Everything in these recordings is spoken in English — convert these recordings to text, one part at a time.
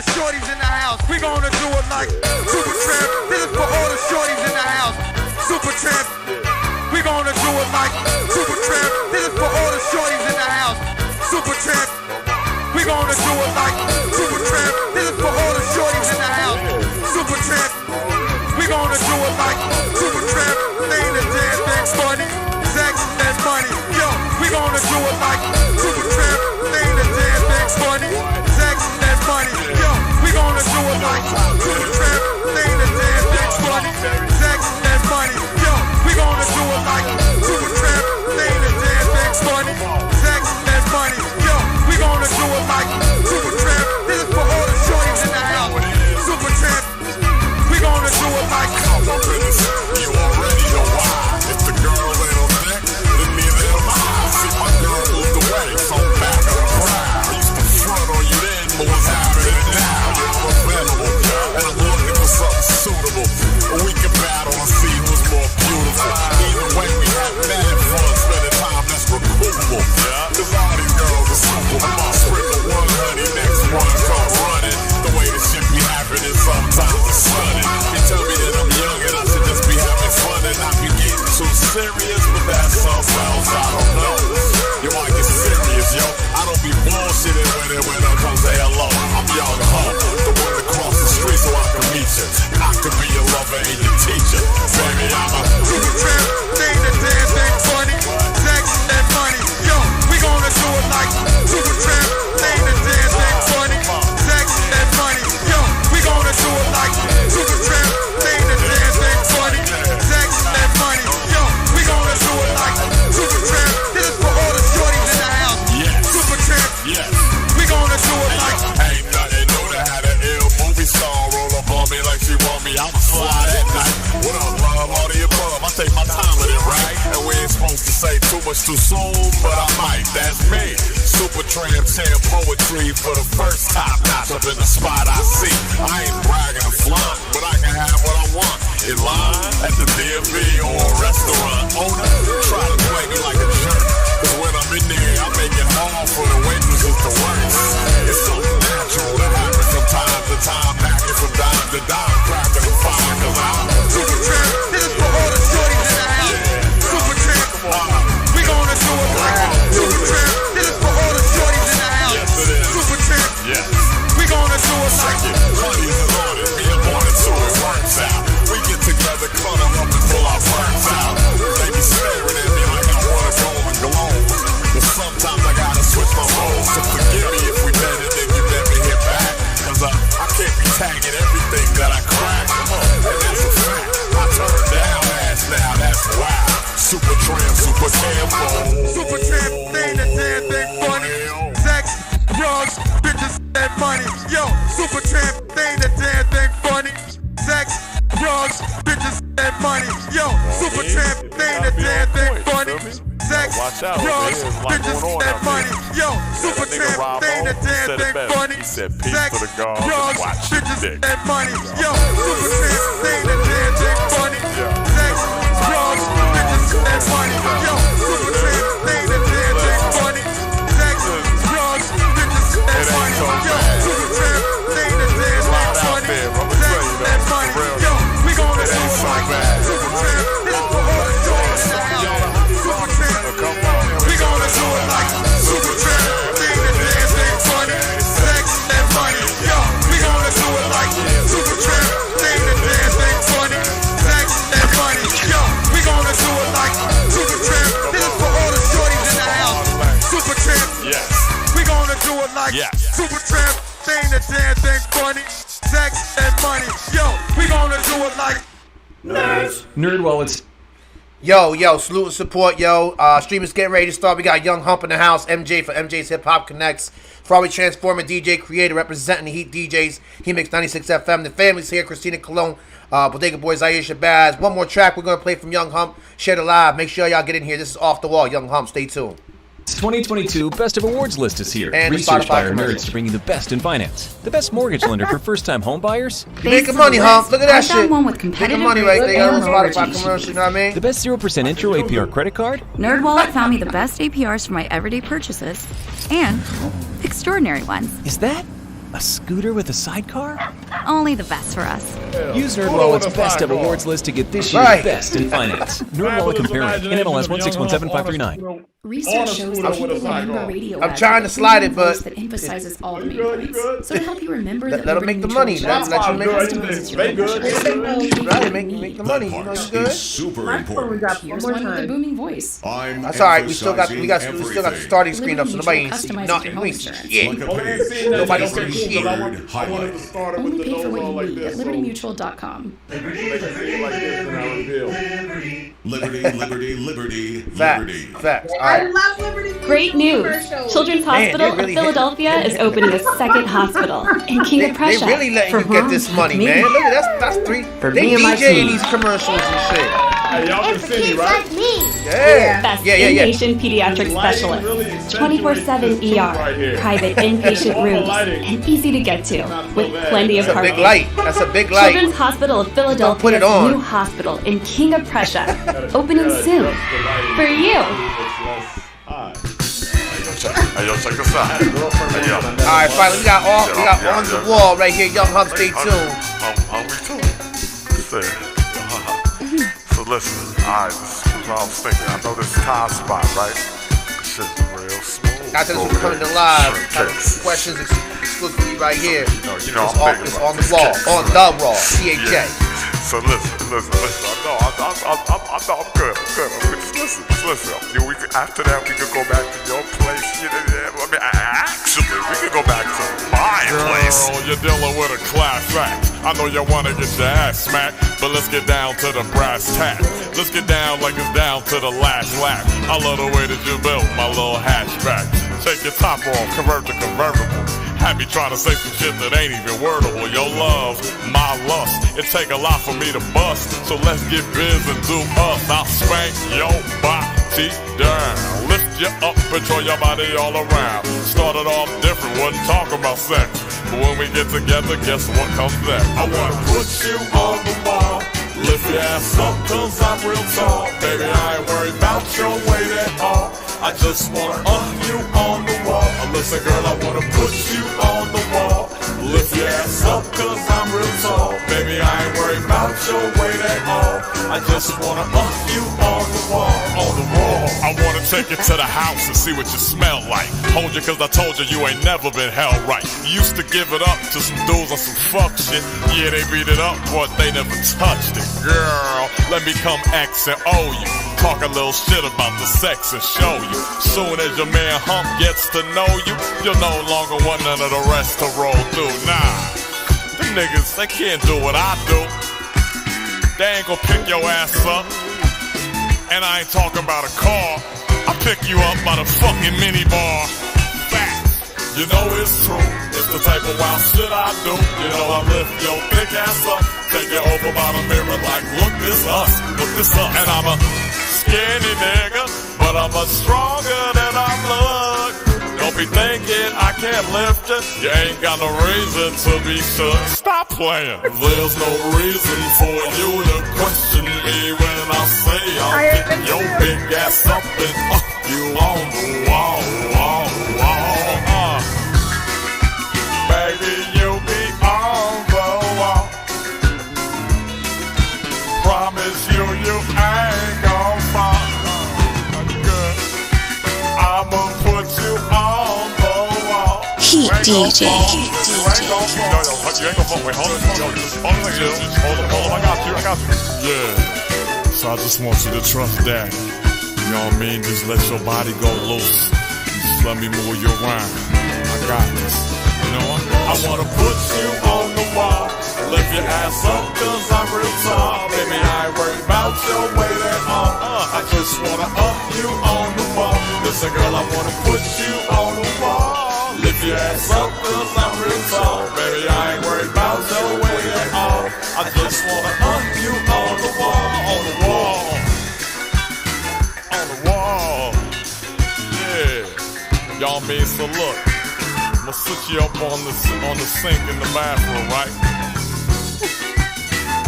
the shorties in the house. We gonna do it like Super Tramp. This is for all the shorties in the house. Super Tramp. We gonna do it like Super Tramp. This is for all the shorties in the house. Super Tramp. We gonna do it like Super Tramp. This is for all the shorties in the house. Super Tramp. We gonna do it like Super Tramp. They ain't a damn thing funny. Sex and money. Yo, we gonna do it like Super Tramp. They ain't a damn thing funny. Sex and money. Yo, we gonna do it like Super Tramp. They ain't a damn thing funny. Sex and money. Yo, we gonna do it like Super Tramp. They ain't a damn thing funny. Sex and money. Yo, we gonna do it like Super Tramp. This is for all the shorties in the house. Super Tramp. We gonna do it like. You already know why. If the girl ain't on deck, then neither am I. See, my girl moved away, so I'm back on the prowl. I used to front on you then, but what's happening now? You're unavailable, and I'm looking for something suitable. We can battle and see who's more beautiful. Either way, we have mad fun spending time that's recoupable. Cause all these girls are super. I'm all sprinkle one honey, next one come running. The way this shit be happening sometimes it's stunning. You tell me that I'm young and I should just be having fun and not be getting too serious, but that's something else I don't know. You might get serious, yo. I don't be bullshitting when it comes to hello. I'm young Hump, the one that cross the street so I can meet you. I could be your lover and your teacher. Baby, I'm a Super Tramp. They ain't a damn thing funny. Sex and money. Yo, we gonna do it like Super Tramp. They ain't a damn thing funny. Sex and money. Yo, we gonna do it like Super Tramp. They ain't a damn thing funny. Sex and money. Yo, we gonna do it like Super Tramp. This is for all the shorties in the house. Yes. Super Tramp. yes. We gonna do it like. Ain't nothing new to have an ill movie star roll up on me like she want me. I'm fly that night. What up, love? All the above. I take my time with it, right? And we ain't supposed to say too much too soon, but I might. That's me. Super Tramp saying poetry for the first time. Notch up in the spot I see. I ain't bragging or flaunt, but I can have what I want. In line at the DMV or a restaurant owner, try to play me like a jerk. Cause when I'm in there, I make it hard for the waitresses to work. It's so natural to happen from time to time, backing from dime to dime, cracking the fire. Cause I'm Super Tramp. This is for all the shorties in the house. Super Tramp. We gonna do it like Super Tramp. This is for all the shorties in the house. Yes, it is. Super Tramp. yes. We gonna do it like. Honey's is on it, me and morning so it works out. We get together, cuddle up and pull our works out. They be staring at me like I wanna go and glow. But sometimes I gotta switch my roles. So forgive me if we met it, then you never hit back. Cause I can't be tagging everything that I crack. And that's a fact. I turn down ass now, that's wild. Super Tramp, super Campo. Super Tramp. They ain't a damn thing funny. Sex, drugs, bitches, and money. Yo, Super Tramp. They ain't a damn thing funny. Sex, drugs, bitches, and money. Yo, Super Tramp. They ain't a damn thing funny. Sex, drugs, bitches, and money. Yo, Super Tramp. They ain't a damn thing funny. Sex, drugs, bitches, and money. Yo, Super Tramp. They ain't a damn thing funny. Sex, drugs, bitches, and money. Yo, Super Tramp. They ain't a damn thing funny. Sex, drugs, bitches, and money. Yo, Super Tramp. They ain't a damn thing funny. Sex and money. Yo, we gonna do it like Super Tramp. This is for all the shorties in the house. Super Tramp. We gonna do it like Super Tramp. They ain't a damn thing funny. Sex and money. Yo, we gonna do it like Super Tramp. They ain't a damn thing funny. Sex and money. Yo, we gonna do it like Super Tramp. This is for all the shorties in the house. Super Tramp. Yes. We gonna do it like Super Tramp. They ain't a damn thing funny. Sex and money. Yo, we gonna do it like Nerds. Nerd Wallets. Yo, salute and support, yo. Stream is getting ready to start. We got Young Hump in the house. MJ for MJ's Hip Hop Connects. Ferrari Transformer DJ Creator representing the Heat DJs. HEATMIX96FM. The family's here. Christina Colon. Bodega Boys, Aisha Baz. One more track we're going to play from Young Hump. Share the live. Make sure y'all get in here. This is Off the Wall. Young Hump. Stay tuned. 2022 Best of Awards list is here. And researched by our commercial. nerds to bring you the best in finance. The best mortgage lender for first-time home buyers. You making money, Hump. Look at that I shit. found one with competitive Making money right rates there. and Spotify mortgages. commercial, you know what I mean? The best 0% intro APR credit card. NerdWallet found me the best APRs for my everyday purchases and extraordinary ones. Is that A scooter with a sidecar? Only the best for us. Use NerdWallet's Best of Awards list to get this year's best in finance. NerdWallet comparing. NMLS 1617539. Research shows that people remember radio I'm trying to slide it, but that emphasizes all the main points. So to help you remember let them make the money. Let you make the money. You know, you good. Super important. Here's one with a booming voice. That's all right. We still got the starting screen up, so nobody ain't see nothing. We ain't see shit. Nobody see shit. Only pay for what you need at libertymutual.com. Liberty. Facts. I love Liberty. Great news! Children's Hospital of Philadelphia is opening a second hospital in King of They Prussia. really letting you get this money, man. Look at that's three. For They me and my DJing team. these commercials and shit. Hey, y'all And can for see me, kids right? like me. Yeah. Best Yeah. inpatient pediatric specialist, 24/7 ER, private inpatient rooms, and easy to get to, with plenty of That's a big parking. light. That's a big light. Children's Hospital of Put it Philadelphia's on. new hospital in King of Prussia, opening soon. For you. Hey, yo, check this out. Hey, yo. All right, finally we got on the wall right here. Young Hump, stay tuned. Hungry too. So listen, alright, this is what I was thinking. I know this Thai spot, right? This shit's real smooth. After this, we're coming to live. Questions exclusively right here. You know, It's on the wall, on the wall. CHA. So listen. I know I'm good. Just listen. After that, we could go back to your place. Actually, we could go back to my place. Girl, you're dealing with a class act. I know you wanna get your ass smacked, but let's get down to the brass tacks. Let's get down like it's down to the last lap. I love the way that you built my little hatchback. Take your top off, convert to convertible. Have me trying to say some shit that ain't even wordable. Your love, my lust. It take a lot for me to bust. So let's get biz and do us. I'll spank your body down. Lift you up and throw your body all around. Started off different, wasn't talking about sex. But when we get together, guess what comes next? I wanna put you on the wall. Lift your ass up, cause I'm real tall. Baby, I ain't worried about your weight at all. I just wanna you on the wall. Listen, girl, I wanna put you on the wall. Lift your ass up, cause I'm real tall. Baby, I ain't worried about your weight at all. I just wanna you on the wall, on the wall. I wanna take you to the house and see what you smell like. Hold you cause I told you you ain't never been held right. You used to give it up to some dudes on some fuck shit. Yeah, they beat it up, but they never touched it. Girl, let me come X and O you. Talk a little shit about the sex and show you. Soon as your man Hump gets to know you, you'll no longer want none of the rest to roll through. Nah, them niggas, they can't do what I do. They ain't gonna pick your ass up. And I ain't talking about a car. I pick you up by the fucking minibar. Facts, you know it's true. It's the type of wild shit I do. You know I lift your thick ass up, take you over by the mirror like, look this us. And I'm a skinny nigga, but I'm much stronger than I look. Don't be thinking I can't lift you. You ain't got no reason to be shook. Stop playing. There's no reason for you to question me when I say I'll pick your big ass up and you on the wall. Baby, you be on the wall. Promise you ain't gon' fall. Good. I'ma put you on the wall. Heat DJ. You ain't gonna fuck with. Hold on, I got you. Yeah. So I just want you to trust that. You know what I mean? Just let your body go loose. Just let me move you around. I got this. You know what? I wanna put you on the wall. Lift your ass up, cause I'm real tall. Baby, I ain't worried about your weight at all. I just wanna up you on the wall. Listen, girl, I wanna put you on the wall. Lift your ass up, cause I'm real tall. Baby, I ain't worried about your weight at all. I just wanna up you on the wall, on the wall. On the wall. Yeah. Y'all mean, so look. I'ma sit you up on the sink in the bathroom, right?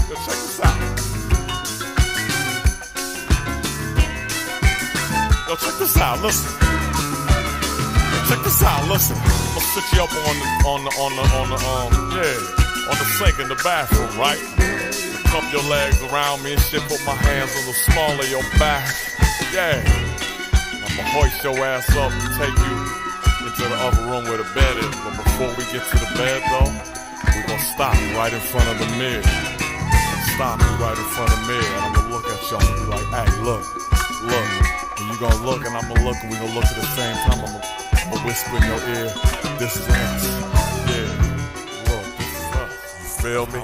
Yo, check this out. Yo, check this out, listen. Yo, check this out, listen. I'ma sit you up on the sink in the bathroom, right? Cup your legs around me and shit, put my hands on the small of your back. Yeah. I'ma hoist your ass up and take you into the other room where the bed is. But before we get to the bed though, we gonna stop right in front of the mirror. Stop you right in front of the mirror, and I'm gonna look at y'all and be like, hey, look. And you gonna look and I'm gonna look and we gonna look at the same time. I'm gonna whisper in your ear, this is us. Yeah, look, this is us. You feel me?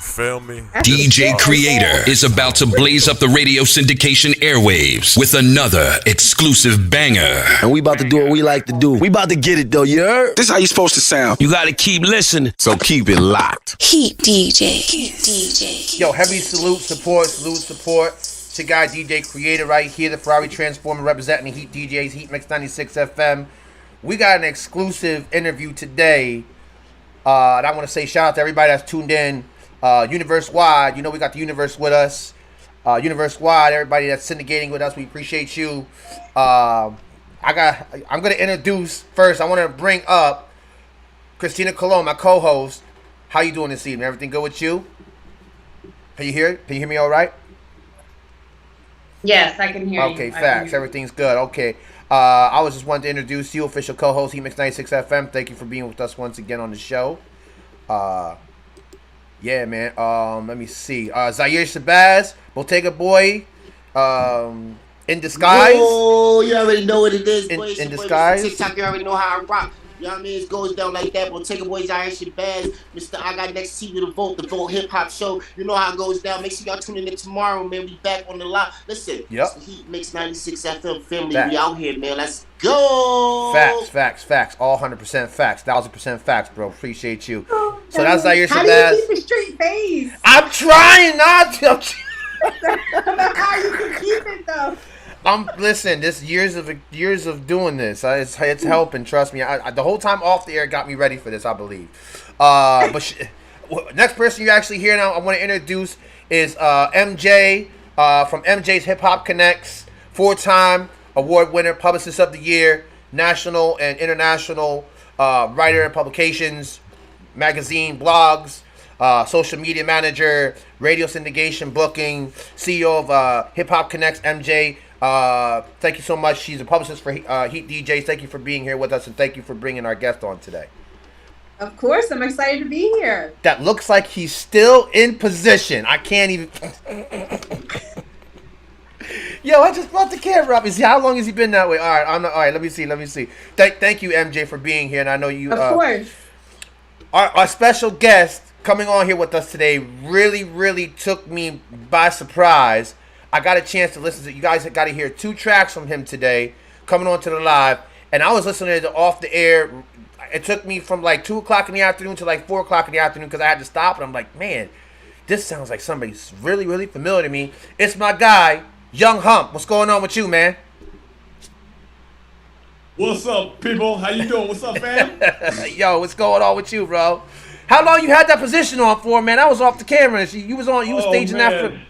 Feel me? DJ Creator is about to blaze up the radio syndication airwaves with another exclusive banger. And we about to do what we like to do. We about to get it though, you heard? This is how you supposed to sound. You gotta keep listening. So keep it locked. Heat DJ. Yo, heavy salute, support. It's your guy DJ Creator right here, the Ferrari Transformer representing the Heat DJs, HEATMIX96FM. We got an exclusive interview today. And I want to say shout out to everybody that's tuned in. Universe Wide, you know we got the Universe with us. Universe Wide, everybody that's syndicating with us, we appreciate you. I'm gonna introduce first. I want to bring up Christina Colon, my co-host. How you doing this evening? Everything good with you? Can you hear me all right? Yes, I can hear you. Okay, facts. Everything's good. Okay. I was just wanting to introduce you, official co-host HEATMIX96FM. Thank you for being with us once again on the show. Yeah, man. Let me see. Zaire Shabazz, Bottega Boy, in disguise. Oh, you already know what it is, boy. In disguise. TikTok, you already know how I rock. You know what I mean? It goes down like that. Bottega Boy, Zaire Shabazz, Mr. I Got Next to You, the Vote Hip Hop Show. You know how it goes down. Make sure y'all tune in tomorrow, man. We back on the line. Listen, yep. HEATMIX96FM family. Facts. We out here, man. Let's go. Facts. All 100% facts. 1000% facts, bro. Appreciate you. So that's Zaire Shabazz. How do you keep a straight face? I'm trying not to. How you can keep it though? Listen. This years of doing this. It's helping. Trust me. I the whole time off the air got me ready for this. I believe. Next person you actually hear now, I want to introduce is MJ from MJ's Hip Hop Connects, 4-time award winner, publicist of the year, national and international writer, publications, magazine, blogs, social media manager, radio syndication, booking, CEO of Hip Hop Connects, MJ. Thank you so much. She's a publicist for Heat DJs. Thank you for being here with us, and thank you for bringing our guest on today. Of course, I'm excited to be here. That looks like he's still in position. I can't even. Yo, I just brought the camera up. How long has he been that way? All right, all right. Let me see. Thank you, MJ, for being here, and I know you. Of course. Our special guest coming on here with us today really took me by surprise. I got a chance to listen to. You guys got to hear 2 tracks from him today, coming on to the live, and I was listening to off the air. It took me from like 2 o'clock in the afternoon to like 4 o'clock in the afternoon because I had to stop, and I'm like, man, this sounds like somebody's really familiar to me. It's my guy, Young Hump. What's going on with you, man? What's up, people? How you doing? What's up, fam? Yo, what's going on with you, bro? How long you had that position on for, man? I was off the camera. You was staging that for.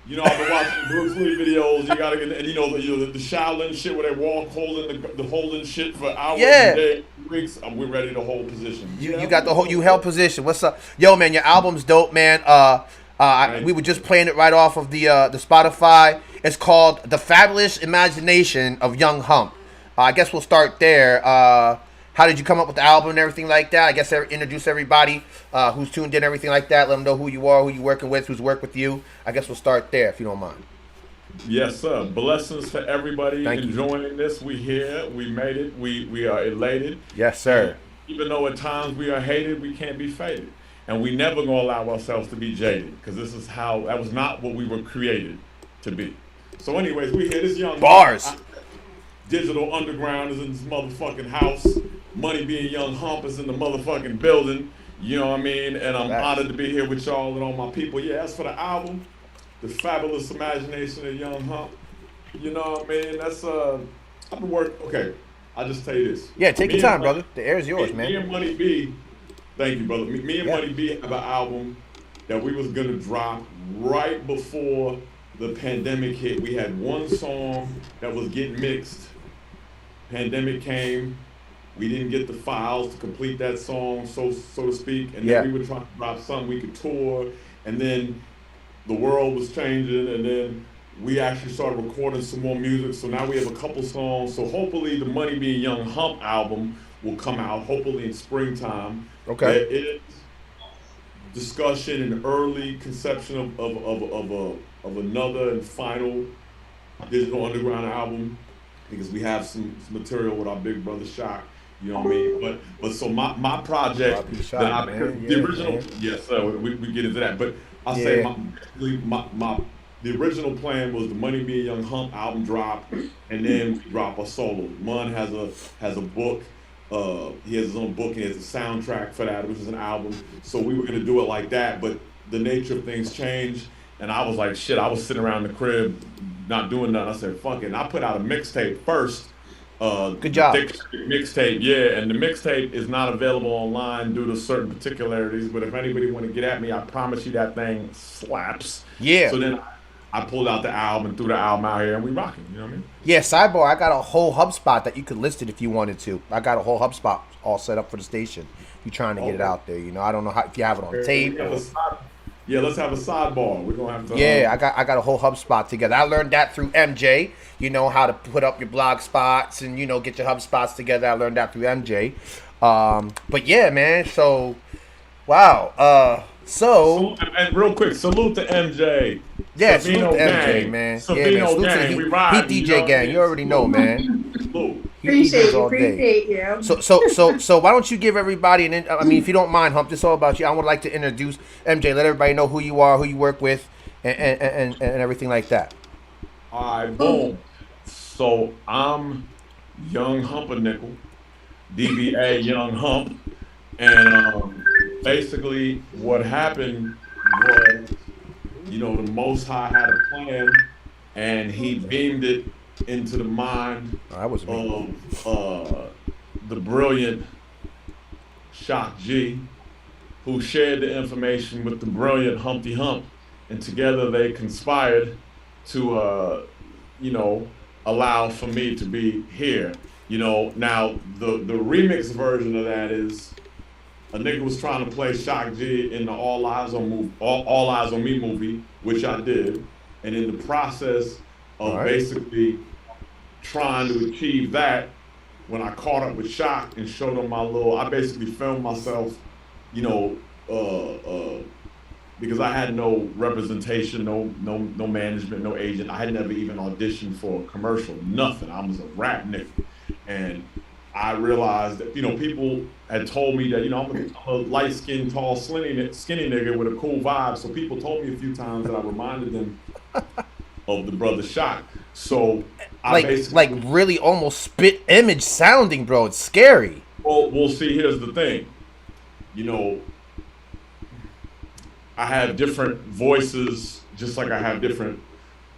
You know, I've been watching Bruce Lee videos. You gotta get, and you know the Shaolin shit where they walk holding shit for hours and days, weeks. We're ready to hold position. You got the whole you held position. What's up, yo, man? Your album's dope, man. We were just playing it right off of the Spotify. It's called The Fabulous Imagination of Young Hump. I guess we'll start there. How did you come up with the album and everything like that? I guess introduce everybody who's tuned in, everything like that. Let them know who you are, who you're working with, who's worked with you. I guess we'll start there, if you don't mind. Yes, sir. Blessings for everybody enjoying this. We here. We made it. We are elated. Yes, sir. And even though at times we are hated, we can't be faded. And we never going to allow ourselves to be jaded because that was not what we were created to be. So anyways, we here. This young bars. Digital Underground is in this motherfucking house. Money Being Young Hump is in the motherfucking building. You know what I mean? And I'm honored to be here with y'all and all my people. Yeah, as for the album, The Fabulous Imagination of Young Hump, you know what I mean? That's, I've been working, okay, I'll just tell you this. Yeah, take your time, brother. The air is yours, man. Me and Money B, thank you, brother. Me and Money B have an album that we was going to drop right before the pandemic hit. We had one song that was getting mixed. Pandemic came. We didn't get the files to complete that song, so to speak. And then we were trying to drop something we could tour. And then the world was changing. And then we actually started recording some more music. So now we have a couple songs. So hopefully the Money Being Young Hump album will come out, hopefully in springtime. Okay. There is discussion and early conception of another and final Digital Underground album, because we have some material with our big brother Shock. You know what I mean? But so my project that the original, yes, so we get into that. But I'll say the original plan was the Money Being Young Hump album drop, and then we drop a solo. Mun has a book. He has his own book. He has a soundtrack for that, which is an album. So we were gonna do it like that, but the nature of things changed, and I was like, shit. I was sitting around the crib, not doing nothing. I said, fuck it. And I put out a mixtape first. Good job. Mixtape, yeah. And the mixtape is not available online due to certain particularities. But if anybody want to get at me, I promise you that thing slaps. Yeah. So then I pulled out the album and threw the album out here, and we rocking. You know what I mean? Yeah. Sidebar. I got a whole HubSpot that you could list it if you wanted to. I got a whole HubSpot all set up for the station. You're trying to get it out there. You know, I don't know if you have it on tape. Yeah, let's have a sidebar. We're gonna have to. Yeah, I got a whole HubSpot together. I learned that through MJ. You know how to put up your blog spots and get your HubSpots together. I learned that through MJ. But yeah, man. So, wow. And real quick, salute to MJ. Yeah, salute to MJ, man. Savino gang, we ride. Heat DJ gang. You already know, man. Appreciate you. So why don't you give everybody if you don't mind, Hump, this is all about you. I would like to introduce MJ, let everybody know who you are, who you work with, and everything like that. All right, boom. So I'm Young Humpernickel, DBA Young Hump, and basically what happened was, the Most High had a plan, and he beamed it into the mind of the brilliant Shock G, who shared the information with the brilliant Humpty Hump, and together they conspired to, allow for me to be here. Now the remix version of that is a nigga was trying to play Shock G in the All Eyes on Me movie, which I did, and in the process of basically trying to achieve that, when I caught up with Shock and showed him I basically filmed myself, because I had no representation, no management, no agent. I had never even auditioned for a commercial, nothing. I was a rap nigga. And I realized that, people had told me that, I'm a light-skinned, tall, skinny nigga with a cool vibe. So people told me a few times that I reminded them of the brother Shock. So like really almost spit image sounding, bro. It's scary. Well, we'll see. Here's the thing. I have different voices, just like I have different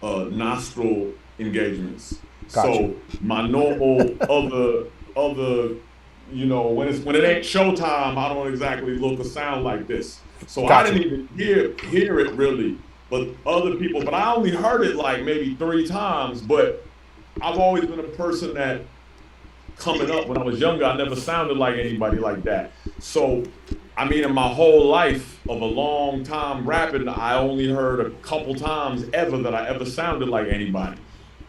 nostril engagements. Gotcha. So my normal other, when it ain't showtime, I don't exactly look or sound like this. So Gotcha. I didn't even hear it really. But other people, but I only heard it like maybe 3 times. But I've always been a person that, coming up when I was younger, I never sounded like anybody like that. So, in my whole life of a long time rapping, I only heard a couple times ever that I ever sounded like anybody.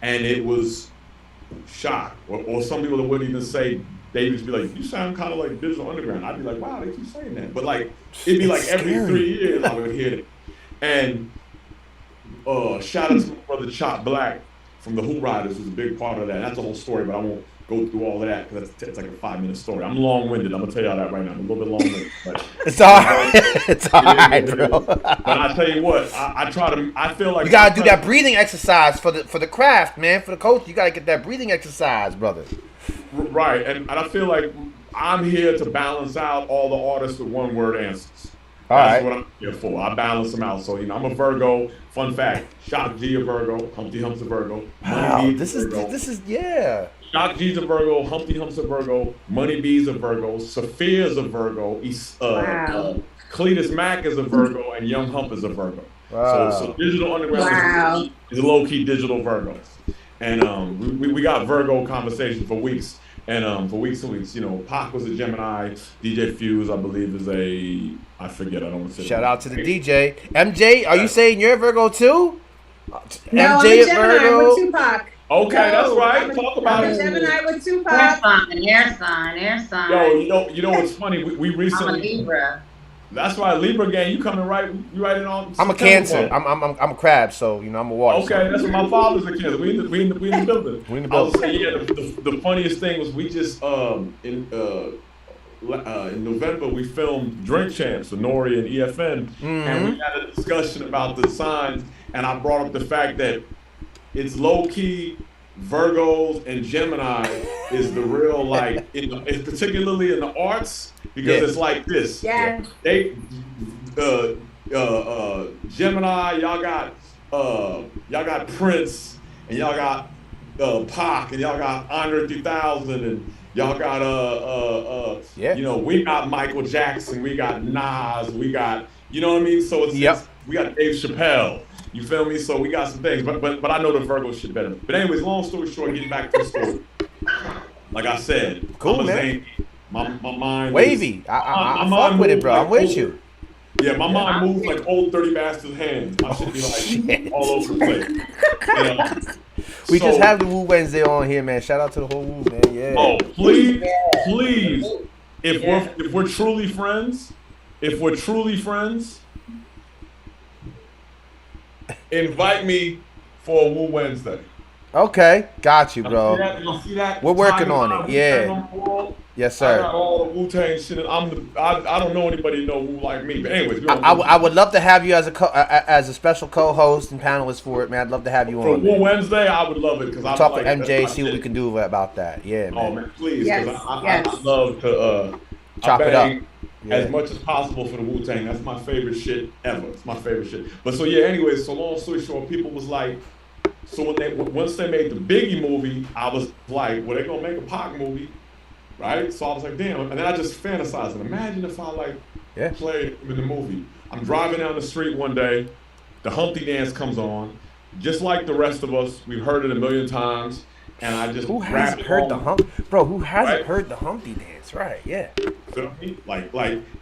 And it was Shock. Or some people that wouldn't even say, they'd just be like, you sound kind of like Digital Underground. I'd be like, wow, they keep saying that. But it'd be like every 3 years I would hear it. And shout out to my brother Chop Black from the Who Riders, was a big part of that. That's a whole story, but I won't go through all of that because it's like a 5-minute story. I'm long-winded. I'm gonna tell y'all that right now. I'm a little bit long-winded. But it's all right. It's all right, bro. But I tell you what, I try to. I feel like you gotta do that breathing exercise for the craft, man. For the coach, you gotta get that breathing exercise, brother. Right, and I feel like I'm here to balance out all the artists with one-word answers. That's what I'm here for. I balance them out. So, I'm a Virgo. Fun fact, Shock G a Virgo, Humpty Hump's a Virgo. Wow, this is yeah. Shock G's a Virgo, Humpty Hump's a Virgo, Money B's a Virgo, Sophia's a Virgo, Cletus Mack is a Virgo, and Young Hump is a Virgo. Wow. So Digital Underground is low-key digital Virgos. And we got Virgo conversation for weeks. And for weeks and weeks, you know, Pac was a Gemini. DJ Fuse, I believe, is I forget. I don't want to say. Shout out to the DJ. MJ, are you saying you're a Virgo too? No, MJ I'm a Gemini with Tupac. Okay, that's right. Talk about I'm it. a Gemini with Tupac. Air sign. Yo, you know what's funny? We recently. I'm a Libra. That's right, Libra gang. You coming right? You right in on. I'm a Cancer. I'm a crab, so you know I'm a water. Okay, that's what my father's a Cancer. We in the building. We in the building. I was saying, yeah. The funniest thing was we just in November we filmed Drink Champs, Nori and EFN, and we had a discussion about the signs, and I brought up the fact that it's low key. Virgos and Gemini is the real like, particularly in the arts, because it's like this. Yeah. They, Gemini, y'all got Prince, and y'all got Pac, and y'all got Andre 3000, and y'all got you know, we got Michael Jackson, we got Nas, we got, you know what I mean? So it's we got Dave Chappelle. You feel me? So we got some things, but I know the Virgo shit better. But anyways, long story short, getting back to the story. Like I said, cool, I'm man. Zany. My mind wavy. I fuck with it, bro. I'm with you. Yeah, my mind moves like old 30 bastard hands. I should be like all over the place. We just have the Woo Wednesday on here, man. Shout out to the whole Woo, man. Yeah. Oh, please. If we're truly friends, invite me for a Woo Wednesday. Okay, got you, bro. You see that? We're working on it. Yeah. Yes, sir. I got all the Wu-Tang shit. I don't know anybody know Wu like me. But anyways, I would love to have you as a special co-host and panelist for it, man. I'd love to have you for on. Woo Wednesday, I would love it because I talk to MJ, see what we can do about that. Yeah, man. Oh man, please, yes, I love to chop it up. As much as possible for the Wu-Tang. That's my favorite shit ever. It's my favorite shit. But so yeah, anyways, so long story short, people was like, so once they made the Biggie movie, I was like, well, they're gonna make a Pac movie, right? So I was like, damn. And then I just fantasized. And imagine if I played him in the movie. I'm driving down the street one day, the Humpty Dance comes on, just like the rest of us. We've heard it a million times. And I just who hasn't heard the Who hasn't heard the Humpty Dance? Right? Yeah.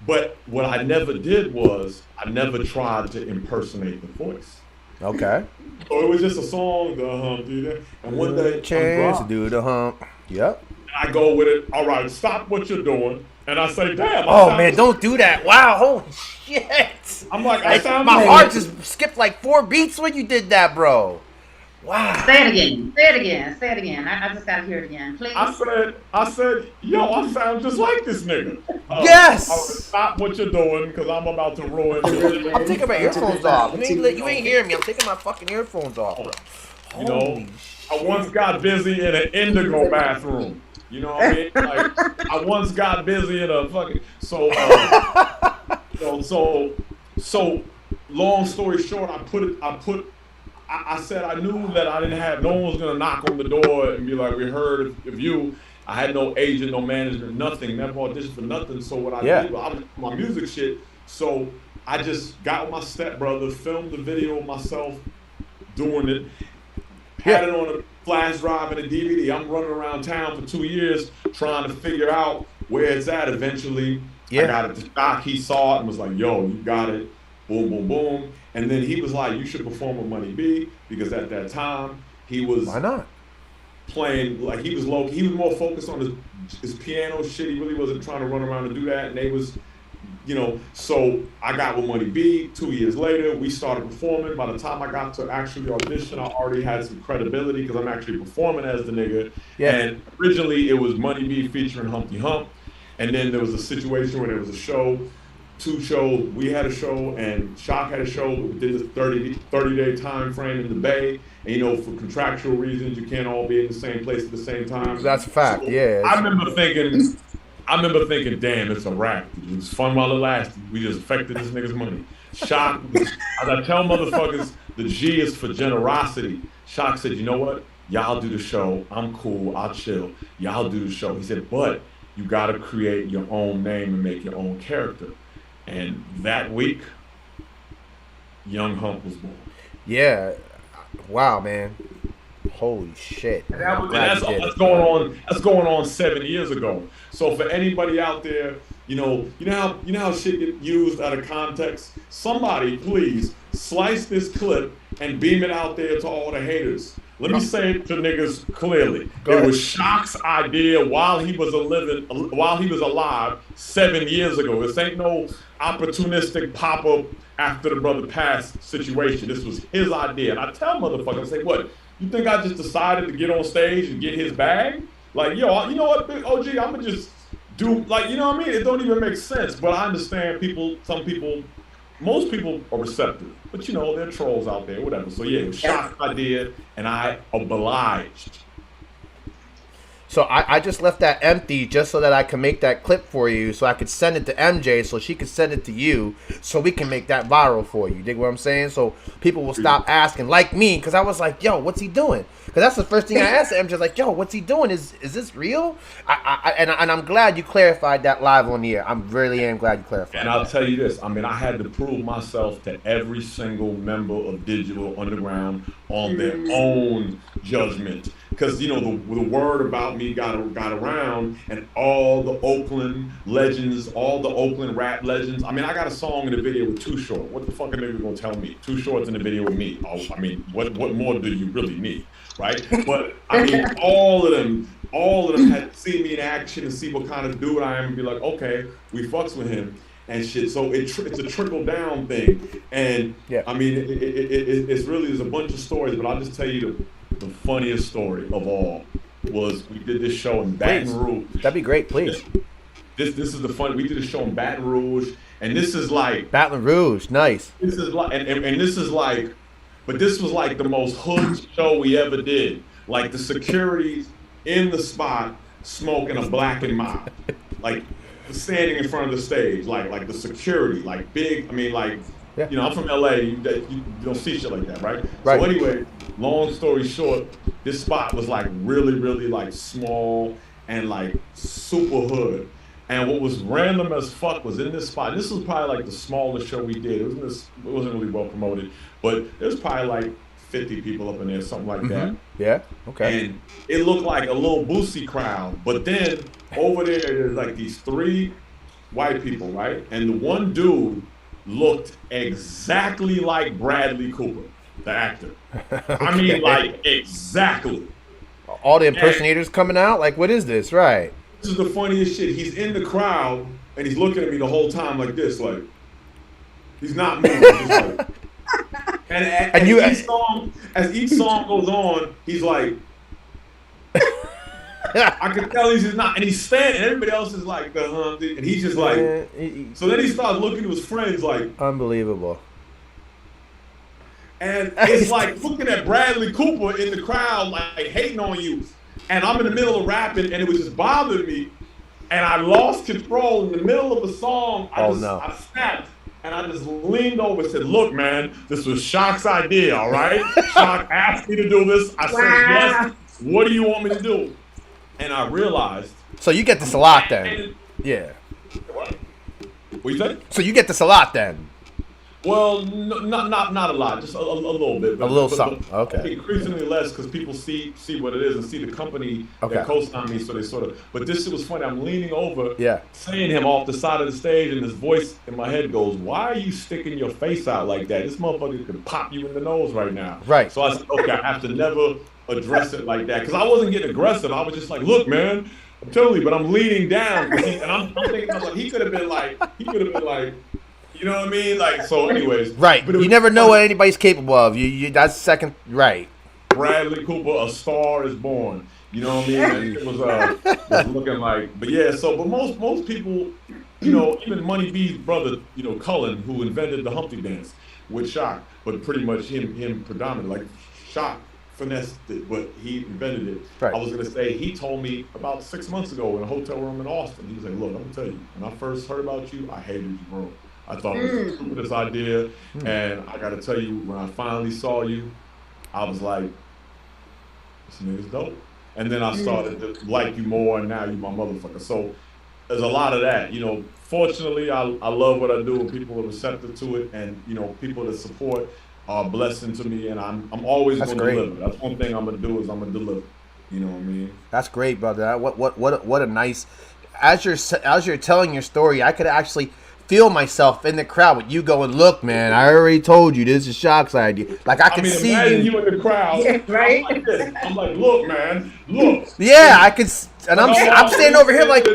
But what I never did was I never tried to impersonate the voice. Okay. So it was just a song, the Humpty Dance. And one day, chance to do the hump. Yep. And I go with it. All right, stop what you're doing. And I say, damn. Man, don't do that. Wow, holy shit. I'm like, my heart just skipped like 4 beats when you did that, bro. Wow. Say it again. I just gotta hear it again, please. I said, yo, I sound just like this nigga. Yes. Stop what you're doing, because I'm about to ruin it. I'm taking my earphones off. You ain't hearing me. I'm taking my fucking earphones off, bro. You know, I once got busy in an indigo bathroom. You know what I mean? Like, I once got busy in a fucking so long story short, I said I knew that I didn't have, no one was gonna knock on the door and be like, we heard of you. I had no agent, no management, nothing, never auditioned for nothing. So what I did, I was my music shit. So I just got with my stepbrother, filmed the video of myself doing it, had it on a flash drive and a DVD. I'm running around town for 2 years trying to figure out where it's at. Eventually, I got it to stock. He saw it and was like, yo, you got it. Boom, boom, boom. And then he was like, you should perform with Money B, because at that time, he was playing, like he was more focused on his piano shit. He really wasn't trying to run around and do that. And they was, you know, so I got with Money B. 2 years later, we started performing. By the time I got to actually audition, I already had some credibility because I'm actually performing as the nigga. Yeah. And originally, it was Money B featuring Humpty Hump. And then there was a situation where there was a show, 2 shows. We had a show and Shock had a show. We did this 30-day time frame in the Bay. And you know, for contractual reasons, you can't all be in the same place at the same time. That's a fact, so yeah. I remember thinking, damn, it's a wrap. It was fun while it lasted. We just affected this nigga's money. Shock, as I tell motherfuckers, the G is for generosity. Shock said, you know what? Y'all do the show. I'm cool. I'll chill. Y'all do the show. He said, but you got to create your own name and make your own character. And that week, Young Hump was born. Yeah. Wow, man. Holy shit! And that's going on 7 years ago. So for anybody out there, you know how shit get used out of context. Somebody please slice this clip and beam it out there to all the haters. Let me say it to niggas clearly. It was Shock's idea while he was alive 7 years ago. This ain't no opportunistic pop-up after the brother passed situation. This was his idea. And I tell motherfuckers, I say, what? You think I just decided to get on stage and get his bag? Like, yo, you know what, big OG, I'm gonna just do, like, you know what I mean? It don't even make sense, but I understand most people are receptive. But, you know, there are trolls out there, whatever. So, yeah, it was Shock's idea, and I obliged. So I just left that empty just so that I can make that clip for you, so I could send it to MJ, so she could send it to you, so we can make that viral for you. Dig what I'm saying? So people will stop asking, like me, because I was like, yo, what's he doing? Because that's the first thing I asked MJ, like, yo, what's he doing? Is this real? And I'm glad you clarified that live on the air. I'm really glad you clarified. And I'll tell you this, I mean, I had to prove myself to every single member of Digital Underground on their own judgment. Because, you know, the word about me got around, and all the Oakland legends, all the Oakland rap legends. I mean, I got a song in the video with Too Short. What the fuck are they gonna tell me? Too Short's in the video with me. Oh, I mean, what more do you really need, right? But I mean, all of them had to see me in action and see what kind of dude I am and be like, okay, we fucks with him and shit. So it's a trickle down thing, and I mean, it's really, there's a bunch of stories, but I'll just tell you the funniest story of all was we did this show in Baton Rouge. That'd be great, please. This is the fun. We did a show in Baton Rouge, and this is like Baton Rouge, nice. This is like, and this is like, but this was like the most hood show we ever did. Like the security's in the spot smoking a black and mild, like standing in front of the stage, like the security, like big. I mean, like. Yeah. You know, I'm from LA, you don't see shit like that, right? So anyway, long story short, this spot was like really, really like small and like super hood. And what was random as fuck was in this spot, this was probably like the smallest show we did. It wasn't really well promoted, but there's probably like 50 people up in there, something like that. Yeah, okay. And it looked like a little Boosie crowd. But then over there's like these 3 white people, right? And the one dude looked exactly like Bradley Cooper, the actor. I mean, like, exactly. All the impersonators coming out? Like, what is this? Right. This is the funniest shit. He's in the crowd, and he's looking at me the whole time like this, like, he's not moving. He's like, and as each song goes on, he's like, I can tell he's just not, and he's standing, and everybody else is like, and he's just like, so then he starts looking to his friends like, unbelievable. And it's like looking at Bradley Cooper in the crowd, like hating on you. And I'm in the middle of rapping, and it was just bothering me. And I lost control in the middle of the song. I snapped, and I just leaned over and said, look, man, this was Shock's idea, all right? Shock asked me to do this. I said, yes. What do you want me to do? And I realized. So you get this a lot then? Yeah. What you say? So you get this a lot then? Well, not a lot, just a little bit. But, a little something. Okay. Increasingly less because people see what it is and see the company that co-signed me, so they sort of. But this shit was funny. I'm leaning over, saying him off the side of the stage, and this voice in my head goes, "Why are you sticking your face out like that? This motherfucker could pop you in the nose right now." Right. So I said, okay, I have to never address it like that because I wasn't getting aggressive. I was just like, look, man, I'm telling you, but I'm leaning down, and I'm thinking, like, he could have been like, you know what I mean? Like, so anyways. Right. But you never know what anybody's capable of. You that's second. Right. Bradley Cooper, A Star Is Born. You know what I mean? And it was looking like, but yeah, so, but most people, you know, even Money B's brother, you know, Cullen, who invented the Humpty dance with Shock, but pretty much him predominantly, like Shock finessed it, but he invented it. Right. I was gonna say, he told me about 6 months ago in a hotel room in Austin, he was like, look, I'm gonna tell you, when I first heard about you, I hated you, bro. I thought it was the stupidest idea, and I gotta tell you, when I finally saw you, I was like, this nigga's dope. And then I started to like you more, and now you my motherfucker. So there's a lot of that, you know. Fortunately, I love what I do, and people are receptive to it, and you know, people that support. are a blessing to me, and I'm always That's going to great. deliver. That's one thing I'm going to do is I'm going to deliver. You know what I mean? That's great, brother. What a nice. As you're telling your story, I could actually feel myself in the crowd with you going, "Look, man, I already told you this is Shock's idea." Like I could see you in the crowd, right? I'm like this. I'm like, "Look, man, look." Yeah, I could, and I'm standing over here like.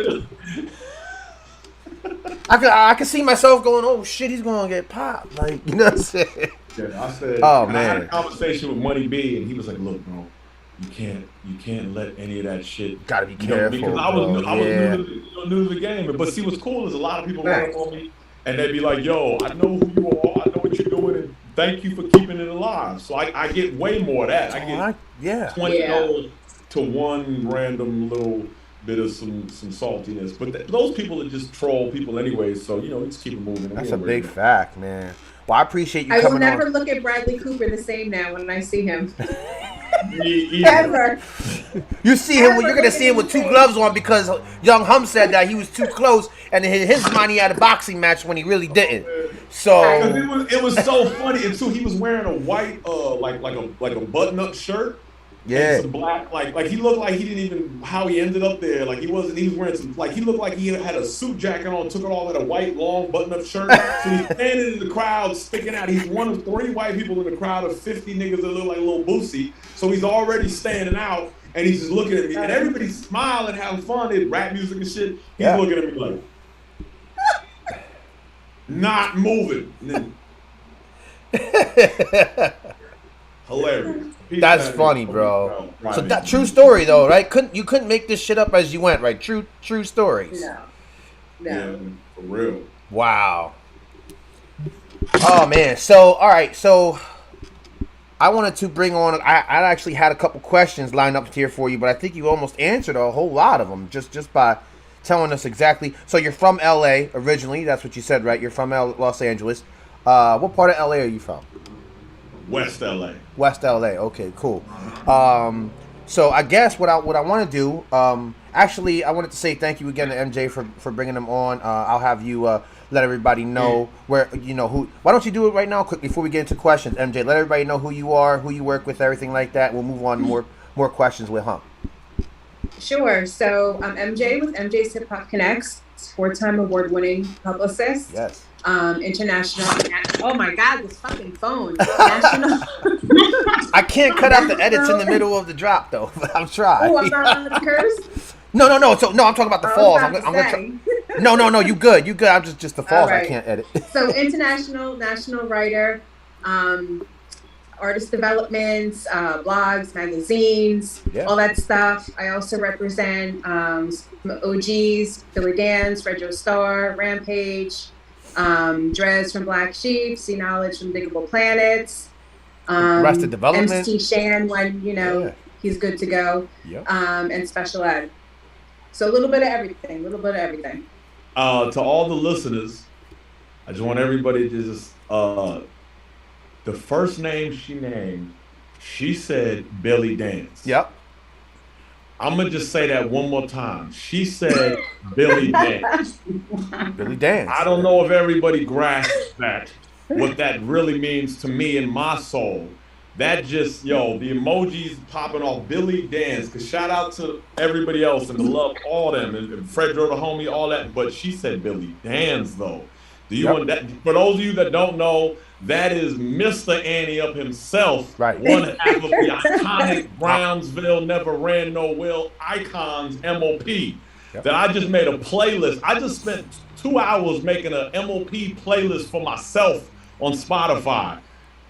I can see myself going, oh shit, he's gonna get popped. Like, you know what I'm saying? Yeah, I said. Oh man. I had a man. conversation with Money B, and he was like, "Look, bro, you can't let any of that shit." Gotta be careful. Because I was new to the game. But see, what's cool is a lot of people run up on me, and they'd be like, "Yo, I know who you are. I know what you're doing, and thank you for keeping it alive." So I get way more of that. I get $20 to one random little bit of some saltiness, but those people are just troll people anyway, so just keep it moving. That's a big fact, man. Well, I appreciate you I coming will never on. look at Bradley Cooper the same now when I see him. Ever. You see him when you're gonna see him with two gloves on because Young Hump said that he was too close, and in his mind he had a boxing match when he really didn't. So it was so funny, and so he was wearing a white like a button-up shirt. Yeah. And some black, like he looked like he didn't even how he ended up there. Like he was wearing some, like he looked like he had a suit jacket on, took it all in a white long button-up shirt. So he's standing in the crowd, sticking out. He's one of 3 white people in the crowd of 50 niggas that look like Lil Boosie. So he's already standing out, and he's just looking at me, and everybody's smiling, having fun. There's rap music and shit. He's looking at me like, not moving. Hilarious. That's funny, bro. So that true story though, right? You couldn't make this shit up as you went, right? True stories. No. Yeah, for real. Wow. Oh man. So all right. So I wanted to bring on. I actually had a couple questions lined up here for you, but I think you almost answered a whole lot of them just by telling us exactly. So you're from LA originally. That's what you said, right? You're from Los Angeles. What part of LA are you from? West LA. West LA. Okay, cool. So I guess what I want to do, actually, I wanted to say thank you again to MJ for bringing them on. I'll have you let everybody know where who. Why don't you do it right now, quick, before we get into questions, MJ? Let everybody know who you are, who you work with, everything like that. We'll move on to more questions with Hump. Sure. So I'm MJ with MJ's Hip Hop Connects, 4-time award-winning publicist. Yes. International. Oh my God, this fucking phone. National. I can't cut out the edits in the middle of the drop though, but I'm trying. Oh, I'm not on the curse. No. So no, I'm talking about the falls. I'm gonna try. No. You good. I'm just the falls. Right. I can't edit. So international, national writer, artist developments, blogs, magazines, all that stuff. I also represent some OGs, Billy Dance, Red Joe Star, Rampage. Drez from Black Sheep, See Knowledge from Diggable Planets, Arrested Development, MC Shan when he's good to go, and Special Ed. So a little bit of everything. To all the listeners, I just want everybody to just the first name she named, she said Billy Dance. Yep. I'm gonna just say that one more time. She said Billy Dance. Billy Dance. I don't know if everybody grasps that, what that really means to me in my soul. That just, the emojis popping off Billy Dance. Cause shout out to everybody else and to love all them and Fredro the homie, all that. But she said Billy Dance though. Do you want that? For those of you that don't know, that is Mr. Annie Up himself, right? One half of the iconic Brownsville Never Ran No Will Icons MOP. That I just made a playlist. I just spent 2 hours making a MOP playlist for myself on Spotify.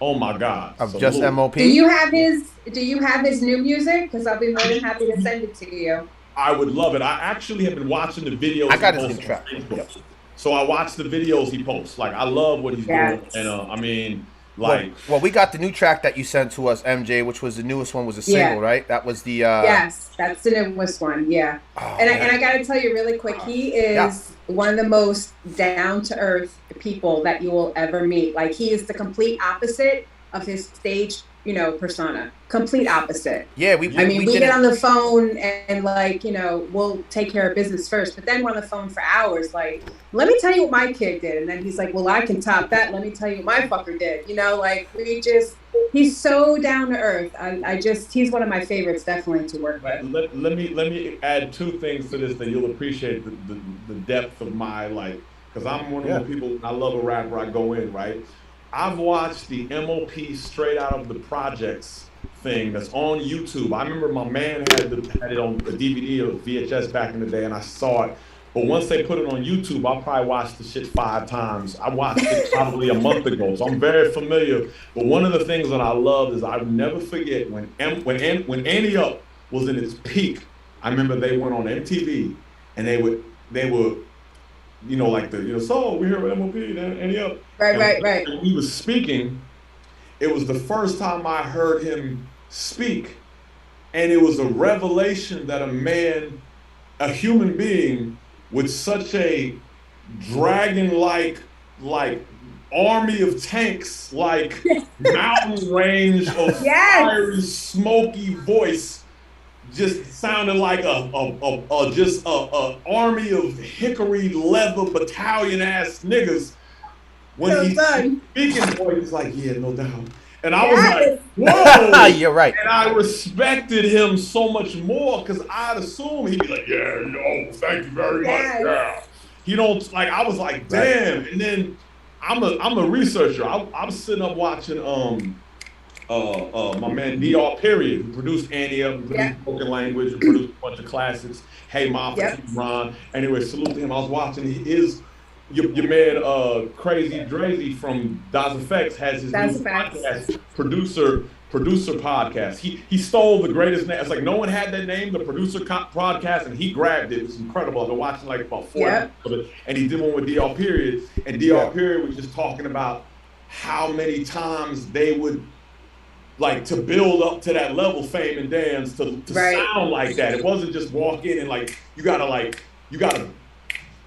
Oh my God! Of just MOP. Do you have his new music? Because I'll be more than happy to send it to you. I would love it. I actually have been watching the videos. I got his new track. So I watch the videos he posts. Like I love what he's doing, and well, we got the new track that you sent to us, MJ, which was the newest one, was a single, right? That was the yes, that's the newest one, and I got to tell you really quick, he is one of the most down to earth people that you will ever meet. Like he is the complete opposite of his stage, persona. Complete opposite. Yeah, we get on the phone and like, we'll take care of business first, but then we're on the phone for hours. Like, let me tell you what my kid did. And then he's like, well, I can top that. Let me tell you what my fucker did. Like he's so down to earth. He's one of my favorites definitely to work with. Let me add two things to this that you'll appreciate the depth of my, like, because I'm one of the people, I love a rapper, I go in, right? I've watched the MOP Straight Out of the Projects thing that's on YouTube. I remember my man had it on the DVD or VHS back in the day, and I saw it. But once they put it on YouTube, I probably watched the shit 5 times. I watched it probably a month ago, so I'm very familiar. But one of the things that I love is I'll never forget when Annie Up was in its peak. I remember they went on MTV, and they were. So we hear MOP, Annie Up. Right. When he was speaking, it was the first time I heard him speak. And it was a revelation that a human being with such a dragon-like army of tanks, like mountain range of fiery, smoky voice, just sounded like a army of hickory leather battalion ass niggas. When he's speaking, boy, he's like, yeah, no doubt. And I was like, whoa. You're right. And I respected him so much more because I'd assume he'd be like, yeah, thank you very much. Yeah. He don't, like, I was like, damn. And then I'm a researcher. I'm sitting up watching my man DR Period, who produced Annie Up, who produced Spoken Language, who produced a bunch of classics. Hey Ma, Ron. Anyway, salute to him. I was watching your man Crazy Drazy from Das Effects has his new podcast, producer podcast. He stole the greatest name. It's like no one had that name, the producer podcast, and he grabbed it. It was incredible. I've been watching like about 4 of it, and he did one with DR Period, and DR Period was just talking about how many times they would, like, to build up to that level, Fame and Dance, to sound like that. It wasn't just walk in and like you gotta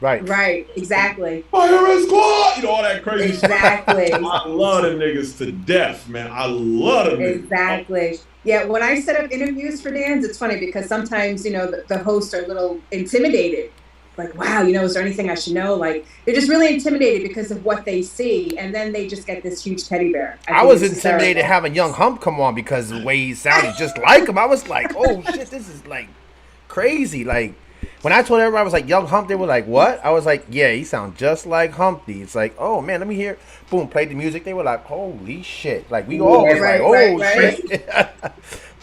Right, exactly. Fire and squad, all that crazy stuff. Exactly. I love them niggas to death, man. I love them. Exactly. Yeah, when I set up interviews for Dan's, it's funny because sometimes, the hosts are a little intimidated. Like, wow, is there anything I should know? Like, they're just really intimidated because of what they see, and then they just get this huge teddy bear. I was intimidated having Young Hump come on because of the way he sounded just like him. I was like, oh shit, this is like crazy. Like, when I told everybody I was like Young Hump, they were like, what? I was like, yeah, he sounds just like Humpty. It's like, oh man, let me hear. Boom, played the music. They were like, holy shit. Like, we all was like, oh shit.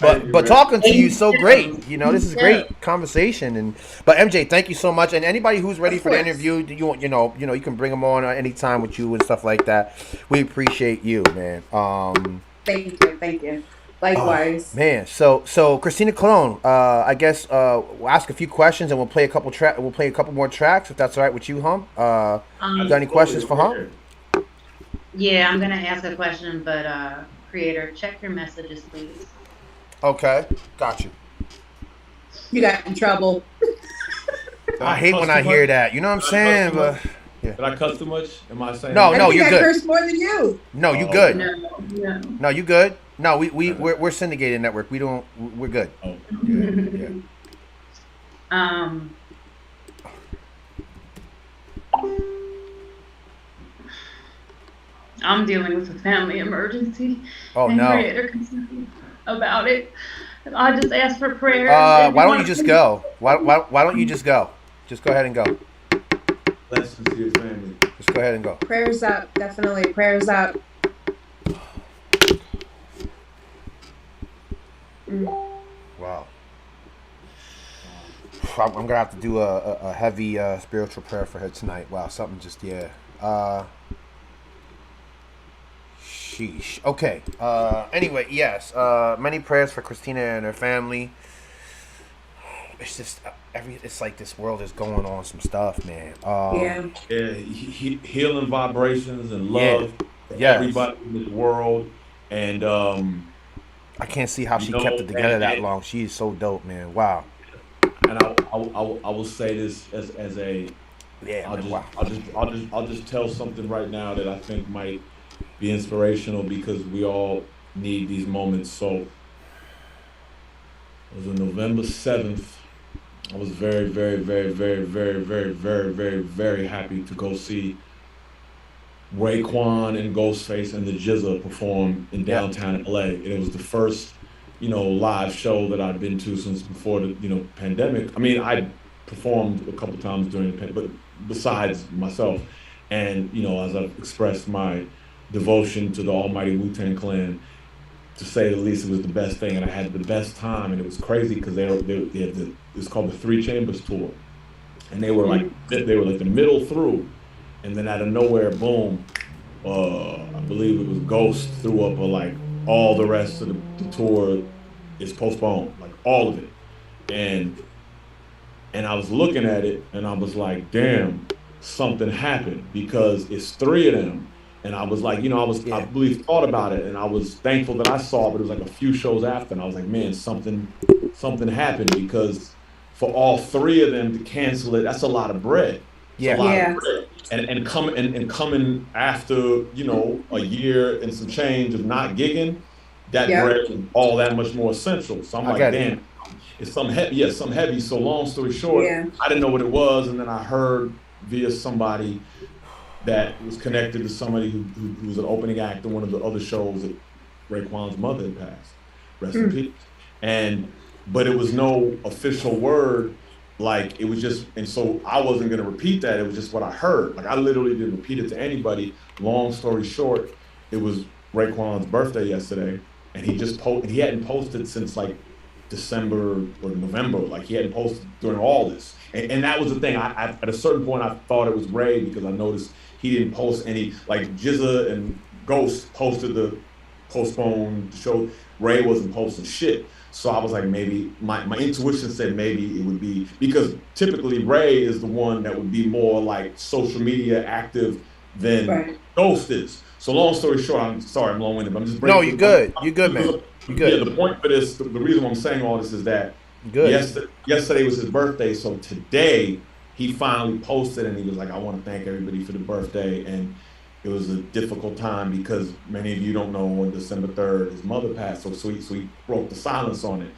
But talking to you is so great. This is great conversation. But MJ, thank you so much. And anybody who's ready for the interview, you can bring them on anytime with you and stuff like that. We appreciate you, man. Thank you. Likewise. Man, so Christina Colon, I guess we'll ask a few questions and we'll play a couple more tracks if that's all right with you, Hump. Got any questions for Hump? Yeah, I'm gonna ask a question, but Creator, check your messages, please. Okay, got you. You got in trouble. I hate when I hear that. You know what I'm saying? But did I cuss too much? Am I saying? No, you're good. I cursed more than you. No, you good. No, you good. No, we're syndicated network. We're good. Oh. Yeah. I'm dealing with a family emergency. Oh no. Creator concerned about it. I just asked for prayer. Why don't you just go? Why don't you just go? Just go ahead and go. Blessings to your family. Just go ahead and go. Prayers up, definitely. Prayers up. Wow. I'm gonna have to do a heavy spiritual prayer for her tonight. Wow, something just sheesh. Okay. Anyway, yes. Many prayers for Christina and her family. It's just it's like this world is going on some stuff, man. Healing vibrations and love to everybody in this world, and I can't see how she kept it together that long. She is so dope, man. Wow. And I will say this as a I'll just tell something right now that I think might be inspirational because we all need these moments. So it was on November 7th. I was very, very, very, very, very, very, very, very, very happy to go see Raekwon and Ghostface and the GZA perform in downtown LA. It was the first, live show that I'd been to since before the, pandemic. I mean, I performed a couple times during the pandemic, but besides myself. And, as I've expressed my devotion to the almighty Wu-Tang Clan, to say the least, it was the best thing, and I had the best time, and it was crazy because it's called the Three Chambers Tour, and they were like the middle through, and then out of nowhere, boom, I believe it was Ghost threw up all the rest of the tour is postponed, like all of it, and I was looking at it, and I was like, damn, something happened because it's three of them. And I was like, I believe thought about it, and I was thankful that I saw it, but it was like a few shows after, and I was like, man, something happened because for all three of them to cancel it, that's a lot of bread. It's a lot of bread. And coming after, a year and some change of not gigging, that bread is all that much more essential. So I'm like, damn, it's something heavy. So long story short, I didn't know what it was, and then I heard via somebody that was connected to somebody who was an opening act in one of the other shows that Raekwon's mother had passed. Rest in peace. But it was no official word, it was just, and so I wasn't gonna repeat that, it was just what I heard. I literally didn't repeat it to anybody. Long story short, it was Raekwon's birthday yesterday, and he hadn't posted since December or November, he hadn't posted during all this. And that was the thing, I at a certain point I thought it was Ray because I noticed he didn't post any, GZA and Ghost posted the postponed show. Ray wasn't posting shit. So I was like, maybe, my intuition said maybe it would be, because typically Ray is the one that would be more social media active than Ghost is. So long story short, I'm sorry I'm long-winded, but I'm just bringing. No, you're good. You're good, man. You're good. Yeah, the point for this, the reason I'm saying all this is that yesterday was his birthday, so today, he finally posted and he was like, I want to thank everybody for the birthday. And it was a difficult time because many of you don't know on December 3rd, his mother passed. So he broke the silence on it.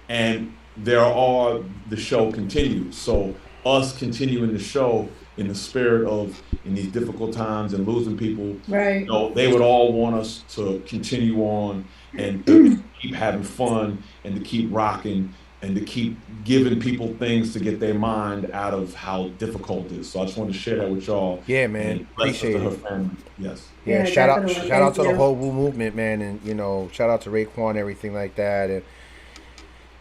And the show continues. So us continuing the show in the spirit of, in these difficult times and losing people, right? They would all want us to continue on and to keep having fun and to keep rocking and to keep giving people things to get their mind out of how difficult it is. So I just wanted to share that with y'all. Yeah, man. Appreciate it. Her family. Yes. Yeah, shout out to the whole Wu movement, man, and shout out to Raekwon and everything like that. And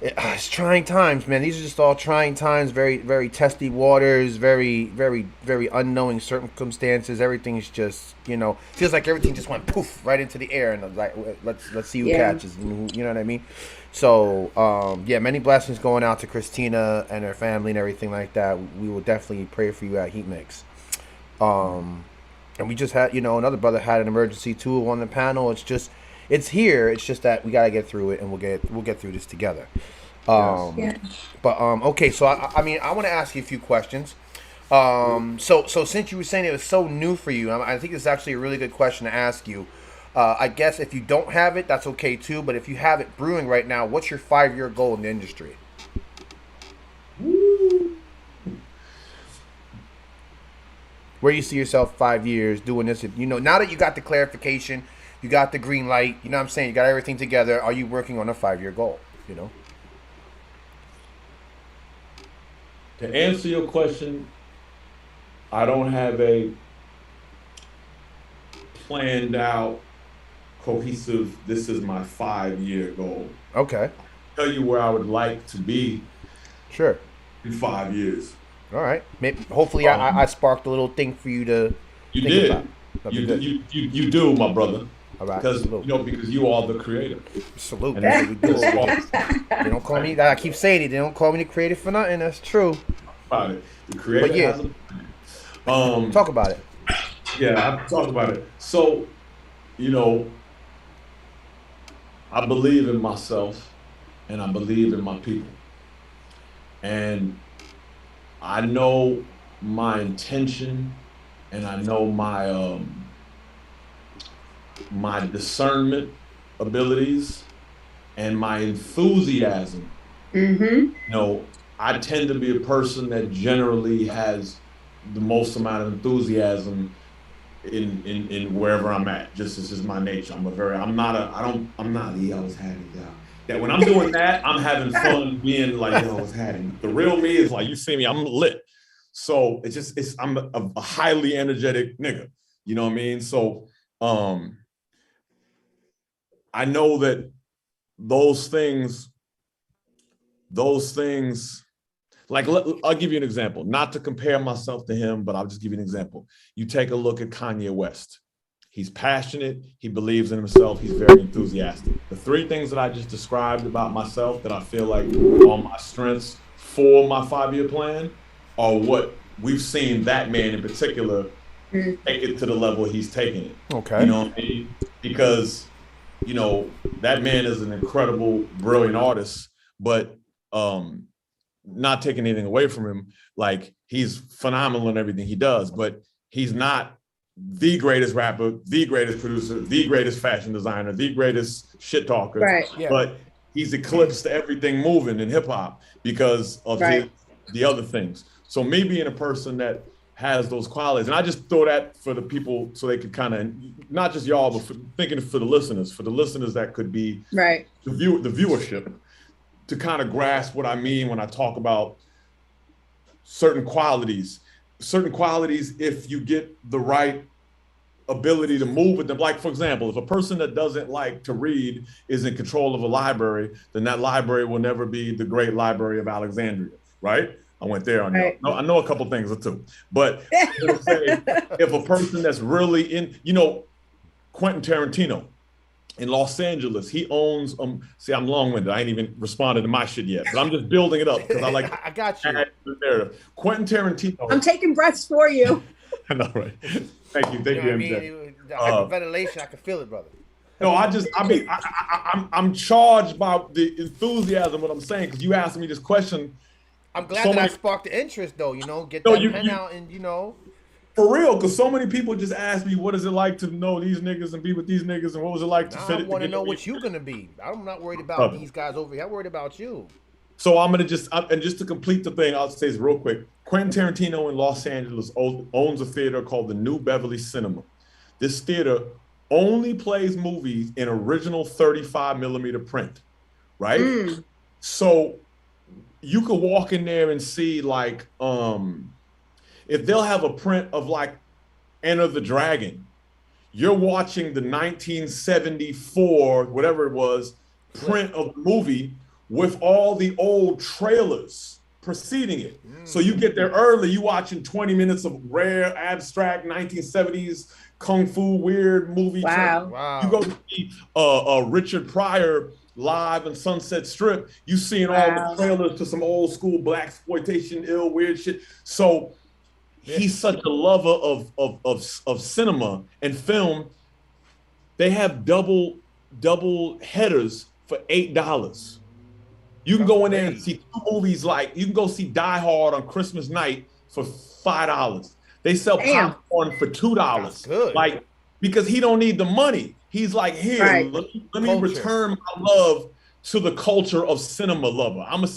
it's trying times, man. These are just all trying times, very, very testy waters, very, very, very unknowing circumstances. Everything's just, feels like everything just went poof right into the air, and I'm like, let's see who catches. You know what I mean? So, many blessings going out to Christina and her family and everything like that. We will definitely pray for you at HEATMIX. And we just had, another brother had an emergency too on the panel. It's here. It's just that we gotta get through it, and we'll get through this together. Okay. So I want to ask you a few questions. So since you were saying it was so new for you, I think it's actually a really good question to ask you. I guess if you don't have it, that's okay too. But if you have it brewing right now, what's your 5-year goal in the industry? Where you see yourself 5 years doing this? Now that you got the clarification, you got the green light, you know what I'm saying? You got everything together. Are you working on a 5-year goal? To answer your question, I don't have a planned out, cohesive, this is my 5-year goal. Okay. I'll tell you where I would like to be. Sure. In 5 years. All right. Hopefully I sparked a little thing for you to think did. About. You do, my brother. All right. Because you are the creator. Salute. That's what we do. They don't call me. I keep saying it. They don't call me the creator for nothing. That's true. About it. The creator has a talk about it. Yeah, I'll talk about it. So, I believe in myself and I believe in my people. And I know my intention and I know my my discernment abilities and my enthusiasm. You know, I tend to be a person that generally has the most amount of enthusiasm in wherever I'm at. Just this is my nature. I'm not the I was having y'all. That when I'm doing that, I'm having fun being like, yo, I was having. The real me is like, you see me, I'm lit. So I'm a highly energetic nigga. You know what I mean? So I know that those things, like, I'll give you an example, not to compare myself to him, but I'll just give you an example. You take a look at Kanye West. He's passionate, he believes in himself, he's very enthusiastic. The three things that I just described about myself that I feel like are my strengths for my 5-year plan are what we've seen that man in particular take it to the level he's taking it. Okay. You know what I mean? Because, you know, that man is an incredible, brilliant artist, but not taking anything away from him. Like, he's phenomenal in everything he does, but he's not the greatest rapper, the greatest producer, the greatest fashion designer, the greatest shit talker. Right. Yeah. But he's eclipsed everything moving in hip hop because of the other things. So me being a person that has those qualities, and I just throw that for the people so they could kind of, not just y'all, but thinking for the listeners that could be the viewership, to kind of grasp what I mean when I talk about certain qualities. Certain qualities, if you get the right ability to move with them. Like, for example, if a person that doesn't like to read is in control of a library, then that library will never be the great Library of Alexandria, right? I went there on that. No, I know a couple things or two, but if a person that's really in, you know, Quentin Tarantino in Los Angeles, he owns, see, I'm long-winded. I ain't even responded to my shit yet, but I'm just building it up because I like I got you. The narrative. Quentin Tarantino. I'm taking breaths for you. I know, right? Thank you, You know MJ. what I mean? The hyperventilation, I can feel it, brother. No, I'm charged by the enthusiasm, what I'm saying, because you asked me this question. I'm glad that I sparked the interest, though, you know, get that pen out and, you know. For real, because so many people just ask me, what is it like to know these niggas and be with these niggas, and what was it like to fit it? I want to know what you're going to be. I'm not worried about these guys over here. I'm worried about you. So I'm going to and just to complete the thing, I'll say this real quick. Quentin Tarantino in Los Angeles owns a theater called the New Beverly Cinema. This theater only plays movies in original 35 millimeter print, right? So you could walk in there and see, like, if they'll have a print of, like, Enter the Dragon, you're watching the 1974, whatever it was, print of the movie with all the old trailers preceding it. So you get there early, you watching 20 minutes of rare, abstract 1970s kung fu weird movie. Wow. You go to see Richard Pryor live in Sunset Strip, you seeing all the trailers to some old school blaxploitation, ill, weird shit. So he's such a lover of cinema and film. They have double headers for $8. You can go in there and see 2 movies, like you can go see Die Hard on Christmas night for $5. They sell popcorn for $2. Good. Like, because he don't need the money. He's like, here, let me return my love to the culture of cinema lover. I don't need,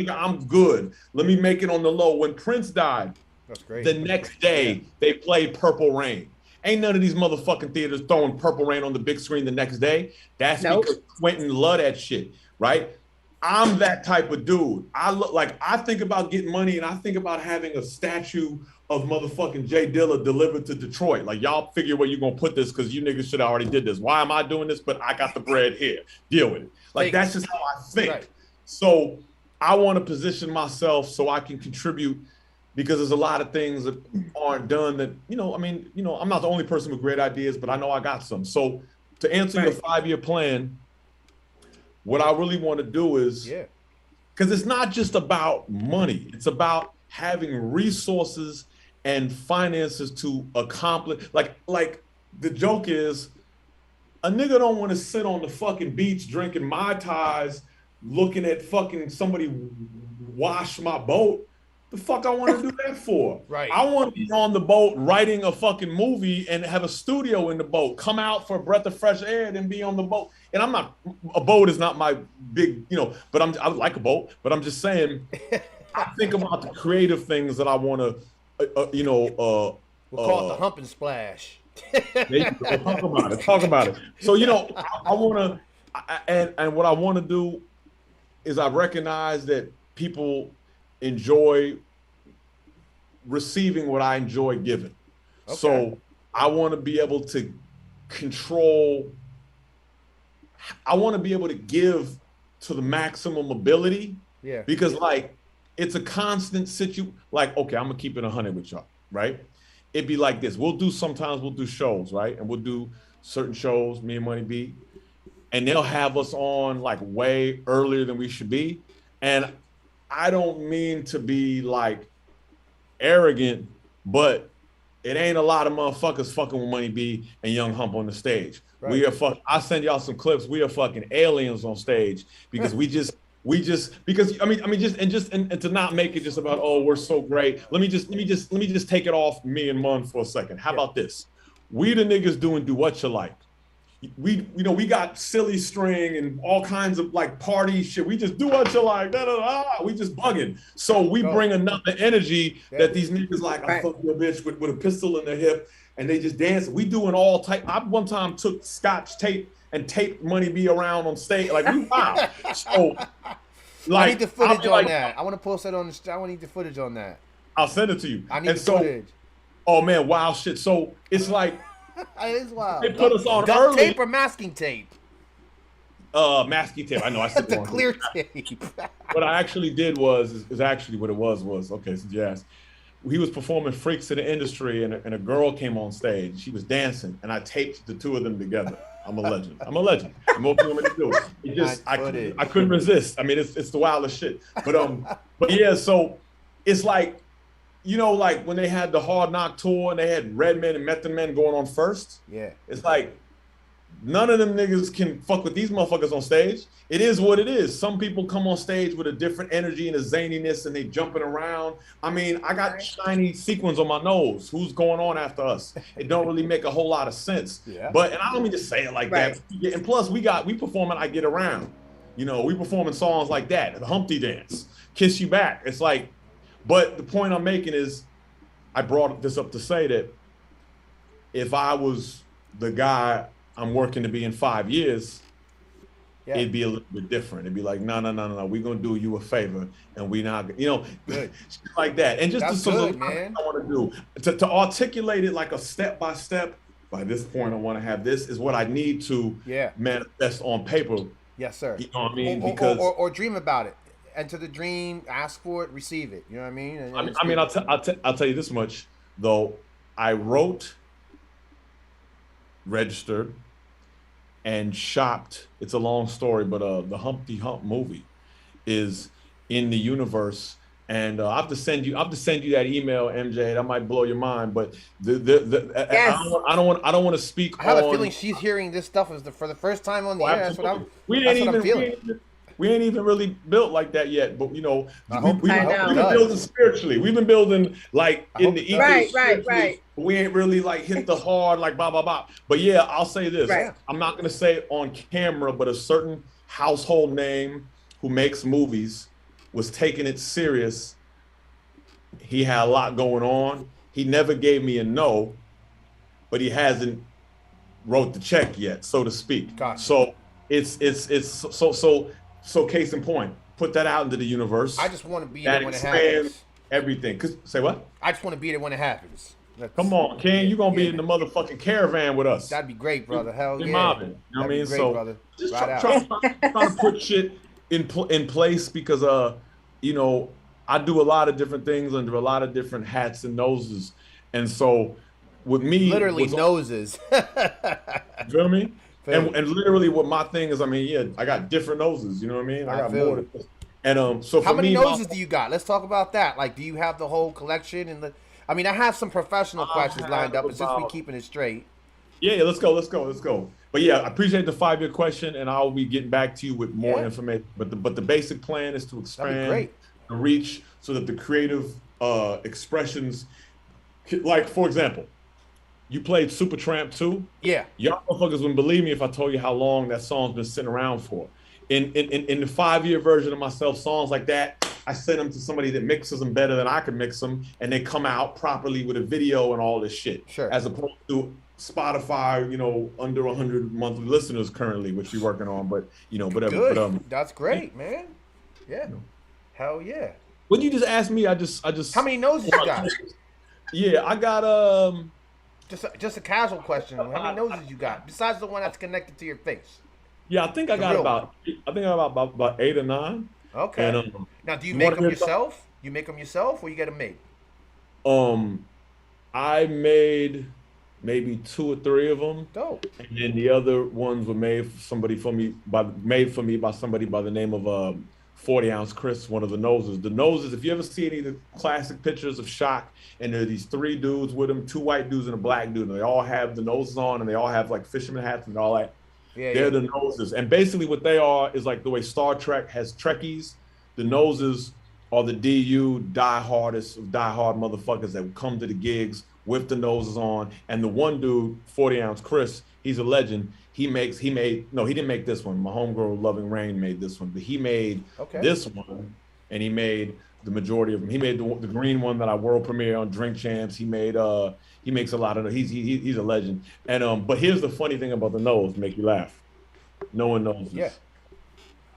nigga, I'm good. Let me make it on the low. When Prince died, that's great. The next day they played Purple Rain. Ain't none of these motherfucking theaters throwing Purple Rain on the big screen the next day. That's because Quentin loved that shit, right? I'm that type of dude. I think about getting money, and I think about having a statue of motherfucking Jay Dilla delivered to Detroit. Like, y'all figure where you're gonna put this, because you niggas should have already did this. Why am I doing this? But I got the bread here. Deal with it. Like, that's just how I think. Right. So I want to position myself so I can contribute, because there's a lot of things that aren't done that, I'm not the only person with great ideas, but I know I got some. So to answer your 5-year plan, what I really want to do is, because it's not just about money, it's about having resources and finances to accomplish. Like the joke is, a nigga don't want to sit on the fucking beach drinking Mai Tais, looking at fucking somebody wash my boat. The fuck I want to do that for? Right. I want to be on the boat writing a fucking movie and have a studio in the boat. Come out for a breath of fresh air and then be on the boat. And I'm not, a boat is not my big, but I like a boat, but I'm just saying, I think about the creative things that I want to, we'll call it the Hump and Splash. Talk about it. So, I want to, and what I want to do is I recognize that people enjoy receiving what I enjoy giving. Okay. So I want to be able to control, I want to be able to give to the maximum ability. Yeah. Because like, it's a constant situation. Like, okay, I'm gonna keep it 100 with y'all, right? It'd be like this. Sometimes we'll do shows, right? And we'll do certain shows, me and Money B, and they'll have us on like way earlier than we should be. And I don't mean to be like arrogant, but it ain't a lot of motherfuckers fucking with Money B and Young Hump on the stage. Right. We are I'll send y'all some clips. We are fucking aliens on stage because because to not make it just about, oh, we're so great. Let me just take it off me and Mun for a second. How about this? We the niggas doing Do What You Like. We got silly string and all kinds of like party shit. We just do what you like. We just bugging. So we bring another energy that these niggas like, I fuck your bitch with a pistol in their hip and they just dance. We doing all type. I one time took Scotch tape and taped Money B around on stage. Like we wow. So like, I need the footage on that. I want to post that on the. I need the footage on that. I'll send it to you. I need the footage. Oh man, wow shit. So it's like. It is wild. They put us on duct early. tape or masking tape? Masking tape. I know. I said the clear tape. What I actually did is actually what it was okay. So yes, he was performing Freaks of the Industry, and a girl came on stage. She was dancing, and I taped the two of them together. I'm a legend. I'm what you want me to do? It just I couldn't resist. I mean, it's the wildest shit. But yeah. So it's like. Like when they had the Hard Knock tour and they had Redman and Method Man going on first. Yeah. It's like none of them niggas can fuck with these motherfuckers on stage. It is what it is. Some people come on stage with a different energy and a zaniness and they jumping around. I mean, I got shiny sequins on my nose. Who's going on after us? It don't really make a whole lot of sense. Yeah. But, and I don't mean to say it like that. And plus we performing I Get Around. We performing songs like that. The Humpty Dance, Kiss You Back. It's like, but the point I'm making is, I brought this up to say that if I was the guy I'm working to be in 5 years, it'd be a little bit different. It'd be like, no, we're gonna do you a favor, and we not, shit like that. And just I want to do to articulate it like a step by step. By this point, I want to have this is what I need to manifest on paper. Yes, sir. You know what I mean? Or dream about it. Enter the dream, ask for it, receive it. You know what I mean? I'll tell you this much though. I wrote, registered, and shopped. It's a long story, but the Humpty Hump movie is in the universe, and I have to send you that email, MJ. That might blow your mind, but yes. I don't want to speak. I have a feeling she's hearing this stuff for the first time on the air. That's what I'm feeling. We ain't even really built like that yet, but we've been building spiritually. We've been building like in the ethos. Right. We ain't really like hit the hard like blah blah blah. But yeah, I'll say this. Right. I'm not gonna say it on camera, but a certain household name who makes movies was taking it serious. He had a lot going on. He never gave me a no, but he hasn't wrote the check yet, so to speak. Gotcha. So it's so case in point, put that out into the universe. I just want to be there when it happens. Everything. Say what? I just want to be there when it happens. Come on, Ken. You're going to be in the motherfucking caravan with us. That'd be great, brother. Hell yeah. Mobbing. You know what I mean? Great, so brother. Just try to put shit in place because, I do a lot of different things under a lot of different hats and noses. And so with me. Literally noses. You feel me? And literally what my thing is, I got different noses, you know what I mean? I got more. And so how many noses do you got? Let's talk about that. Like, do you have the whole collection? I have some professional questions lined up, and since we're keeping it straight. Yeah, let's go. But yeah, I appreciate the 5-year question, and I'll be getting back to you with more information. But the basic plan is to expand the reach so that the creative expressions, like for example, you played Supertramp 2. Yeah. Y'all motherfuckers wouldn't believe me if I told you how long that song's been sitting around for. In the 5-year version of myself, songs like that, I send them to somebody that mixes them better than I can mix them, and they come out properly with a video and all this shit. Sure. As opposed to Spotify, under 100 monthly listeners currently, which we're working on, but whatever. Good. But, that's great, man. Yeah. Hell yeah. When you just asked me, I just. How many noses you got? Yeah, I got Just a casual question. How many noses you got besides the one that's connected to your face? Yeah, I think I got about 8 or 9. Okay. And, now, do you make them yourself? You make them yourself, or you get them made? I made maybe 2 or 3 of them. Dope. And then the other ones were made for me by somebody by the name of 40 Ounce Chris, one of the noses. The noses, if you ever see any of the classic pictures of Shock, and there are these 3 dudes with them, 2 white dudes and a black dude, and they all have the noses on, and they all have like fisherman hats and all that. Yeah, They're the noses. And basically what they are is like the way Star Trek has Trekkies. The noses are the die-hardest of die-hard motherfuckers that would come to the gigs with the noses on. And the one dude, 40 Ounce Chris, he's a legend. He didn't make this one. My homegirl Loving Rain made this one, but he made this one, and he made the majority of them. He made the green one that I world premiere on Drink Champs. He makes a lot of, he's a legend. And but here's the funny thing about the nose, make you laugh. No one knows this.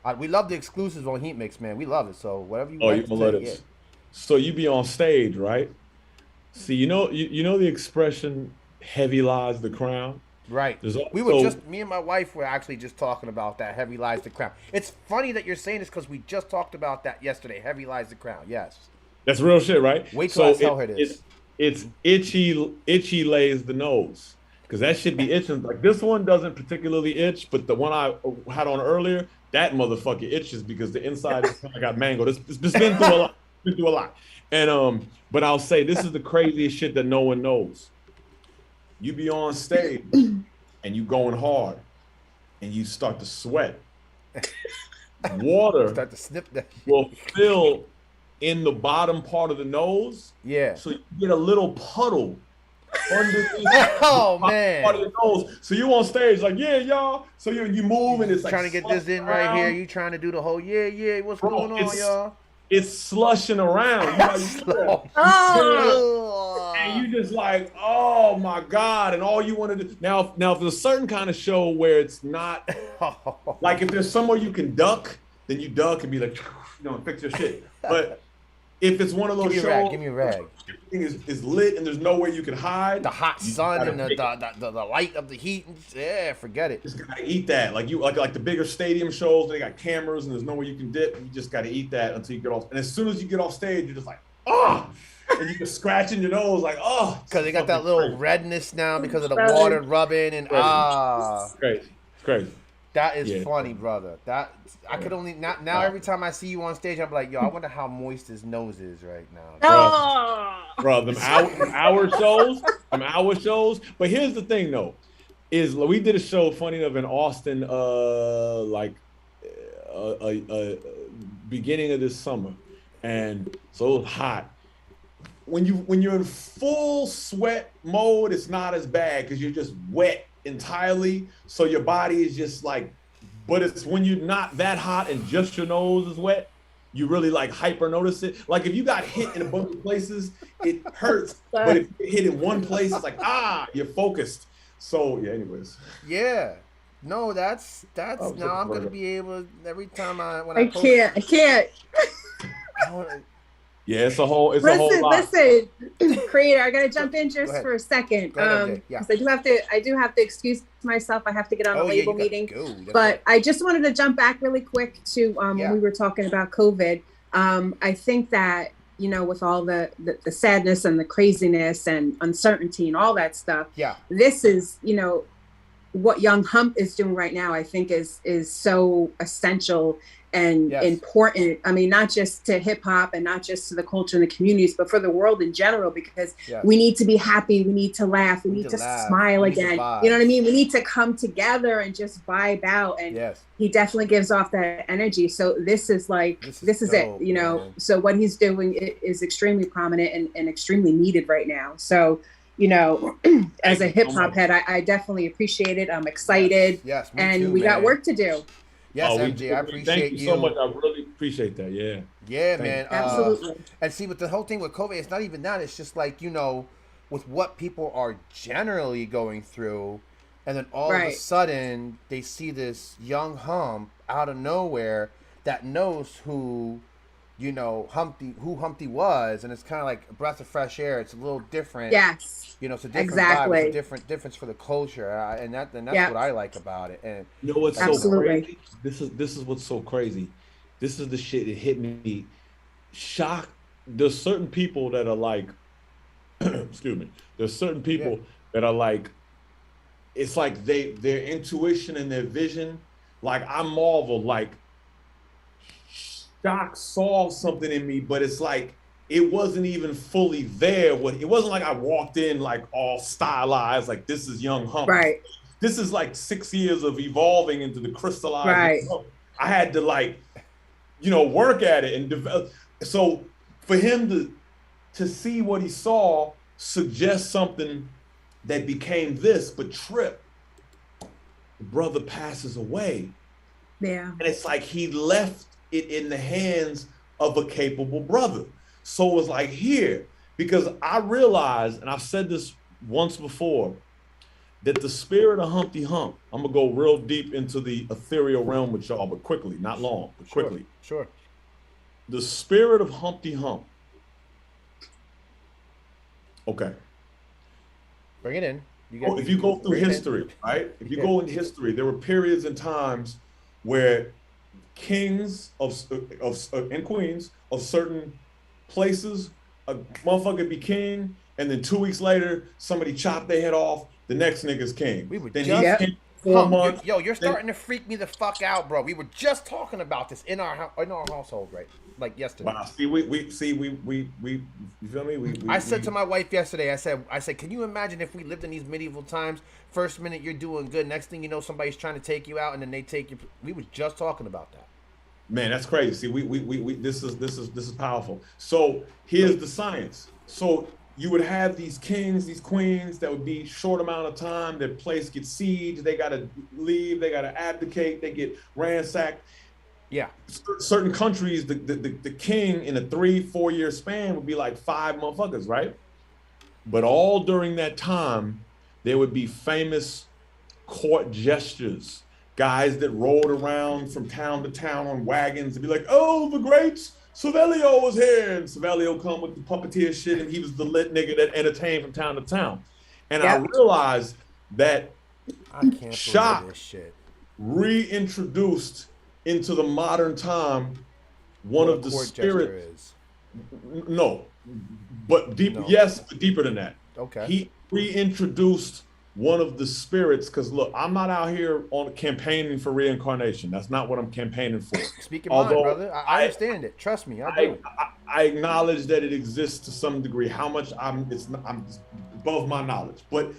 Yeah. We love the exclusives on HEATMIX, man. We love it. So whatever you want to let us. So you be on stage, right? See, you know the expression "heavy lies the crown." Right. Me and my wife were actually just talking about that. Heavy lies the crown. It's funny that you're saying this because we just talked about that yesterday. Heavy lies the crown. Yes. That's real shit, right? Wait till I tell her this. It's itchy lays the nose, because that should be itching. Like this one doesn't particularly itch, but the one I had on earlier, that motherfucker itches because the inside is kind of got mangled. It's been through a lot. Been through a lot. And but I'll say this is the craziest shit that no one knows. You be on stage and you going hard and you start to sweat. Water start to snip that will fill in the bottom part of the nose. Yeah. So you get a little puddle underneath man. Part of the nose. So you on stage like, yeah, y'all. So you move and it's like trying to get this in right here. You trying to do the whole what's going on, y'all? It's slushing around. And you just like, oh my God. And all you want to do now if there's a certain kind of show where it's not like if there's somewhere you can duck, then you duck and be like, fix your shit. But if it's one of those shows, give me a rag. Everything is lit and there's no way you can hide. The hot sun and the light of the heat. Yeah, forget it. You just gotta eat that. Like the bigger stadium shows, they got cameras and there's nowhere you can dip. You just gotta eat that until you get off. And as soon as you get off stage, you're just like, oh, and you can scratching your nose like, oh. Because they got that little redness now because of the water rubbing and It's crazy. It's crazy. That is funny, brother. That I could only now every time I see you on stage, I'm like, yo, I wonder how moist his nose is right now. Bro, them hour shows. But here's the thing, though, is we did a show, funny enough, in Austin, beginning of this summer, and so it was hot. When you're in full sweat mode, it's not as bad because you're just wet entirely, so your body is just like, but it's when you're not that hot and just your nose is wet, you really like hyper notice it. Like if you got hit in a bunch of places, it hurts, but if you hit in one place, it's like, you're focused. So yeah, anyways. Yeah. No, that's now I'm gonna be able every time I can't. Yeah, it's a whole lot. Listen, creator, I gotta jump in just for a second. Because I do have to excuse myself. I have to get on a label meeting. But I just wanted to jump back really quick to when we were talking about COVID. I think that, with all the sadness and the craziness and uncertainty and all that stuff, this is, what Young Hump is doing right now, I think is so essential and important. I mean, not just to hip hop and not just to the culture and the communities, but for the world in general, because we need to be happy. We need to laugh. We need to smile again. You know what I mean? We need to come together and just vibe out. And he definitely gives off that energy. So this is like, this is dope, it, you know? Man. So what he's doing is extremely prominent and extremely needed right now. So, you know, as a hip hop head, I definitely appreciate it. I'm excited. Yes, and too, we got work to do. Yes, MJ, I appreciate thank you so much. I really appreciate that. Yeah. Yeah, man. Absolutely. And see, with the whole thing with COVID, it's not even that. It's just like, you know, with what people are generally going through, and then all of a sudden they see this young Hump out of nowhere that knows who, you know, Humpty was, and it's kind of like a breath of fresh air. It's a little different. Yes. You know, it's a different vibe. It's a difference for the culture, and that's what I like about it. And you know what's so crazy? This is what's so crazy. This is the shit that hit me. Shock. There's certain people that are like, excuse me. There's certain people that are like, it's like their intuition and their vision. Like I marvel. Like Shock saw something in me, but it's like it wasn't even fully there. It wasn't like I walked in like all stylized, like this is Young Hump. Right. This is like 6 years of evolving into the crystallized. Right. I had to like, you know, work at it and develop. So for him to see what he saw suggest something that became this, but Trip, the brother passes away. Yeah. And it's like he left it in the hands of a capable brother. So it was like here, because I realized, and I've said this once before, that the spirit of Humpty Hump, I'm gonna go real deep into the ethereal realm with y'all, but quickly, not long, but quickly. Sure. The spirit of Humpty Hump. Okay. Bring it in. If you go through history, right? If you go in history, there were periods and times where kings and queens of certain places, a motherfucker be king, and then 2 weeks later, somebody chopped their head off. The next nigga's king. We were then just king 4 months. You're starting to freak me the fuck out, bro. We were just talking about this in our household, right? Like yesterday. Wow. See, we you feel me? I said to my wife yesterday, I said, can you imagine if we lived in these medieval times? First minute you're doing good, next thing you know, somebody's trying to take you out, and then they take you. We were just talking about that. Man, that's crazy. See, we this is powerful. So here's the science. So you would have these kings, these queens that would be short amount of time. Their place gets sieged. They got to leave. They got to abdicate. They get ransacked. Yeah. Certain countries, the king in a 3-4 year span would be like 5 motherfuckers, right? But all during that time, there would be famous court gestures. Guys that rode around from town to town on wagons and be like, oh, the great Savelio was here. And Savelio come with the puppeteer shit, and he was the lit nigga that entertained from town to town. And I realized that Shock reintroduced into the modern time one of the spirits. No, but deep. No. Yes, but deeper than that. Okay. He reintroduced one of the spirits, because look, I'm not out here on campaigning for reincarnation. That's not what I'm campaigning for. Speak your mind, brother. I understand it. Trust me, I acknowledge that it exists to some degree. How much I'm above my knowledge. But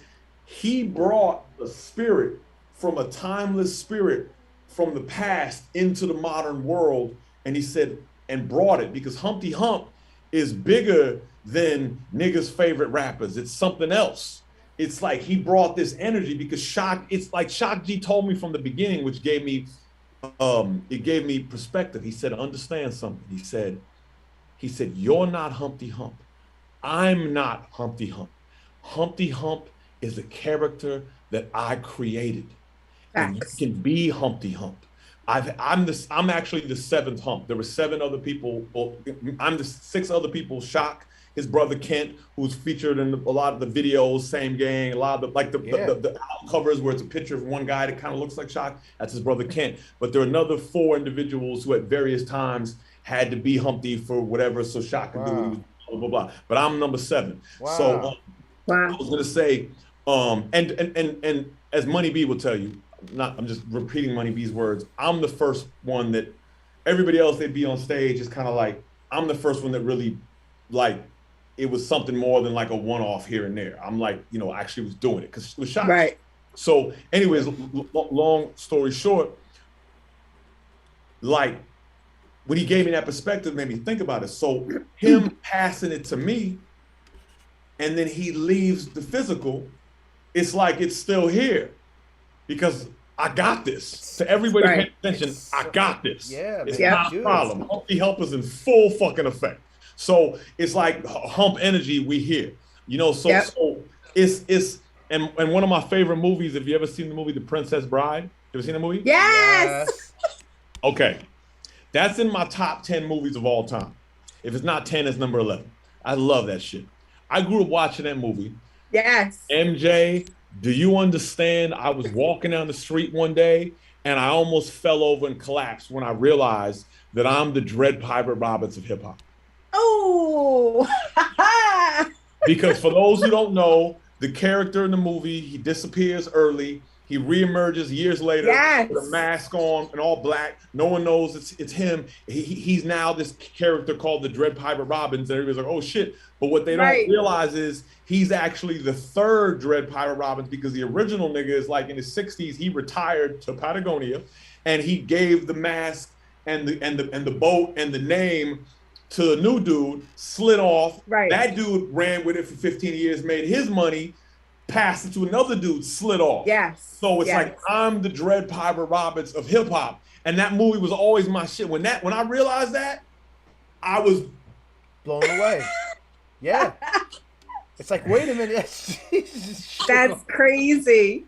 he brought a spirit from a timeless spirit from the past into the modern world, and he said, and brought it, because Humpty Hump is bigger than niggas' favorite rappers. It's something else. It's like he brought this energy because Shock, it's like Shock G told me from the beginning, which gave me, it gave me perspective. He said, understand something. He said, you're not Humpty Hump. I'm not Humpty Hump. Humpty Hump is a character that I created. And you can be Humpty Hump. I'm actually the 7th Hump. There were 7 other people. Well, I'm the 6 other people. Shock, his brother Kent, who's featured in a lot of the videos, same gang, a lot of the album covers where it's a picture of one guy that kind of looks like Shock. That's his brother Kent. But there are another 4 individuals who at various times had to be Humpty for whatever, so Shock could do what he was, blah, blah, blah. But I'm number 7. Wow. So I was gonna say, and as Money B will tell you, I'm just repeating Money B's words. I'm the first one that everybody else they'd be on stage is kind of like, I'm the first one that really like, it was something more than like a one-off here and there. I'm like, actually was doing it because it was shot. Right. So anyways, long story short, like when he gave me that perspective, made me think about it. So him passing it to me, and then he leaves the physical, it's like it's still here because I got this. To everybody paying attention, I got this. Yeah, it's man, not a problem. Humpy Help is in full fucking effect. So it's like Hump energy we hear, so it's and one of my favorite movies, have you ever seen the movie The Princess Bride? You ever seen the movie? Yes. Okay. That's in my top 10 movies of all time. If it's not 10, it's number 11. I love that shit. I grew up watching that movie. Yes. MJ, do you understand? I was walking down the street one day and I almost fell over and collapsed when I realized that I'm the Dread Pirate Roberts of hip hop. Oh. Because for those who don't know, the character in the movie, he disappears early. He reemerges years later with a mask on and all black. No one knows it's him. He's now this character called the Dread Pirate Robbins, and everybody's like, oh shit. But what they don't realize is he's actually the third Dread Pirate Robbins, because the original nigga is like in his 60s, he retired to Patagonia, and he gave the mask and the boat and the name to a new dude, slid off. Right. That dude ran with it for 15 years, made his money, passed it to another dude, slid off. Yes. So it's like, I'm the Dread Pirate Roberts of hip hop. And that movie was always my shit. When I realized that, I was blown away. Yeah. It's like, wait a minute. That's crazy.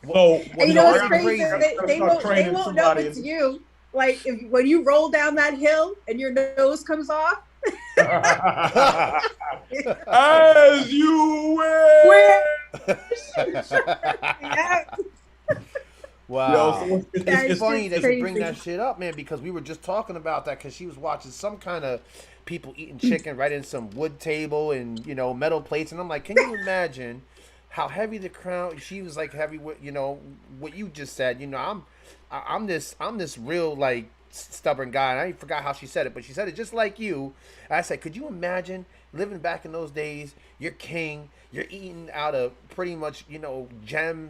Well, and what's crazy? They won't know it's you. Like when you roll down that hill and your nose comes off. As you wish. Wow. So it's funny that you bring that shit up, man, because we were just talking about that because she was watching some kind of people eating chicken right in some wood table and, metal plates. And I'm like, can you imagine how heavy the crown? She was like heavy with, what you just said. I'm this real like stubborn guy, and I forgot how she said it, but she said it just like you. I said, could you imagine living back in those days? You're king, you're eating out of pretty much gem,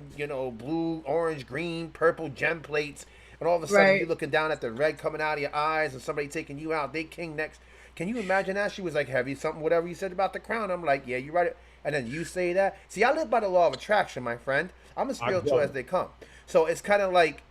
blue, orange, green, purple gem plates, and all of a sudden you're looking down at the red coming out of your eyes, and somebody taking you out. They king next. Can you imagine that? She was like heavy, something, whatever you said about the crown. I'm like, yeah, you're right. And then you say that. See, I live by the law of attraction, my friend. I'm as spiritual as they come. So it's kind of like,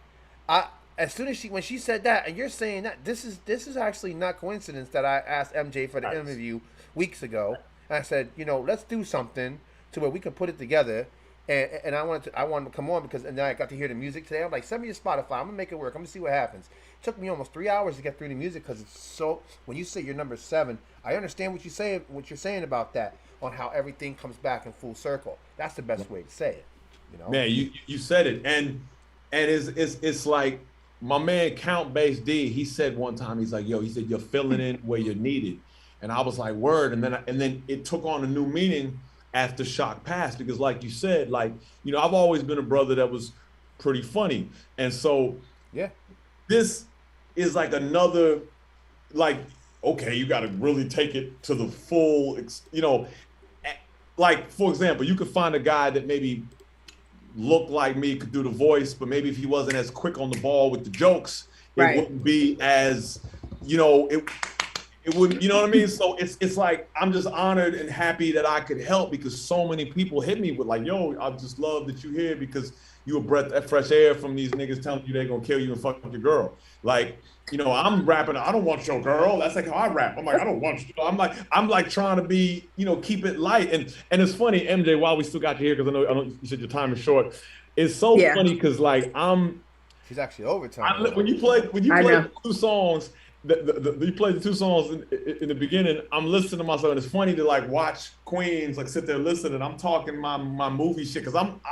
as soon as when she said that, and you're saying that, this is actually not coincidence that I asked MJ for the interview weeks ago. And I said, let's do something to where we can put it together. And I wanted to come on because, and then I got to hear the music today. I'm like, send me your Spotify. I'm gonna make it work. I'm gonna see what happens. It took me almost 3 hours to get through the music because it's so. When you say you're number 7, I understand what you're saying about that, on how everything comes back in full circle. That's the best way to say it. Man, you said it, and it's like. My man Count Bass D, he said one time, he's like, he said, you're filling in where you're needed. And I was like, word. And then it took on a new meaning after Shock passed, because like you said, like, I've always been a brother that was pretty funny. And so this is like another, like, okay, you got to really take it to the full, like, for example, you could find a guy that maybe looked like me, could do the voice, but maybe if he wasn't as quick on the ball with the jokes, it wouldn't be as, it wouldn't, you know what I mean? So it's like, I'm just honored and happy that I could help, because so many people hit me with like, yo, I just love that you're here because you a breath of fresh air from these niggas telling you they're gonna kill you and fuck your girl. Like, I'm rapping, I don't want your girl. That's like how I rap. I'm like, I don't want you. I'm like trying to be, keep it light. And it's funny, MJ, while we still got you here, because I know you said your time is short. It's so funny because like she's actually overtime. When you play the 2 songs, you played the 2 songs in the beginning, I'm listening to myself, and it's funny to like watch Queens like sit there listening, and I'm talking my movie shit because I'm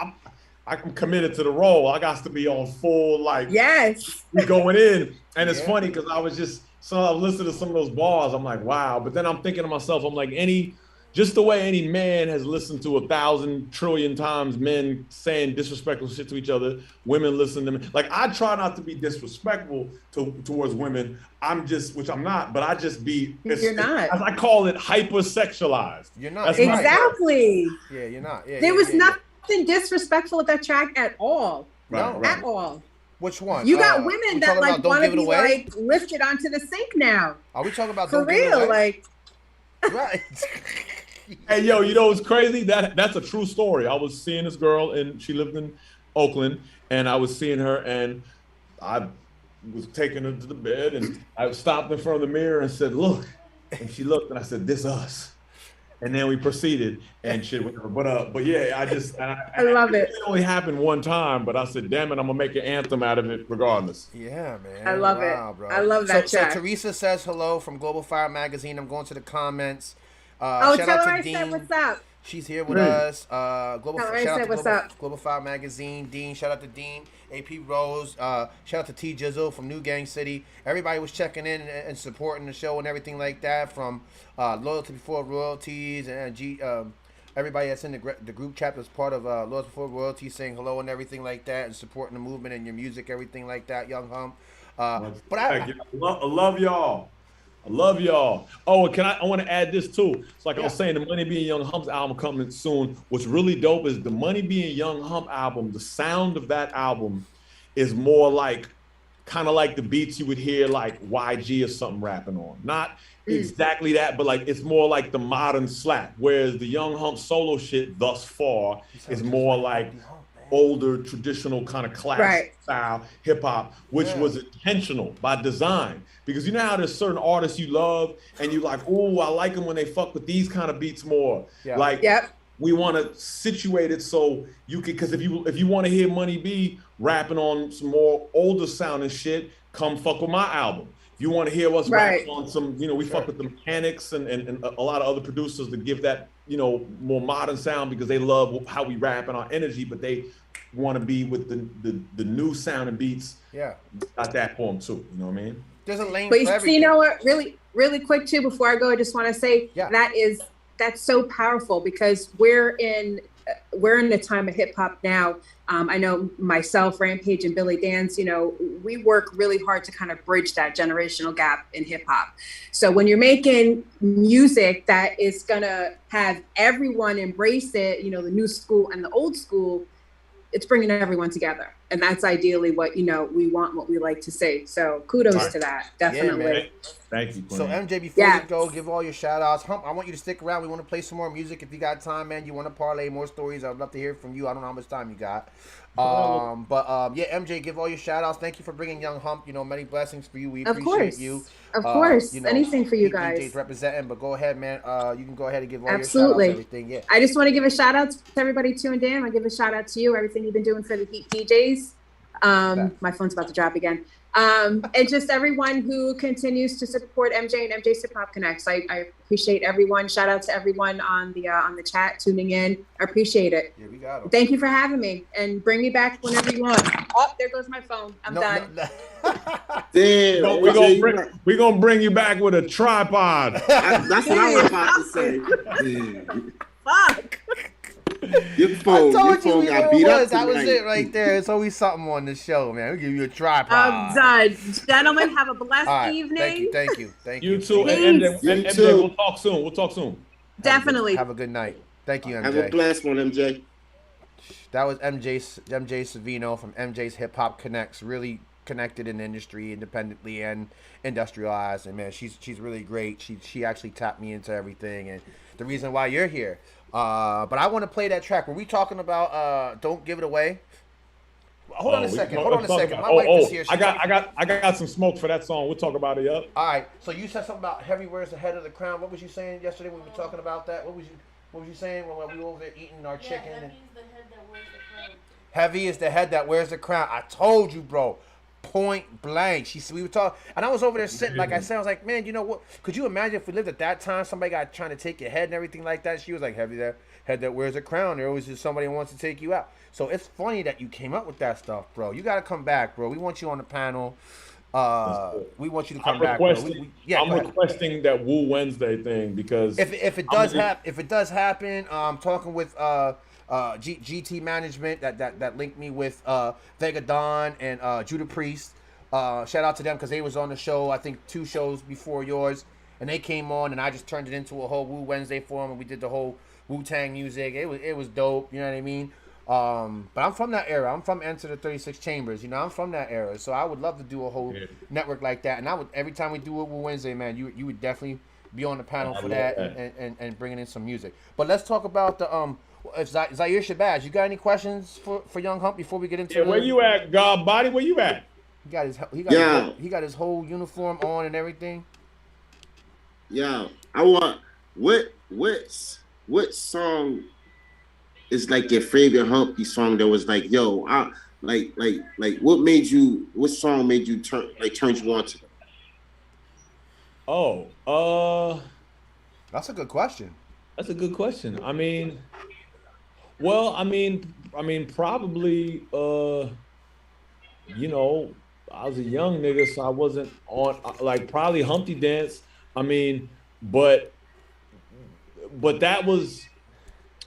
committed to the role. I got to be on full, like, we going in. And it's funny because I was listening to some of those bars. I'm like, wow. But then I'm thinking to myself, I'm like, any just the way any man has listened to 1,000 trillion times men saying disrespectful shit to each other, women listen to me. Like, I try not to be disrespectful towards women. I'm just, which I'm not, but I just be. You're not. As I call it, hypersexualized. You're not. That's Exactly. Yeah, you're not. Yeah, there was nothing disrespectful at that track at all. Right, at all. Which one? You got women that like want to be away? like lifted onto the sink now. Are we talking about for don't give it real? away? Like, right. Hey, yo, you know what's crazy? That's a true story. I was seeing this girl, and she lived in Oakland, and I was seeing her, and I was taking her to the bed, and I stopped in front of the mirror and said, "Look," and she looked, and I said, "This us." And then we proceeded and shit with her. But yeah, I love it. It only happened one time, but I said, damn it, I'm gonna make an anthem out of it regardless. Yeah, man. I love it. Bro. I love that so track. Teresa says hello from Global Fire Magazine. I'm going to the comments. Tell shout her out to I Dean. said what's up. She's here with us. Tell her I said what's up. Global Fire Magazine. Dean, shout out to Dean. AP Rose. Shout out to T Jizzle from New Gang City. Everybody was checking in and supporting the show and everything like that. From Loyalty Before Royalties and everybody that's in the group chat was part of Loyalty Before Royalties, saying hello and everything like that, and supporting the movement and your music, everything like that. Young Hump. But I love y'all. I love y'all. Oh, and I want to add this too. It's like I was saying, the Money Being Young Hump's album coming soon. What's really dope is the Money Being Young Hump album. The sound of that album is more like, kind of like the beats you would hear like YG or something rapping on. Not exactly that, but like it's more like the modern slap. Whereas the Young Hump solo shit thus far is more like older traditional kind of classic style hip hop, which was intentional by design. Because you know how there's certain artists you love and you like, oh, I like them when they fuck with these kind of beats more. Yeah. Like, we want to situate it so you can, because if you want to hear Money B rapping on some more older sounding shit, come fuck with my album. If you want to hear us rapping on some, we fuck with the Mechanics and a lot of other producers to give that, more modern sound because they love how we rap and our energy, but they want to be with the new sound and beats. Yeah. Got that for them too. You know what I mean? There's a lane But for everything. you know what? Really quick too, before I go, I just want to say that's so powerful because we're in the time of hip hop now. I know myself, Rampage, and Billy Dance, we work really hard to kind of bridge that generational gap in hip hop. So when you're making music that is gonna have everyone embrace it, the new school and the old school, it's bringing everyone together. And that's ideally what, we want, what we like to see. So kudos to that. Definitely. Yeah, man. Thank you. So MJ, before you go, give all your shout outs. Hump, I want you to stick around. We want to play some more music. If you got time, man, you want to parlay more stories, I'd love to hear from you. I don't know how much time you got. MJ, give all your shout outs. Thank you for bringing Young Hump. Many blessings for you. We appreciate you. Of course. Anything for you guys. DJ's representing, but go ahead, man. You can go ahead and give all your shout outs, everything. Yeah. I just want to give a shout out to everybody tuned in. I give a shout out to you, everything you've been doing for the Heat DJs. My phone's about to drop again. And just everyone who continues to support MJ and MJ's Hip Hop Connects. I appreciate everyone. Shout out to everyone on the chat tuning in. I appreciate it. Yeah, we got 'em. Thank you for having me, and bring me back whenever you want. Oh, there goes my phone. I'm done. Damn, we're gonna bring you back with a tripod. That's what I was about to say. Fuck. Your phone got beat up. That was it right there. It's always something on the show, man. We'll give you a tripod. I'm done. Gentlemen, have a blessed evening. Thank you. You too. And MJ, we'll talk soon. Definitely. Have a good night. Thank you, MJ. Have a blessed one, MJ. That was MJ Savino from MJ's Hip Hop Connects. Really connected in the industry independently and industrialized. And man, she's really great. She actually tapped me into everything, and the reason why you're here. But I want to play that track. Were we talking about Don't Give It Away? Hold on a second. My wife is here. I got some smoke for that song. We'll talk about it. Up. All right. So you said something about heavy wears the head of the crown. What was you saying yesterday when we were talking about that? What was you saying when we were over there eating our chicken? Heavy is the head that wears the crown. I told you, bro. Point blank. We were talking, and I was over there sitting, like I said, I was like, man, you know what? Could you imagine if we lived at that time, somebody got trying to take your head and everything like that? She was like, heavy that head that wears a crown. There always is somebody who wants to take you out. So it's funny that you came up with that stuff, bro. You got to come back, bro. We want you on the panel. We want you to come back. Bro. I'm requesting that Woo Wednesday thing because if it does happen, talking with GT Management that linked me with Vega Don and Judah Priest. Shout out to them because they was on the show, I think 2 shows before yours, and they came on and I just turned it into a whole Woo Wednesday for them, and we did the whole Wu-Tang music. It was dope, you know what I mean? But I'm from that era. I'm from Enter the 36 Chambers, you know. I'm from that era, so I would love to do a whole network like that. And I would, every time we do a Woo Wednesday, man, you would definitely be on the panel for that. And bringing in some music. But let's talk about the if Zaire Shabazz, you got any questions for Young Hump before we get into where you at, God Body? Where you at? He got his whole uniform on and everything. Yeah, I want what song is like your favorite Humpy song that was like, yo, what song made you turn you on to them? Oh, that's a good question. That's a good question. I mean, probably, you know, I was a young nigga, so I wasn't on like probably Humpty Dance. I mean, but that was,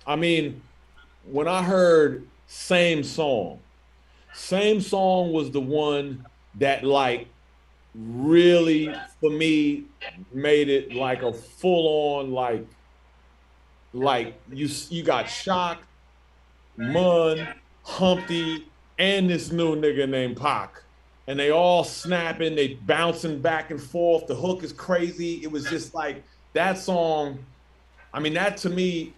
I mean, when I heard Same Song was the one that like really for me made it like a full on like you got Shock, Mun, Humpty, and this new nigga named Pac. And they all snapping, they bouncing back and forth. The hook is crazy. It was just like that song. I mean, that to me,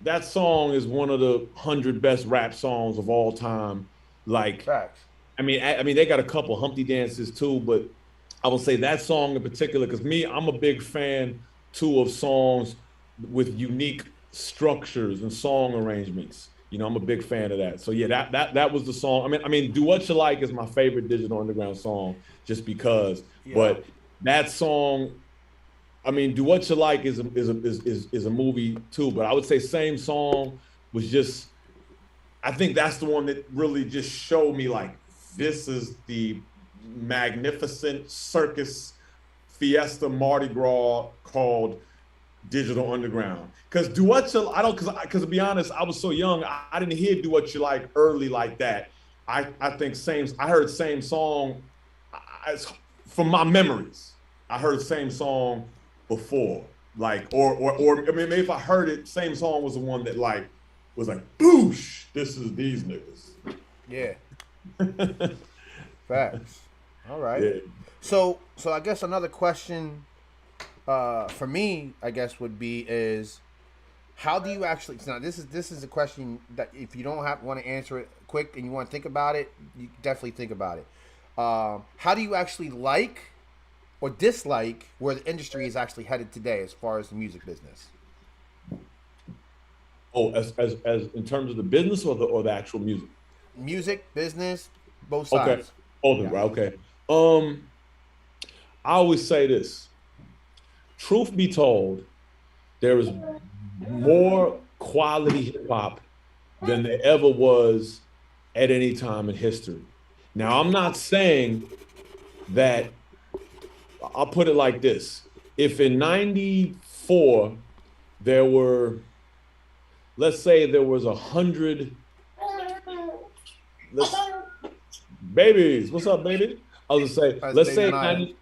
that song is one of the 100 best rap songs of all time. Like, facts. I mean, they got a couple Humpty dances too, but I will say that song in particular, because I'm a big fan too of songs with unique structures and song arrangements. You know, I'm a big fan of that. So yeah, that was the song. I mean, Do What You Like is my favorite Digital Underground song, just because. Yeah. But that song, I mean, Do What You Like is a movie too. But I would say Same Song was just, I think that's the one that really just showed me like, this is the magnificent circus fiesta Mardi Gras called Digital Underground. Because Do What You, because to be honest, I was so young, I didn't hear Do What You Like early like that. I think I heard Same Song, from my memories, I heard Same Song before. Like, or I mean, maybe if I heard it, Same Song was the one that like, was like, boosh, this is these niggas. Yeah. Facts. All right. Yeah. So I guess another question for me, I guess, would be is how do you actually? Now this is a question that if you don't want to answer it quick and you want to think about it, you definitely think about it. How do you actually like or dislike where the industry is actually headed today as far as the music business? Oh, as in terms of the business or the actual music? Music, business, both sides. Okay. Okay. I always say this. Truth be told, there is more quality hip hop than there ever was at any time in history. Now, I'm not saying that, I'll put it like this. If in 94, there were, let's say there was 100, babies, what's up, baby? I was gonna say, let's say 90,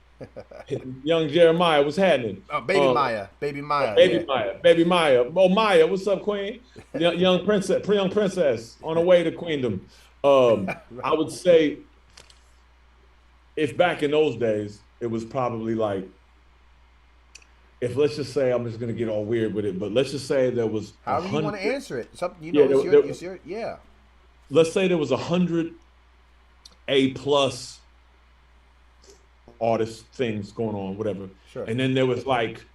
young Jeremiah, what's happening? Baby Maya. Oh, Maya, what's up, Queen? Young princess on her way to queendom. I would say, if back in those days, it was probably like, if let's just say, I'm just gonna get all weird with it, but let's just say there was. However you want to answer it. Something, you know, yeah. Let's say there was 100 A+ artist things going on, whatever. Sure. And then there was like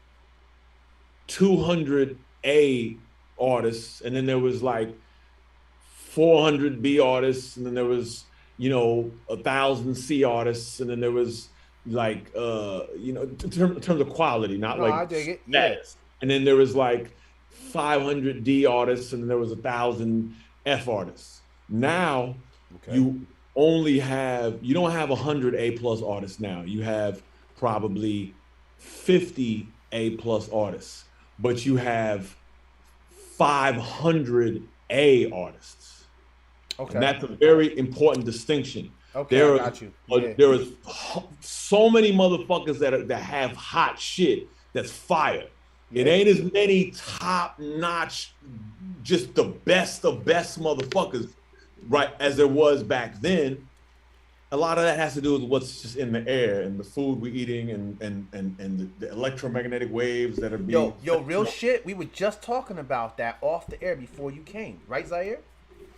200 A artists, and then there was like 400 B artists, and then there was, 1,000 C artists, and then there was like, in terms of quality, not like I dig it. Yeah. And then there was like 500 D artists, and then there was 1,000 F artists. Now, you don't have 100 A+ artists now. You have probably 50 A+ artists, but you have 500 A artists. Okay. And that's a very important distinction. Okay, I got you. Yeah. There is so many motherfuckers that have hot shit that's fire. Yeah. It ain't as many top-notch, just the best of best motherfuckers, right, as there was back then. A lot of that has to do with what's just in the air and the food we're eating and the electromagnetic waves that are being... Yo, real shit, we were just talking about that off the air before you came. Right, Zaire?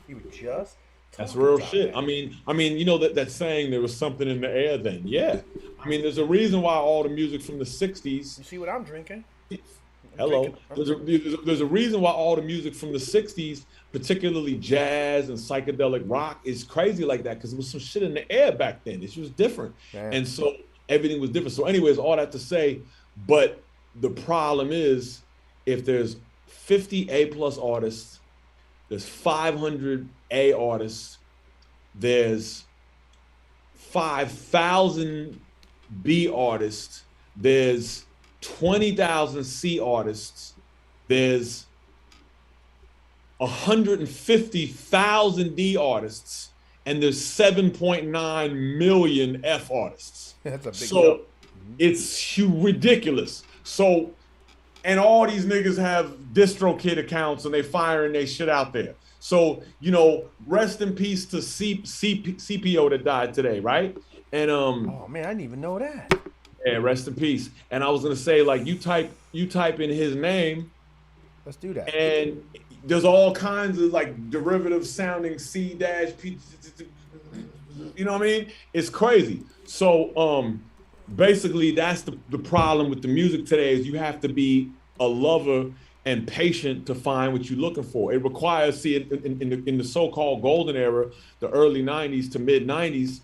We were just... That's real shit. That. I mean, you know that saying there was something in the air then. Yeah. I mean, there's a reason why all the music from the 60s... You see what I'm drinking? Hello. There's a reason why all the music from the 60s, particularly jazz and psychedelic rock, is crazy like that, because there was some shit in the air back then. It was different. Damn. And so everything was different. So anyways, all that to say, but the problem is, if there's 50 A+ artists, there's 500 A artists, there's 5,000 B artists, there's 20,000 C artists, there's 150,000 D artists, and there's 7.9 million F artists. That's a big so it's ridiculous. So, and all these niggas have DistroKid accounts and they firing their shit out there. So, you know, rest in peace to CPO that died today, right? And oh man, I didn't even know that. Yeah, rest in peace. And I was gonna say, like, you type in his name. Let's do that. And there's all kinds of like derivative sounding C-P. You know what I mean? It's crazy. So basically that's the problem with the music today, is you have to be a lover and patient to find what you're looking for. It requires, see, in the so-called golden era, the early 90s to mid 90s,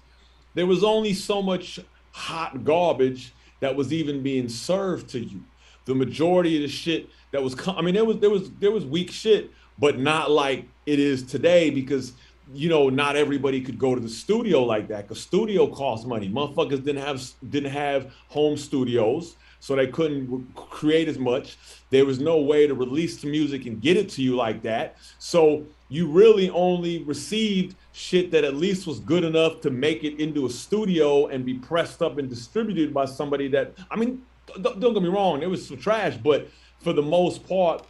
there was only so much hot garbage that was even being served to you. The majority of the shit that was, I mean, there was weak shit, but not like it is today, because, you know, not everybody could go to the studio like that, because studio costs money. Motherfuckers didn't have home studios, so they couldn't create as much. There was no way to release the music and get it to you like that. So you really only received shit that at least was good enough to make it into a studio and be pressed up and distributed by somebody that, I mean, don't get me wrong, it was some trash, but for the most part,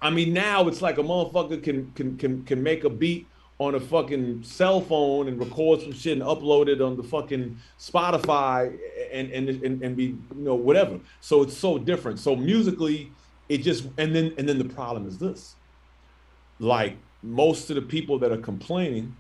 I mean, now it's like a motherfucker can make a beat on a fucking cell phone and record some shit and upload it on the fucking Spotify and be, you know, whatever. So it's so different. So musically, it just, and then the problem is this. Like, most of the people that are complaining,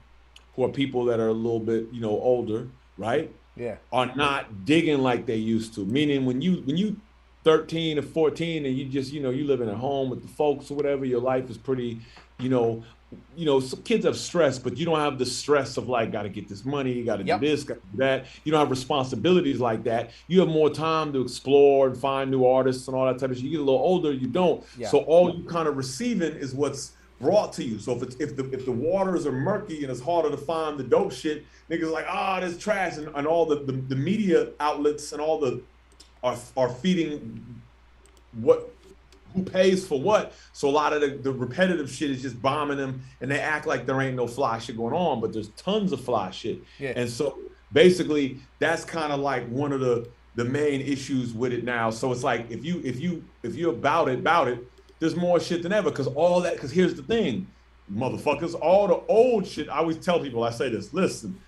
who are people that are a little bit, you know, older, right? Yeah. Are not digging like they used to. Meaning when you 13 or 14 and you just, you know, you living at home with the folks or whatever, your life is pretty, you know, some kids have stress, but you don't have the stress of like, got to get this money, you got to do this, got to do that. You don't have responsibilities like that. You have more time to explore and find new artists and all that type of shit. You get a little older, you don't. Yeah. So all you kind of receiving is what's brought to you. So if the waters are murky and it's harder to find the dope shit, niggas like, there's trash, and all the media outlets and all the are feeding who pays for what. So a lot of the repetitive shit is just bombing them, and they act like there ain't no fly shit going on, but there's tons of fly shit. Yeah. And so basically that's kind of like one of the main issues with it now. So it's like if you're about it, there's more shit than ever, because here's the thing, motherfuckers, all the old shit, I always tell people, I say this, listen,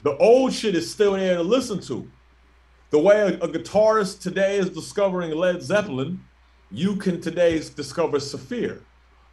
the old shit is still there to listen to. The way a guitarist today is discovering Led Zeppelin, you can today discover Saphir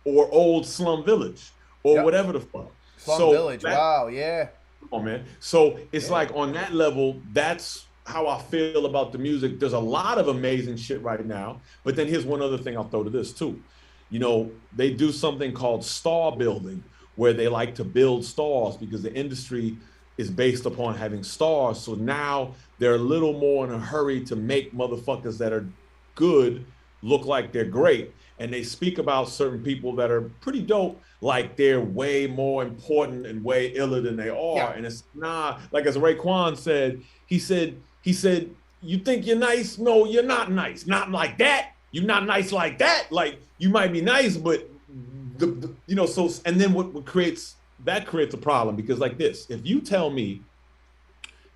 or Old Slum Village or whatever the fuck. Slum Village, wow, yeah. Come on, man. So it's like on that level, that's how I feel about the music. There's a lot of amazing shit right now, but then here's one other thing I'll throw to this too. You know, they do something called star building, where they like to build stars because the industry is based upon having stars. So now they're a little more in a hurry to make motherfuckers that are good look like they're great. and they speak about certain people that are pretty dope, like they're way more important and way iller than they are. Yeah. And it's like as Raekwon said, he said, you think you're nice? No, you're not nice. Not like that. You're not nice like that. Like you might be nice, but so, and then what creates a problem, because like this, if you tell me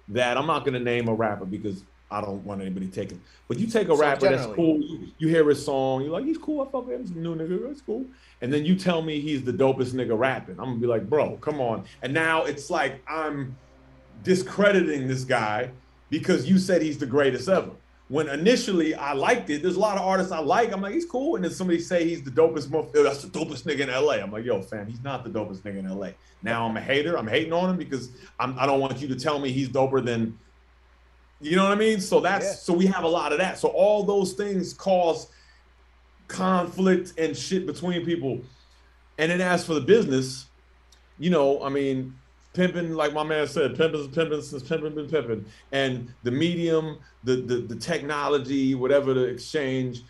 that, I'm not going to name a rapper because I don't want anybody taking, but you take a rapper that's cool, you hear his song, you're like, he's cool, I fuck with him, he's a new nigga, that's cool. And then you tell me he's the dopest nigga rapping. I'm gonna be like, bro, come on. And now it's like I'm discrediting this guy because you said he's the greatest ever. When initially I liked it, there's a lot of artists I like. I'm like, he's cool. And then somebody say he's the dopest, that's the dopest nigga in LA. I'm like, yo, fam, he's not the dopest nigga in LA. Now I'm a hater. I'm hating on him because I don't want you to tell me he's doper than, you know what I mean? So so we have a lot of that. So all those things cause conflict and shit between people. And then as for the business, I mean, pimping, like my man said, pimping since pimping been pimping. And the medium, the technology, whatever the exchange,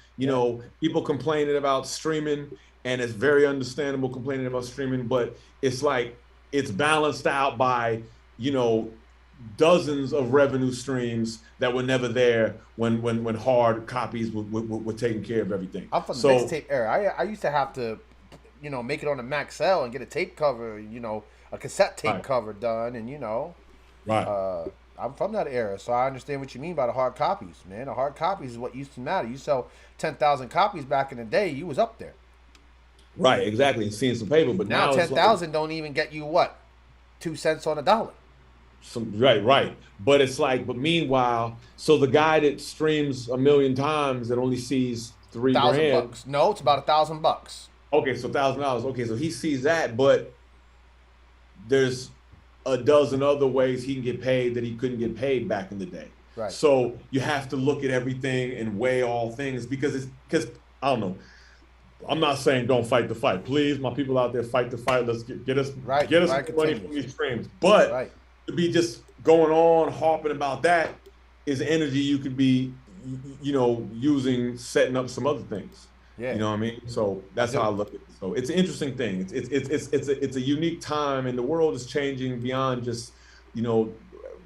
people complaining about streaming, and it's very understandable complaining about streaming, but it's like, it's balanced out by, dozens of revenue streams that were never there when hard copies were taking care of everything. I'm from the mixtape era. I used to have to, make it on a Maxell and get a tape cover, a cassette tape cover done, and I'm from that era, so I understand what you mean by the hard copies, man. The hard copies is what used to matter. You sell 10,000 copies back in the day, you was up there. Right, exactly. Seeing some paper, but now 10,000 don't even get you what, 2 cents on a dollar. Right. But it's like, but meanwhile, so the guy that streams 1 million times that only sees $3,000. No, it's about $1,000. Okay, so $1,000. Okay, so he sees that, but there's a dozen other ways he can get paid that he couldn't get paid back in the day. Right. So you have to look at everything and weigh all things because I don't know. I'm not saying don't fight the fight. Please, my people out there, fight the fight. Let's get us money from these streams. But to be just going on harping about that is energy you could be, using, setting up some other things. Yeah. You know what I mean? So that's how I look at it. So it's an interesting thing. It's a unique time, and the world is changing beyond just, the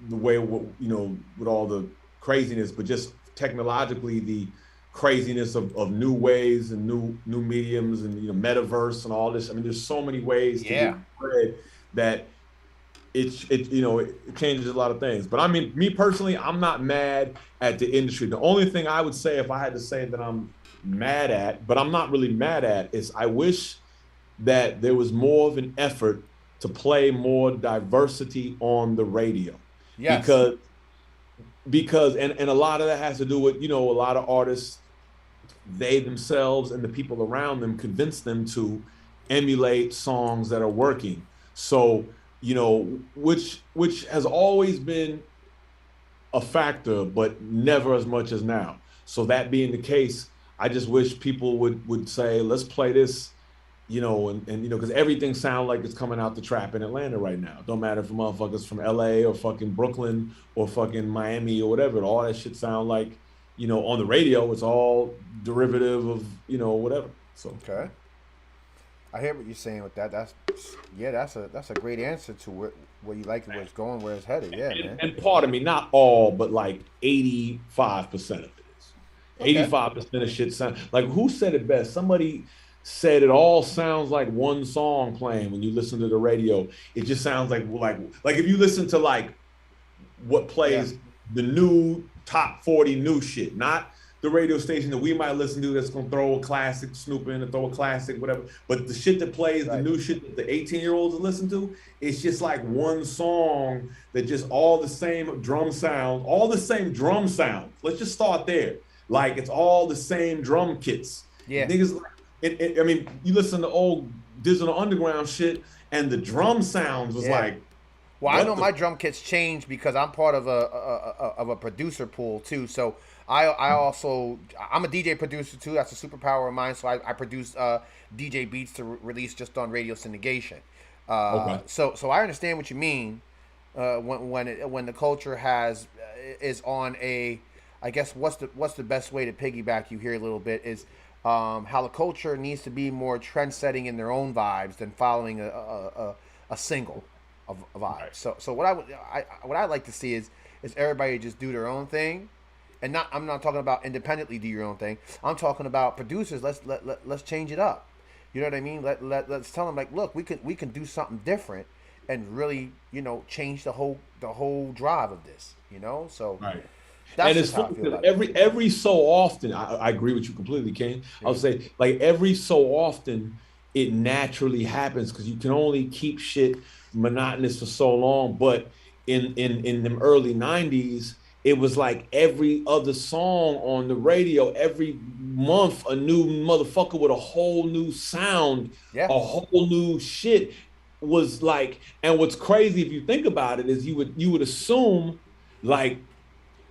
way, with all the craziness, but just technologically, the craziness of new ways and new mediums and, metaverse and all this. I mean, there's so many ways to get bread that it changes a lot of things. But I mean, me personally, I'm not mad at the industry. The only thing I would say, if I had to say that I'm mad at, but I'm not really mad at, is I wish that there was more of an effort to play more diversity on the radio. Yes. Because and a lot of that has to do with, a lot of artists, they themselves and the people around them convince them to emulate songs that are working. So, which has always been a factor, but never as much as now. So that being the case, I just wish people would say, let's play this, and because everything sounds like it's coming out the trap in Atlanta right now. It don't matter if motherfuckers from LA or fucking Brooklyn or fucking Miami or whatever. All that shit sound like, on the radio, it's all derivative of, whatever. So okay. I hear what you're saying with that. That's a great answer to where you like it, where it's going, where it's headed. Yeah, man. And pardon me, not all, but like 85% of it. 85% of shit sound like, who said it best? Somebody said it all sounds like one song playing when you listen to the radio. It just sounds like if you listen to like what plays the new top 40 new shit, not the radio station that we might listen to that's gonna throw a classic Snoop in and throw a classic, whatever. But the shit that plays, the new shit that the 18-year-olds listen to, it's just like one song that just all the same drum sounds. Let's just start there. Like, it's all the same drum kits. Yeah. Niggas, I mean, you listen to old Digital Underground shit, and the drum sounds was like. Well, I know my drum kits changed because I'm part of a producer pool too. So I'm a DJ producer too. That's a superpower of mine. So I produce DJ beats to release just on radio syndication. So I understand what you mean when the culture is on a. I guess what's the best way to piggyback you here a little bit is how the culture needs to be more trend setting in their own vibes than following a single of vibes. So what I like to see is everybody just do their own thing, and I'm not talking about independently do your own thing. I'm talking about producers. Let's change it up. You know what I mean? Let's tell them, like, look, we can do something different and really, change the whole drive of this. So right. That's and it's funny because every so often, I agree with you completely, King. I would say, like, every so often, it naturally happens because you can only keep shit monotonous for so long. But in them early 90s, it was like every other song on the radio, every month, a new motherfucker with a whole new sound, a whole new shit was like. And what's crazy, if you think about it, is you would assume, like,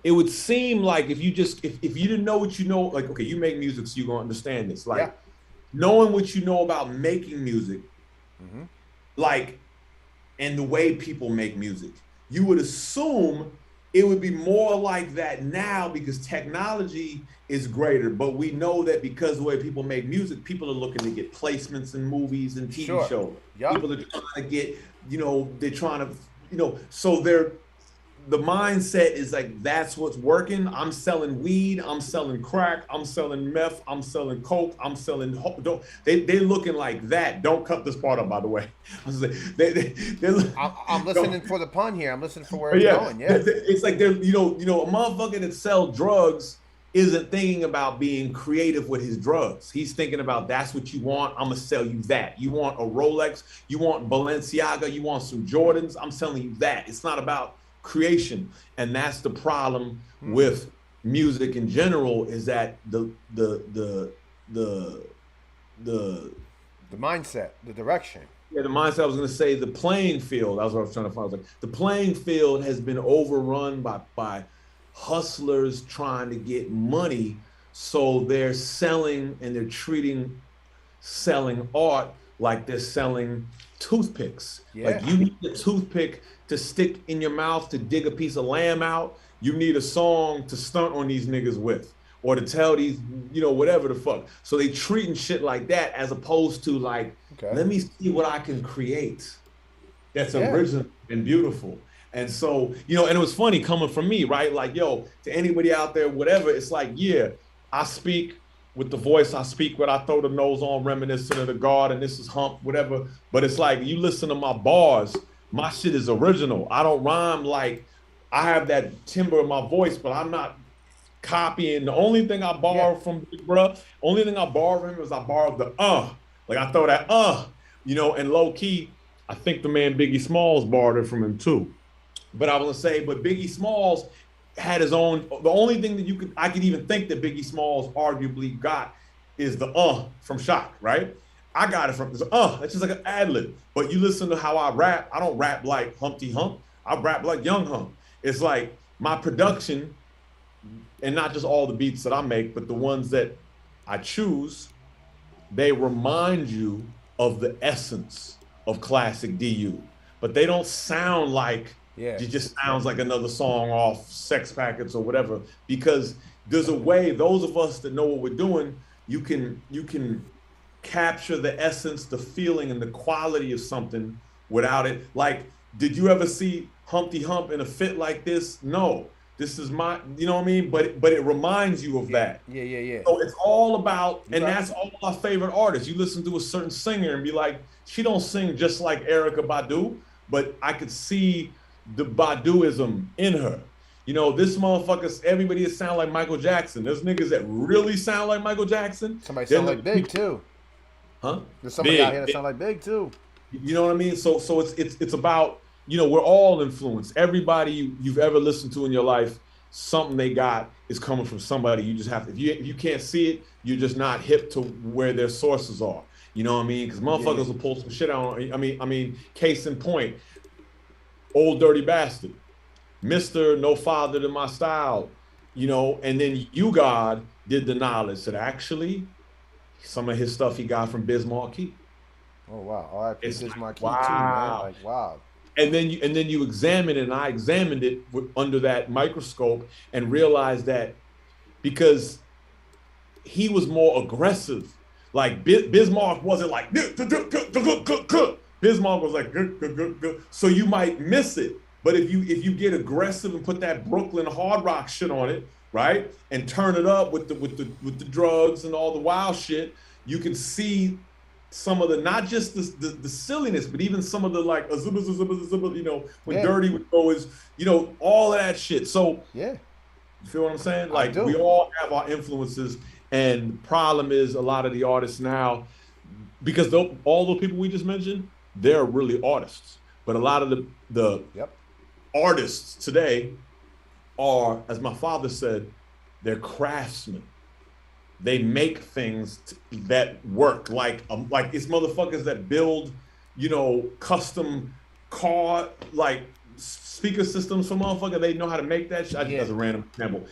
it would seem like if you didn't know what you know, like, okay, you make music, so you're gonna understand this. Like, knowing what you know about making music, like, and the way people make music, you would assume it would be more like that now because technology is greater. But we know that because of the way people make music, people are looking to get placements in movies and TV shows. People are trying to get, they're trying to, so the mindset is like, that's what's working. I'm selling weed, I'm selling crack, I'm selling meth, I'm selling coke, I'm selling. They're looking like that. Don't cut this part up, by the way. I'm listening for the pun here. I'm listening for where it's going. Yeah, it's like they're, a motherfucker that sells drugs isn't thinking about being creative with his drugs. He's thinking about, that's what you want, I'm gonna sell you that. You want a Rolex, you want Balenciaga, you want some Jordans, I'm selling you that. It's not about creation. And that's the problem with music in general, is that the mindset, the direction. Yeah, the mindset. I was going to say the playing field. That's what I was trying to find. I was like, the playing field has been overrun by hustlers trying to get money, so they're selling and they're treating selling art like they're selling toothpicks. Like, you need a toothpick to stick in your mouth to dig a piece of lamb out. You need a song to stunt on these niggas with, or to tell these, whatever the fuck. So they treating shit like that, as opposed to, like, let me see what I can create that's original and beautiful. And so, and it was funny coming from me, right? Like, yo, to anybody out there, whatever, it's like, I speak with the voice I speak with, I throw the nose on, reminiscent of the God, and this is Hump, whatever. But it's like, you listen to my bars, my shit is original. I don't rhyme like, I have that timbre in my voice, but I'm not copying. The only thing I borrow from Big Bruh, only thing I borrow from him is I borrowed the like, I throw that and low key, I think the man Biggie Smalls borrowed it from him too. But I was gonna say, but Biggie Smalls had his own, the only thing that I could even think that Biggie Smalls arguably got is the from Shock, right? I got it from this that's just like an ad-lib. But you listen to how I rap, I don't rap like Humpty Hump, I rap like Young Hump. It's like my production, and not just all the beats that I make, but the ones that I choose, they remind you of the essence of classic DU. But they don't sound like, it just sounds like another song off Sex Packets or whatever, because there's a way, those of us that know what we're doing, you can capture the essence, the feeling, and the quality of something without it. Like, did you ever see Humpty Hump in a fit like this? No. This is my, you know what I mean? But it reminds you of that. Yeah. So it's all about, and that's all our favorite artists. You listen to a certain singer and be like, she don't sing just like Erykah Badu, but I could see the Baduism in her. This motherfucker, everybody that sound like Michael Jackson. There's niggas that really sound like Michael Jackson. Somebody sound like Big too. Huh? There's somebody out here that sound like Big too. You know what I mean? So it's about, we're all influenced. Everybody you've ever listened to in your life, something they got is coming from somebody. You just have to, if you can't see it, you're just not hip to where their sources are. You know what I mean? Because motherfuckers will pull some shit out. I mean, case in point, Old Dirty Bastard, Mr. No Father to My Style, and then You God did the knowledge that actually some of his stuff he got from Biz Markie. Oh wow! R.I.P. Biz Markie too, man. Like, wow. And then you examine it, and I examined it under that microscope and realized that because he was more aggressive. Like Bismarck wasn't like Bismarck was like so you might miss it. But if you get aggressive and put that Brooklyn hard rock shit on it, right, and turn it up with the drugs and all the wild shit, you can see some of the, not just the silliness, but even some of the like you know, when Dirty would go is, you know, all of that shit. So yeah, you feel what I'm saying? Like we all have our influences, and the problem is a lot of the artists now, because all the people we just mentioned, they're really artists, but a lot of the artists today are, as my father said, they're craftsmen. They make things that work, like it's motherfuckers that build, you know, custom car, like speaker systems for motherfuckers. They know how to make that shit. That's a random example.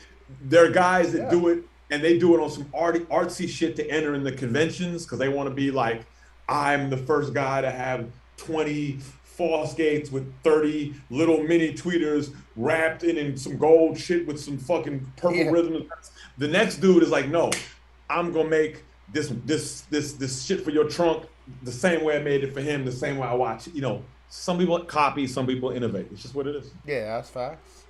There are guys that do it, and they do it on some artsy shit to enter in the conventions because they want to be like, I'm the first guy to have 20 Fosgates with 30 little mini tweeters wrapped in some gold shit with some fucking purple rhythm. The next dude is like, no, I'm gonna make this shit for your trunk the same way I made it for him, the same way I watch it. You know, some people copy, some people innovate. It's just what it is. Yeah, that's facts.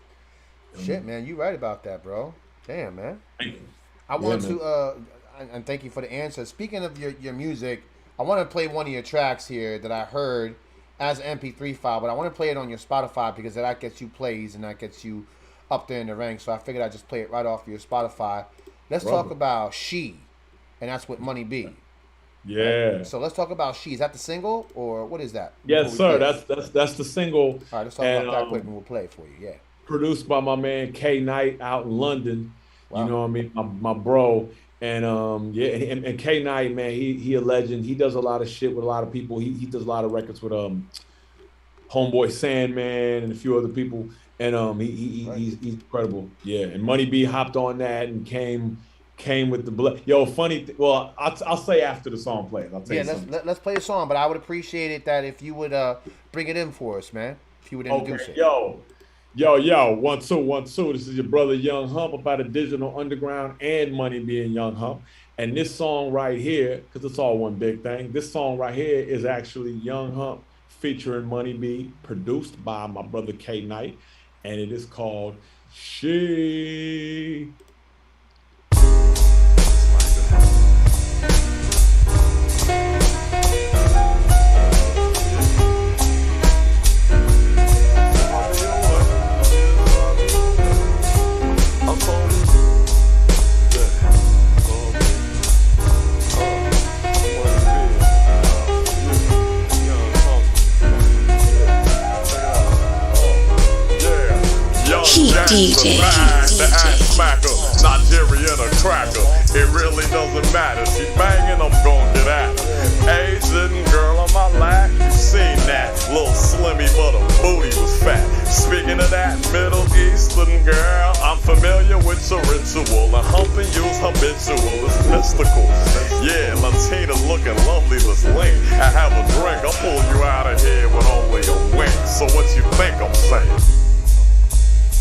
Shit, man, you right about that, bro. Damn, man. Thank you. I want to and thank you for the answer. Speaking of your music, I want to play one of your tracks here that I heard as an MP3 file, but I want to play it on your Spotify because that gets you plays and that gets you up there in the ranks. So I figured I'd just play it right off your Spotify. Let's talk about She, and that's with Money B. Yeah. Right? So let's talk about She. Is that the single, or what is that? Yes, sir. That's the single. All right, let's talk about that quick, and we'll play it for you. Yeah. Produced by my man K Knight out in London. Wow. You know what I mean? My bro. And and K Knight, man, he a legend. He does a lot of shit with a lot of people. He does a lot of records with Homeboy Sandman and a few other people. And he's incredible. Yeah. And Money B hopped on that and came with the yo, funny. Well, I'll say after the song plays. I'll tell you something. Let's play the song. But I would appreciate it that if you would bring it in for us, man. If you would introduce it. Yo, 1 2 1 2. This is your brother Young Hump about the Digital Underground and Money being Young Hump. And this song right here, because it's all one big thing, this song right here is actually Young Hump featuring Money B, produced by my brother K Knight, and it is called She. DJ. The ass smacker, Nigerian a cracker. It really doesn't matter. She banging, I'm gon' get at her. Asian girl on my lap, you seen that? Little slimmy, but her booty was fat. Speaking of that Middle Eastern girl, I'm familiar with your ritual. And humping you's habitual, it's mystical. Yeah, Latina's looking lovely, let's link and have a drink. I'll pull you out of here with only a wink. So what you think I'm saying?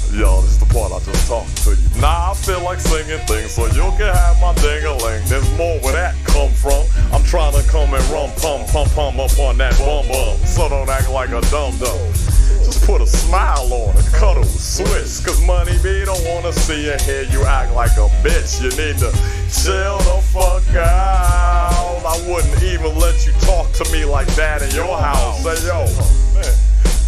Yo, this is the part I just talked to you. Nah, I feel like singing things, so you can have my ding-a-ling. There's more where that come from. I'm trying to come and pum up on that bum. So don't act like a dum-dum. Just put a smile on it, cuddle, switch. Cause Money B don't wanna see you hear you act like a bitch. You need to chill the fuck out. I wouldn't even let you talk to me like that in your house. Say, yo, man.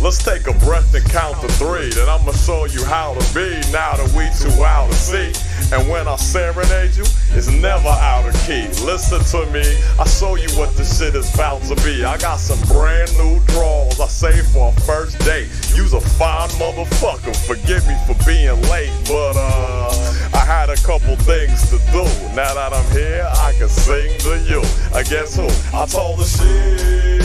Let's take a breath and count to 3. Then I'ma show you how to be now that we too out of sea. And when I serenade you, it's never out of key. Listen to me, I show you what this shit is bound to be. I got some brand new draws I saved for a first date. You's a fine motherfucker, forgive me for being late. But I had a couple things to do. Now that I'm here, I can sing to you. I guess who? I told her she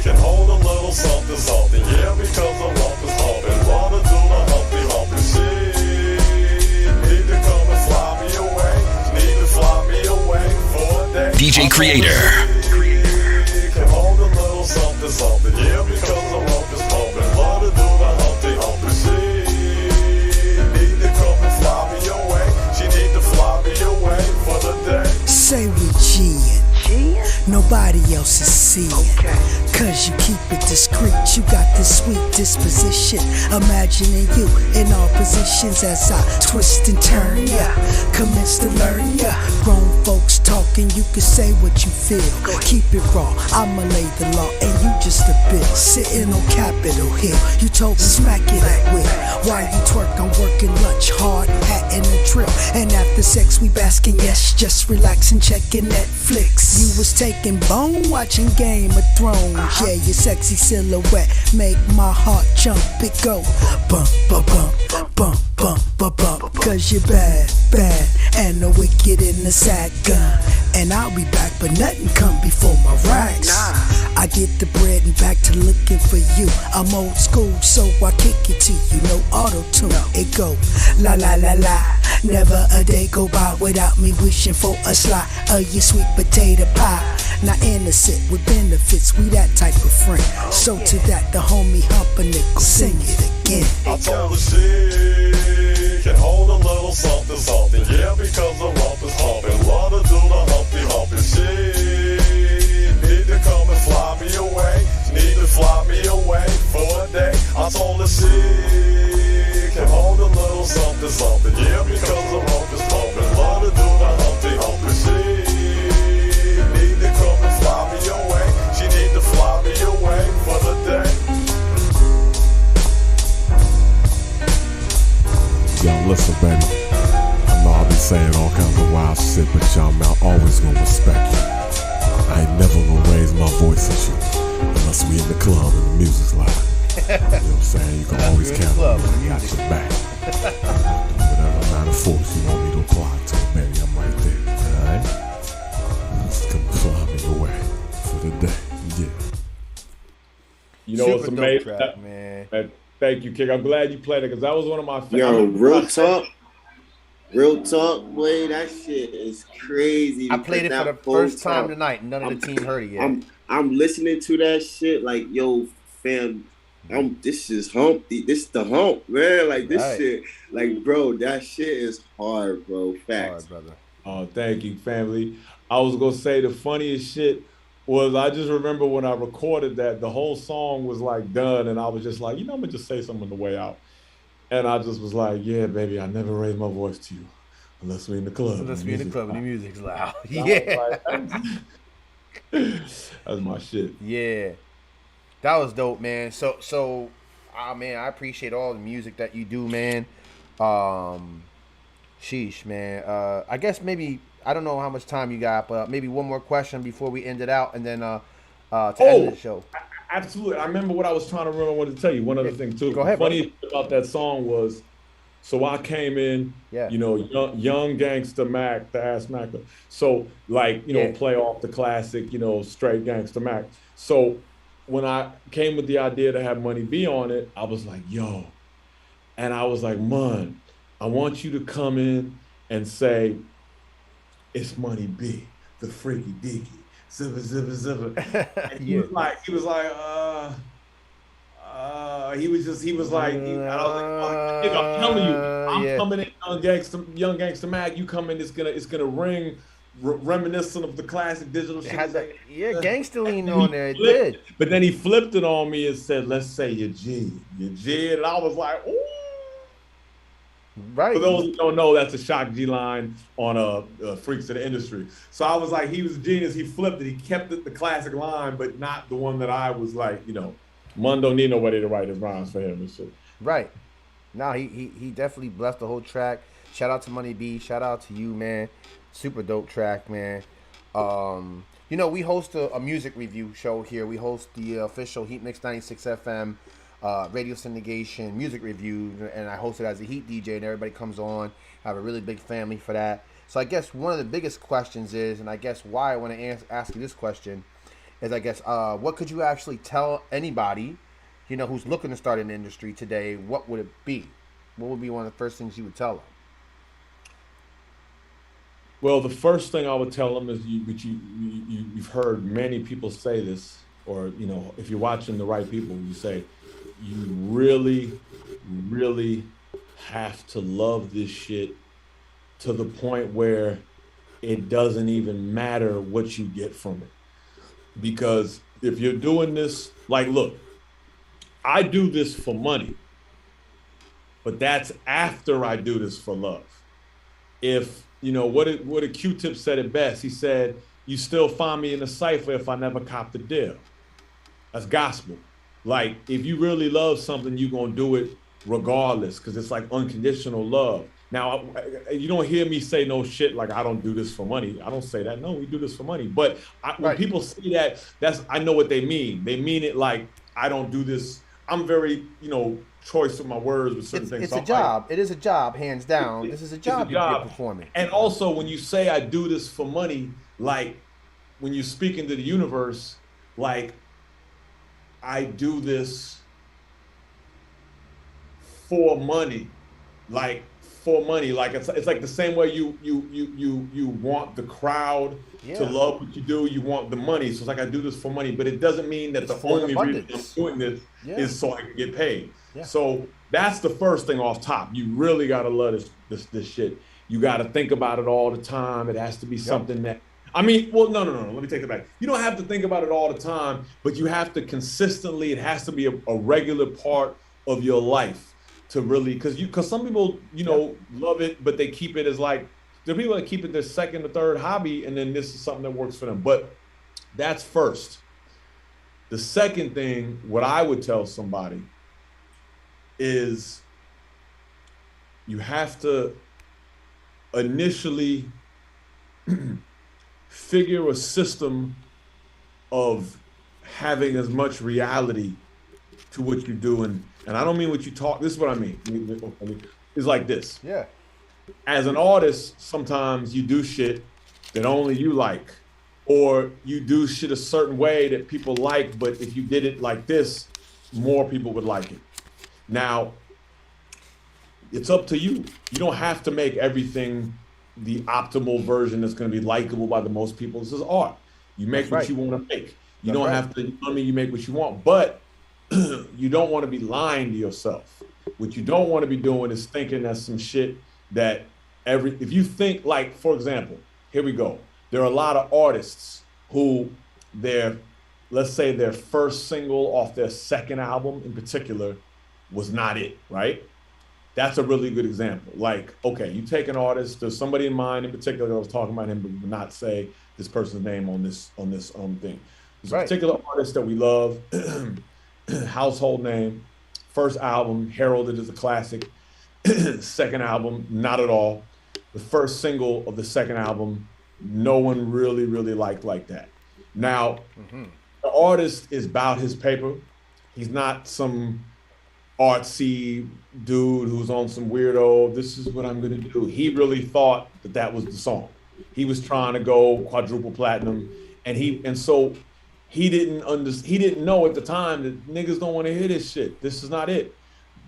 can hold a little something, something. Yeah, because the rump is humping. Wanna do the humpy shit. Need to come and fly me away. Need to fly me away for a day. DJ Creator. Can hold a little something, something. Yeah, because the rump is pumping. Wanna do the humpy shit. Need to come and fly me away. She need to fly me away for the day. else is seeing. Cause you keep it discreet, you got this sweet disposition. Imagining you in all positions as I twist and turn, yeah. Commence to learn, yeah. Grown folks talking, you can say what you feel. Keep it raw, I'ma lay the law, and you just a bill. Sitting on Capitol Hill, you told me smack it at will. While you twerk, I'm working lunch, hard hat and a drill. And after sex, we basking, yes, just relaxing, checking Netflix. You was taking bone, watching Game of Thrones. Yeah, your sexy silhouette make my heart jump. It go bump, bump, bump, bump, bump, bump, bump. Cause you're bad, bad, and the wicked in the sack gun. And I'll be back, but nothing come before my racks. I get the bread and back to looking for you. I'm old school, so I kick it to you. No auto-tune, it go la la la la. Never a day go by without me wishing for a slide of your sweet potato pie. Not innocent with benefits, we that type of friend. So to that, the homie Hump a nickel, sing it again. I told her she can hold a little something, something. Yeah, because the rump is humping. Love to do the humpy humping. She need to come and fly me away. Need to fly me away for a day. I told her she can hold a little something, something. Yeah, because the rump is pumping. Love to do the humpy humping. She need to come and fly me away. She need to fly me away for the day. Yo, listen, baby. I know I'll be saying all kinds of wild shit, but y'all, man, I'm always gonna respect you. I ain't never gonna raise my voice at you unless we in the club and the music's loud. You know what I'm saying? You can always count on me. I got your back. Whatever amount of force you want me to apply to it, baby, I'm right there. Alright? Just come fly me away for the day. Yeah. You know what's amazing? Track, man. Thank you, Kick. I'm glad you played it because that was one of my favorites. Yo, real talk, boy, that shit is crazy. I played it for the first time tonight. None of the team heard it yet. I'm listening to that shit like, yo, fam, this is Hump. This the Hump, man. Like, this shit, like, bro, that shit is hard, bro. Facts. Hard, brother. Oh, thank you, family. I was going to say the funniest shit was I just remember when I recorded that, the whole song was like done, and I was just like, I'm going to just say something on the way out. And I just was like, yeah, baby, I never raise my voice to you unless we're in the club. Unless we're in the club and the music's loud. Yeah. That's my shit. Yeah. That was dope, man. So, man, I appreciate all the music that you do, man. Sheesh, man. I guess maybe, I don't know how much time you got, but maybe one more question before we end it out, and then to end the show. Absolutely. I remember what I was trying to remember. I wanted to tell you one other thing too. Go ahead. The funny thing about that song was, so I came in, young gangster Mac, the ass Mac. So like, play off the classic, straight gangster Mac. So when I came with the idea to have Money B on it, I was like, yo, and I was like, man, I want you to come in and say, it's Money B, the freaky deaky. Zipper, zipper, zipper. And he was like, I was like, nigga, I'm telling you, I'm coming in, young gangster Mac. You come in, it's gonna ring reminiscent of the classic digital shit. Gangster lean on there. It did. But then he flipped it on me and said, let's say you're G, and I was like, ooh. Right. For those who don't know, that's a Shock G line on Freaks of the Industry. So I was like, he was a genius. He flipped it. He kept it the classic line, but not the one that I was like, Mun don't need nobody to write his rhymes for him and shit. Right. No, he definitely blessed the whole track. Shout out to Money B. Shout out to you, man. Super dope track, man. We host a music review show here. We host the official HEATMIX96FM radio syndication music review, and I host it as a Heat DJ, and everybody comes on. I have a really big family for that. So I guess one of the biggest questions is, and I guess why I want to ask you this question is, I guess, what could you actually tell anybody, who's looking to start an industry today? What would it be? What would be one of the first things you would tell them? Well, the first thing I would tell them is, you've heard many people say this, or if you're watching the right people, you say, you really, really have to love this shit to the point where it doesn't even matter what you get from it. Because if you're doing this, like, look, I do this for money, but that's after I do this for love. If, what did Q-Tip said it best? He said, you still find me in the cypher if I never cop the deal. That's gospel. Like, if you really love something, you're going to do it regardless, because it's like unconditional love. Now, you don't hear me say no shit like I don't do this for money. I don't say that. No, we do this for money. But when people say that, I know what they mean. They mean it like I don't do this. I'm very, choice with my words with certain things. It's a job. It is a job, hands down. This is a job you're performing. And also, when you say I do this for money, like when you speak into the universe, like I do this for money, like it's like the same way you want the crowd to love what you do. You want the money, so it's like I do this for money, but it doesn't mean that the only reason I'm doing this is so I can get paid. Yeah. So that's the first thing off top. You really gotta love this shit. You gotta think about it all the time. It has to be something that. No. Let me take it back. You don't have to think about it all the time, but you have to consistently. It has to be a regular part of your life. To really, because some people, love it, but they keep it as like, there are people that keep it their second or third hobby, and then this is something that works for them. But that's first. The second thing, what I would tell somebody is you have to initially figure a system of having as much reality to what you do. And I don't mean what you talk. This is what I mean. It's like this. Yeah. As an artist, sometimes you do shit that only you like, or you do shit a certain way that people like, but if you did it like this, more people would like it. Now, it's up to you. You don't have to make everything the optimal version that's going to be likable by the most people. This is art. You make what you want to make. You don't have to, you make what you want, but you don't want to be lying to yourself. What you don't want to be doing is thinking that's some shit that if you think, like, for example, here we go. There are a lot of artists who let's say their first single off their second album in particular was not it, right? That's a really good example. Like, okay, you take an artist, there's somebody in mind in particular that I was talking about him, but would not say this person's name on this thing. There's a particular artist that we love, household name, first album, heralded as a classic. Second album, not at all. The first single of the second album, no one really, really liked like that. Now, the artist is about his paper. He's not some artsy dude who's on some weirdo, this is what I'm gonna do. He really thought that was the song. He was trying to go quadruple platinum, and so he didn't know at the time that niggas don't want to hear this shit. This is not it.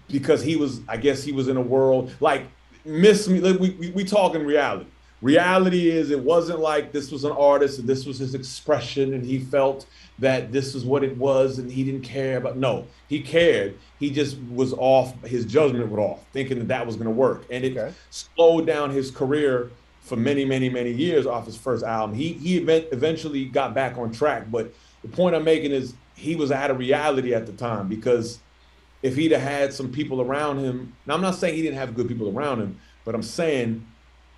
Because I guess he was in a world like we talk in reality. Reality is it wasn't like this was an artist and this was his expression and he felt that this is what it was and he didn't care about. No, he cared. He just was off. His judgment was off, thinking that was going to work. And it slowed down his career for many, many, many years off his first album. He eventually got back on track. But the point I'm making is he was out of reality at the time, because if he'd have had some people around him, now I'm not saying he didn't have good people around him, but I'm saying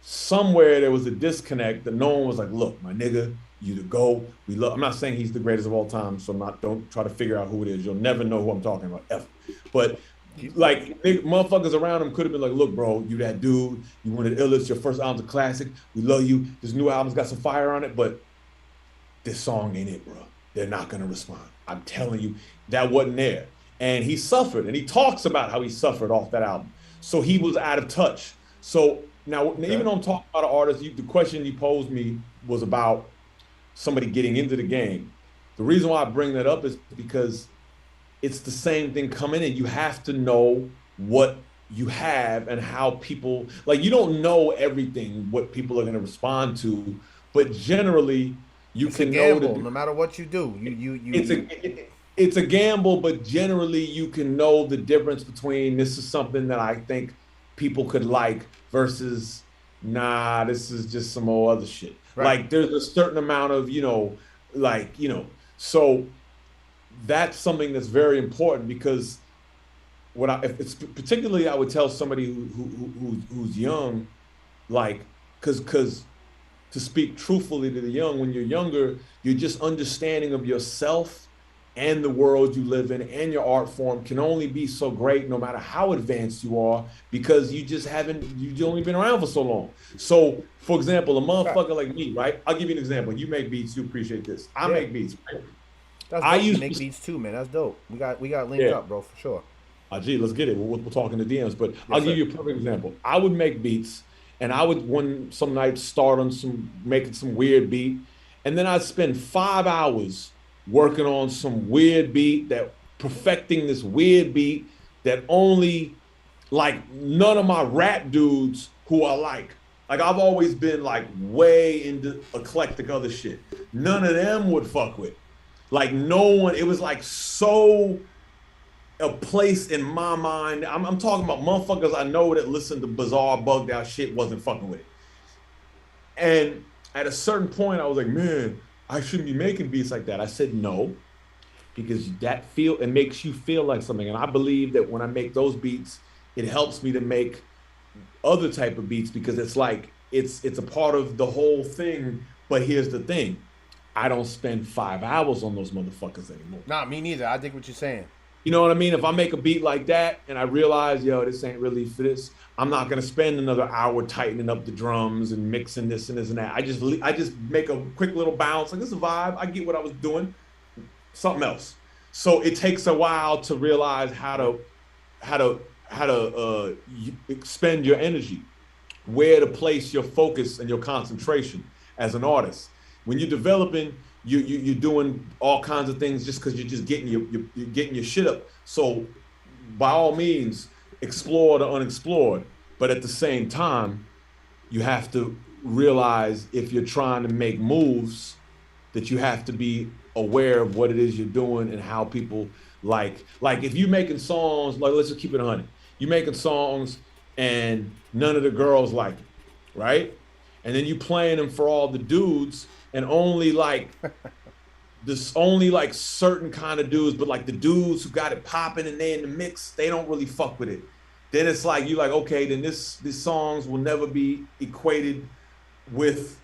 somewhere there was a disconnect that no one was like, look, my nigga, you the GOAT. I'm not saying he's the greatest of all time, so don't try to figure out who it is. You'll never know who I'm talking about ever. But like motherfuckers around him could have been like, look, bro, you that dude, you one of the illest, your first album's a classic, we love you, this new album's got some fire on it, but this song ain't it, bro. They're not gonna respond. I'm telling you, that wasn't there. And he suffered, and he talks about how he suffered off that album. So he was out of touch. So now, even though I'm talking about an artist, the question you posed me was about somebody getting into the game. The reason why I bring that up is because it's the same thing coming in. You have to know what you have and how people, like, you don't know everything, what people are going to respond to, but generally you can know that no matter what you do. It's a gamble, but generally you can know the difference between this is something that I think people could like versus, nah, this is just some old other shit. Right. Like there's a certain amount of, So that's something that's very important because if it's particularly I would tell somebody who's young, like, because to speak truthfully to the young, when you're younger, you're just understanding of yourself and the world you live in and your art form can only be so great no matter how advanced you are, because you've only been around for so long. So, for example, a motherfucker like me, right? I'll give you an example. You make beats, you appreciate this. I make beats, right? That's dope. You make beats too, man. That's dope. We got linked up, bro, for sure. Gee, let's get it. We're talking to DMs, but I'll give you a perfect example. I would make beats, and I would some nights start on making some weird beat, and then I'd spend 5 hours working on some weird beat, perfecting this weird beat that only, like, none of my rap dudes who are like I've always been like way into eclectic other shit. None of them would fuck with. Like no one, it was like so a place in my mind. I'm talking about motherfuckers I know that listen to bizarre bugged out shit wasn't fucking with it. And at a certain point I was like, man, I shouldn't be making beats like that. I said no, because it makes you feel like something. And I believe that when I make those beats, it helps me to make other type of beats, because it's like, it's a part of the whole thing. But here's the thing. I don't spend 5 hours on those motherfuckers anymore. Nah, me neither. I dig what you're saying. You know what I mean? If I make a beat like that and I realize, this ain't really for this, I'm not gonna spend another hour tightening up the drums and mixing this and this and that. I just make a quick little bounce. Like, this is a vibe. I get what I was doing. Something else. So it takes a while to realize how to expend your energy, where to place your focus and your concentration as an artist. When you're developing, you're doing all kinds of things just because you're just getting your shit up. So by all means, explore the unexplored. But at the same time, you have to realize, if you're trying to make moves, that you have to be aware of what it is you're doing and how people like if you're making songs, like, let's just keep it 100. You're making songs and none of the girls like it, right? And then you playing them for all the dudes, and only certain kind of dudes, but like the dudes who got it popping and they in the mix, they don't really fuck with it. Then it's like, you're like, okay, then these songs will never be equated with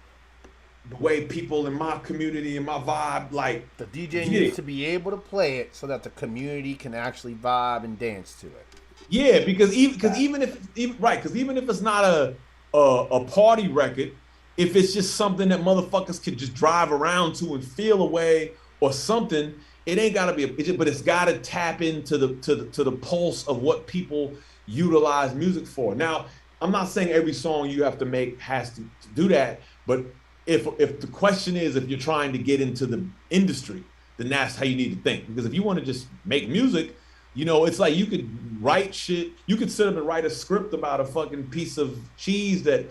the way people in my community and my vibe, like, the DJ needs to be able to play it so that the community can actually vibe and dance to it. Yeah, because even if it's not a party record, if it's just something that motherfuckers could just drive around to and feel away or something, it ain't gotta be but it's gotta tap into the pulse of what people utilize music for. Now, I'm not saying every song you have to make has to do that, but if the question is, if you're trying to get into the industry, then that's how you need to think. Because if you want to just make music, it's like you could write shit. You could sit up and write a script about a fucking piece of cheese that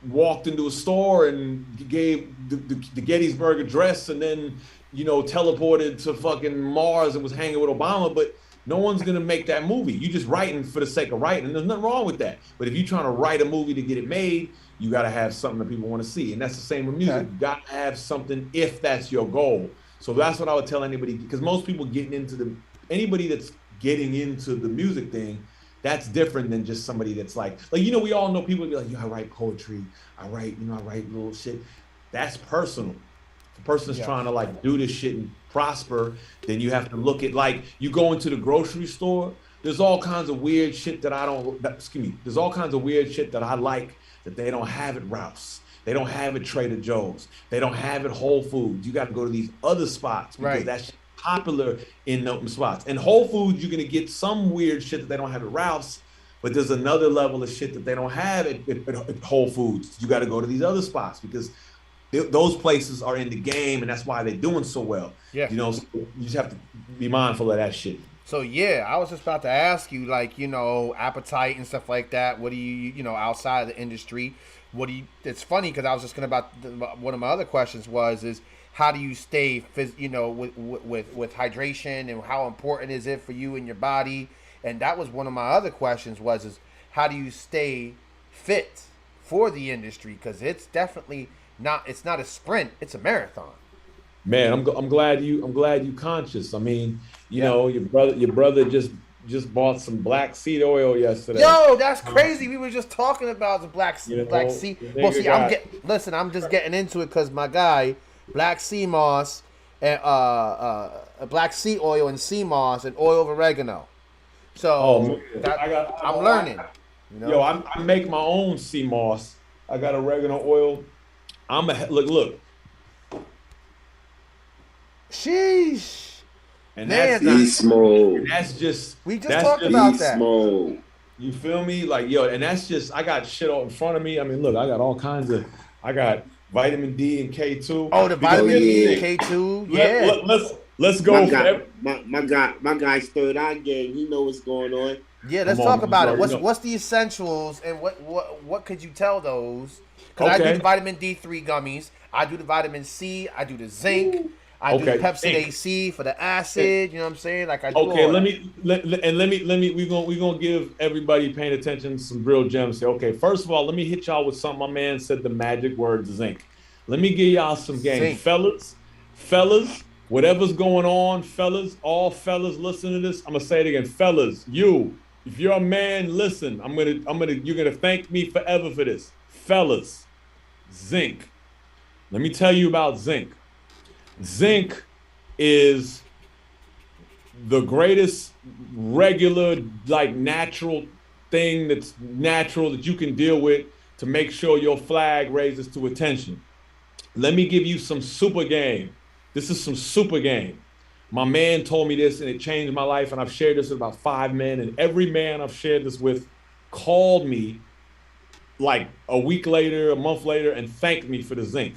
walked into a store and gave the Gettysburg Address and then, teleported to fucking Mars and was hanging with Obama, but no one's gonna make that movie. You just writing for the sake of writing, and there's nothing wrong with that. But if you're trying to write a movie to get it made, you gotta have something that people want to see. And that's the same with music. You gotta have something if that's your goal. So that's what I would tell anybody, because most people anybody that's getting into the music thing, that's different than just somebody that's like, we all know people be like, I write poetry, I write little shit. That's personal. If a person's trying to do this shit and prosper, then you have to look at, you go into the grocery store, there's all kinds of weird shit there's all kinds of weird shit that I like that they don't have at Ralph's. They don't have at Trader Joe's. They don't have at Whole Foods. You got to go to these other spots because that's popular in those spots. And Whole Foods, you're going to get some weird shit that they don't have at Ralph's, but there's another level of shit that they don't have at Whole Foods. You got to go to these other spots because those places are in the game, and that's why they're doing so well. Yeah. So you just have to be mindful of that shit. So I was just about to ask you, appetite and stuff like that. What do you, outside of the industry, it's funny because I was just one of my other questions is how do you stay, with hydration, and how important is it for you and your body? And that was one of my other questions is how do you stay fit for the industry? Because it's definitely it's not a sprint, it's a marathon. Man, I'm glad you conscious. I mean, you know, your brother just bought some black seed oil yesterday. Yo, that's crazy. We were just talking about the black seed. Well, see, I'm just getting into it because my guy, black sea moss, and black sea oil and sea moss and oil of oregano. So I'm learning. You know? Yo, I make my own sea moss. I got oregano oil. Look. Sheesh. And man, that's just we just talked about that. You feel me? Like, yo, and that's just, I got shit all in front of me. I mean, look, I got all kinds of, I got vitamin D and K2. Oh, the vitamin D and K2. Yeah. Let's go. My guy's third eye game. He know what's going on. Yeah, let's talk about it. What's the essentials and what could you tell those? Because I do the vitamin D3 gummies. I do the vitamin C. I do the zinc. I do Pepsid AC for the acid. You know what I'm saying? Like I do. Okay, let me. We're gonna give everybody paying attention some real gems here. Okay, first of all, let me hit y'all with something. My man said the magic word zinc. Let me give y'all some game, fellas. Whatever's going on, fellas, all fellas, listen to this. I'm gonna say it again, fellas. If you're a man, listen. You're gonna thank me forever for this, fellas. Zinc. Let me tell you about zinc. Zinc is the greatest regular, like natural thing that's natural that you can deal with to make sure your flag raises to attention. Let me give you some super game. This is some super game. My man told me this and it changed my life, and I've shared this with about 5 men, and every man I've shared this with called me like a week later, a month later, and thanked me for the zinc.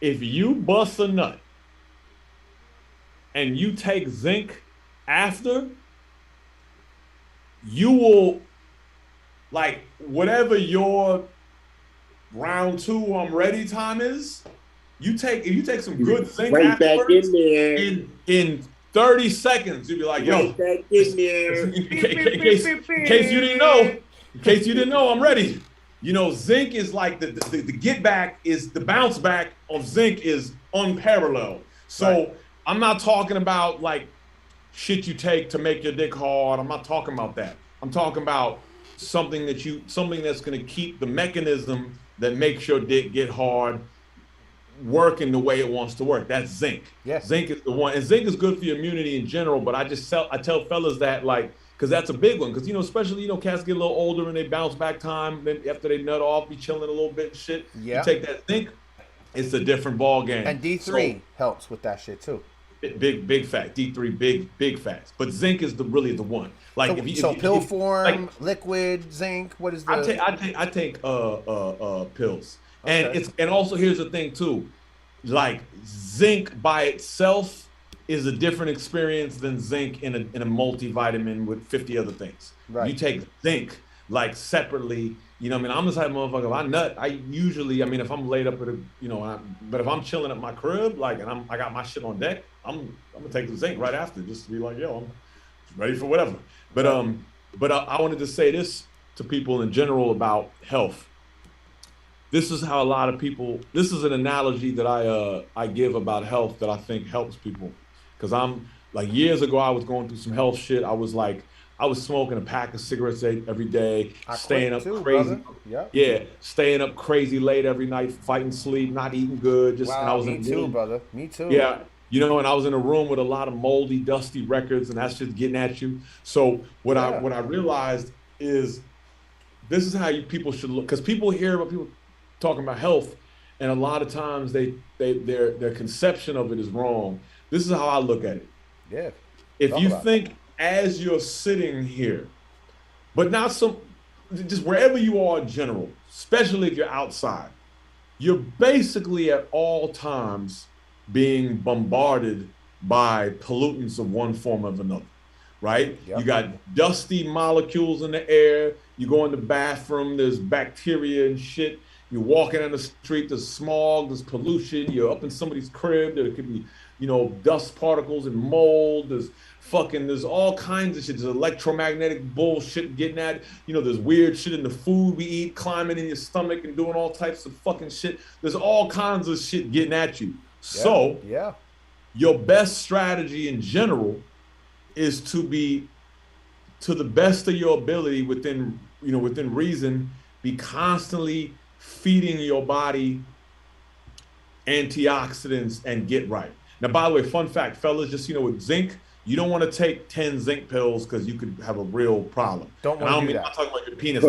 If you bust a nut and you take zinc after, you will, like, whatever your round 2 I'm ready time is, if you take some good zinc afterwards, in 30 seconds, you'll be like, yo, in case you didn't know, I'm ready. You know, zinc is like the get back is the bounce back of zinc is unparalleled. So I'm not talking about like shit you take to make your dick hard. I'm not talking about that. I'm talking about something that's going to keep the mechanism that makes your dick get hard working the way it wants to work. That's zinc. Yes. Zinc is the one, and zinc is good for your immunity in general. But I tell fellas that, like, because that's a big one. Because, you know, especially, you know, cats get a little older and they bounce back time. Then after they nut off, be chilling a little bit and shit. Yeah. You take that zinc, it's a different ball game. And D3 helps with that shit too. Big fact. D3, big facts. But zinc is really the one. Like pill form, like, liquid zinc. What is the? I take pills. Okay. And also here's the thing too, like zinc by itself is a different experience than zinc in a multivitamin with 50 other things. Right. You take zinc like separately, you know what I mean? I'm the type of motherfucker, if I nut, I usually, I mean, if I'm laid up at a, you know, but if I'm chilling at my crib, like, and I got my shit on deck, I'm gonna take the zinc right after, just to be like, yo, I'm ready for whatever. But I wanted to say this to people in general about health. This is how a lot of people, this is an analogy that I give about health that I think helps people. Because I'm, like, years ago, I was going through some health shit. I was smoking a pack of cigarettes every day, staying up crazy. Yep. Yeah, staying up crazy late every night, fighting sleep, not eating good. Just, wow, and I was me too, brother. Me too. Yeah, you know, and I was in a room with a lot of moldy, dusty records, and that's just getting at you. So what I realized is this is how people should look. Because people hear about people talking about health, and a lot of times their conception of it is wrong. This is how I look at it. Yeah. If you think as you're sitting here, but not just wherever you are in general, especially if you're outside, you're basically at all times being bombarded by pollutants of one form or another, right? Yep. You got dusty molecules in the air. You go in the bathroom, there's bacteria and shit. You're walking on the street, there's smog, there's pollution. You're up in somebody's crib, there could be, you know, dust particles and mold. There's fucking, there's all kinds of shit. There's electromagnetic bullshit getting at, there's weird shit in the food we eat, climbing in your stomach and doing all types of fucking shit. There's all kinds of shit getting at you. So your best strategy in general is to be, to the best of your ability within reason, be constantly feeding your body antioxidants and get right. Now, by the way, fun fact, fellas, just, with zinc, you don't want to take 10 zinc pills because you could have a real problem. Don't want to do that. I'm not talking about your penis.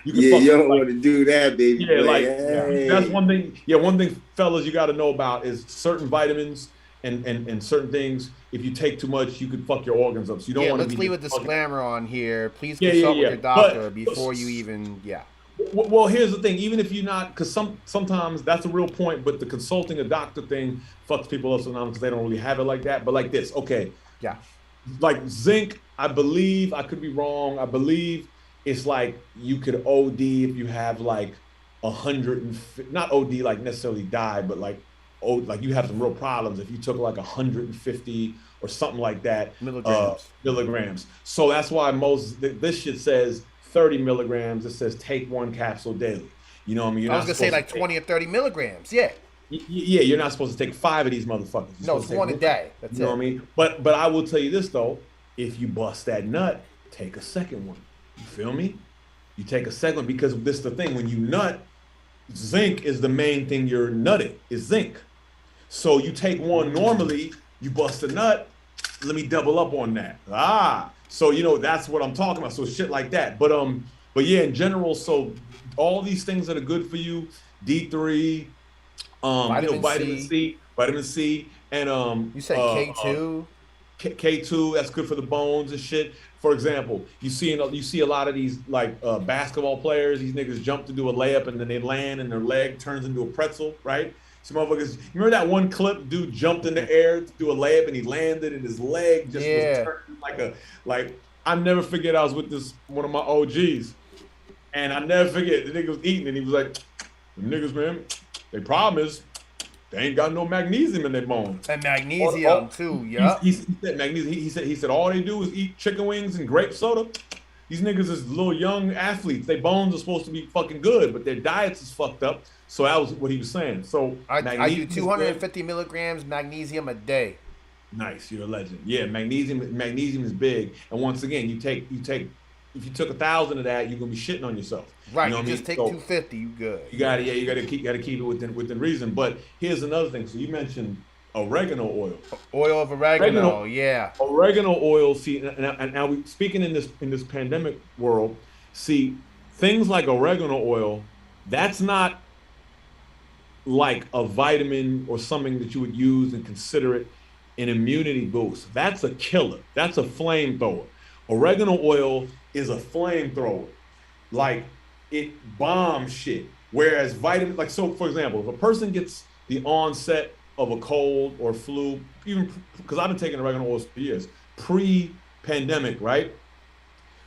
You don't want to do that, baby. Yeah, that's one thing. Yeah, one thing, fellas, you got to know about is certain vitamins and certain things. If you take too much, you could fuck your organs up. So you don't want to. Let's leave a disclaimer on here. Please consult with your doctor before you even. Well, here's the thing. Even if you're not, because sometimes that's a real point. But the consulting a doctor thing fucks people up sometimes because they don't really have it like that. But like this, okay. Yeah. Like zinc, I believe, I could be wrong. I believe it's like you could OD if you have like 100, not OD like necessarily die, but like you have some real problems if you took like 150 or something like that milligrams. So that's why this shit says 30 milligrams. It says take 1 capsule daily. You know what I mean? I was gonna say like 20 or 30 milligrams. Yeah. Yeah, you're not supposed to take 5 of these motherfuckers. No, it's 1 a day. That's it. You know what I mean? But I will tell you this though, if you bust that nut, take a second one. You feel me? You take a second one because this is the thing. When you nut, zinc is the main thing you're nutting, is zinc. So you take one normally, you bust a nut, let me double up on that. So that's what I'm talking about. So shit like that. But yeah, in general, so all these things that are good for you, D3, vitamin C, and you said K2. K2, that's good for the bones and shit. For example, you see a lot of these like basketball players. These niggas jump to do a layup and then they land and their leg turns into a pretzel, right? Some motherfuckers. Remember that one clip? Dude jumped in the air to do a layup and he landed and his leg just was turned like. I never forget. I was with one of my OGs, and I never forget the nigga was eating and he was like, "The niggas, man, their problem is they ain't got no magnesium in their bones." And magnesium too, yeah. He said magnesium. He said all they do is eat chicken wings and grape soda. These niggas is little young athletes. Their bones are supposed to be fucking good, but their diets is fucked up. So that was what he was saying. So I do 250 milligrams magnesium a day. Nice, you're a legend. Yeah, magnesium is big. And once again, you take if you took 1,000 of that, you're gonna be shitting on yourself. Right, you know you just take 250, you good. You gotta keep it within reason. But here's another thing. So you mentioned oregano oil. Oil of oregano, yeah. Oregano oil. See, and now we speaking in this pandemic world. See, things like oregano oil, that's not like a vitamin or something that you would use and consider it an immunity boost. That's a killer. That's a flamethrower. Oregano oil is a flamethrower. Like, it bombs shit. Whereas vitamin, like, so for example, if a person gets the onset of a cold or flu, even because I've been taking oregano oils for years, pre-pandemic, right?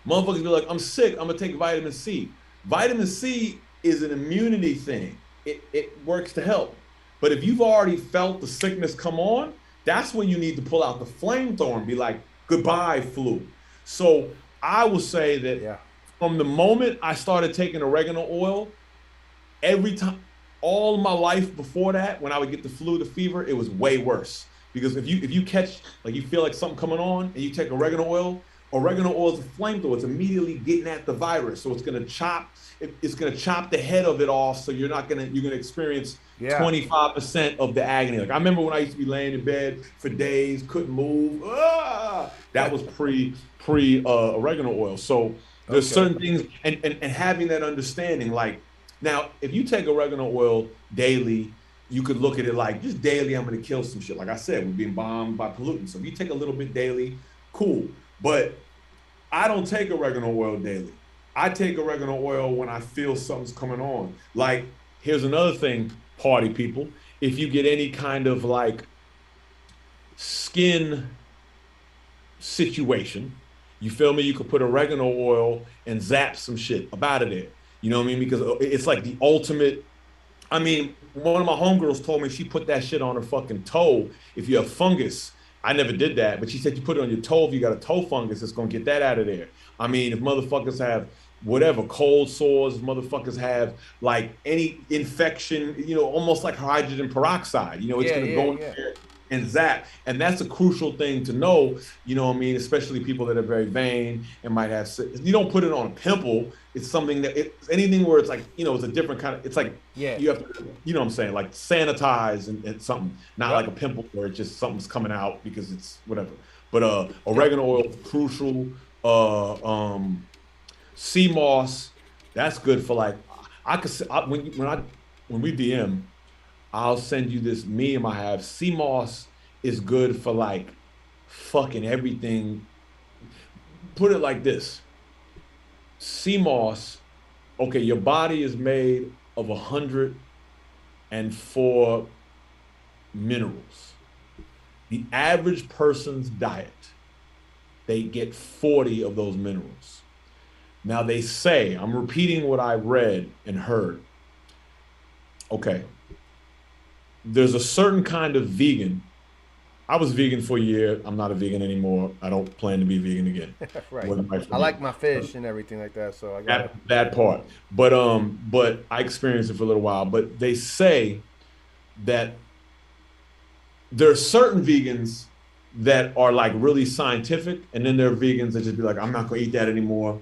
Motherfuckers be like, I'm sick, I'm gonna take vitamin C. Vitamin C is an immunity thing. It works to help. But if you've already felt the sickness come on, that's when you need to pull out the flamethrower and be like, goodbye, flu. So I will say that from the moment I started taking oregano oil, every time, all my life before that, when I would get the flu, the fever, it was way worse. Because if you catch, like you feel like something coming on and you take oregano oil is a flamethrower. It's immediately getting at the virus. So it's gonna chop the head of it off. So you're gonna experience 25% of the agony. Like I remember when I used to be laying in bed for days, couldn't move. That was pre oregano oil. So there's certain things and having that understanding. Like now, if you take oregano oil daily, you could look at it like just daily, I'm gonna kill some shit. Like I said, we're being bombed by pollutants. So if you take a little bit daily, cool. But I don't take oregano oil daily. I take oregano oil when I feel something's coming on. Like, here's another thing, party people. If you get any kind of like skin situation, you feel me? You could put oregano oil and zap some shit up out of there. You know what I mean? Because it's like the ultimate. I mean, one of my homegirls told me she put that shit on her fucking toe if you have fungus I never did that, but she said you put it on your toe. If you got a toe fungus, it's gonna get that out of there. I mean, if motherfuckers have whatever cold sores, if motherfuckers have like any infection, you know, almost like hydrogen peroxide, you know, it's gonna go in there and zap. And that's a crucial thing to know, you know what I mean? Especially people that are very vain and might have, you don't put it on a pimple. It's something that, anything where it's like, you know, it's a different kind of, it's like, you have to, you know what I'm saying? Like sanitize and something, not like a pimple where it's just something's coming out because it's whatever. But oregano oil is crucial. Sea moss, that's good for like, I could, when we DM, I'll send you this meme I have. Sea moss is good for like fucking everything. Put it like this. Sea moss, okay, your body is made of 104 minerals. The average person's diet, they get 40 of those minerals. Now they say, I'm repeating what I read and heard. Okay. There's a certain kind of vegan. I was vegan for a year. I'm not a vegan anymore. I don't plan to be vegan again. Right. I like my fish and everything like that. So I got that part. But I experienced it for a little while. But they say that there are certain vegans that are like really scientific, and then there are vegans that just be like, I'm not gonna eat that anymore.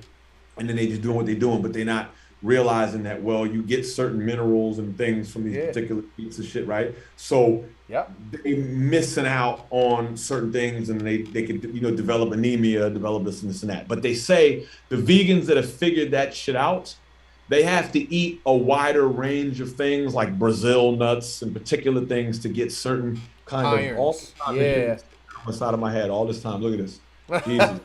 And then they just doing what they're doing, but they're not realizing that, well, you get certain minerals and things from these particular meats and shit, right? So they missing out on certain things, and they could, you know, develop anemia, develop this and this and that. But they say the vegans that have figured that shit out, they have to eat a wider range of things like Brazil nuts and particular things to get certain kind of all the time. On the side of my head all this time. Look at this. Jesus.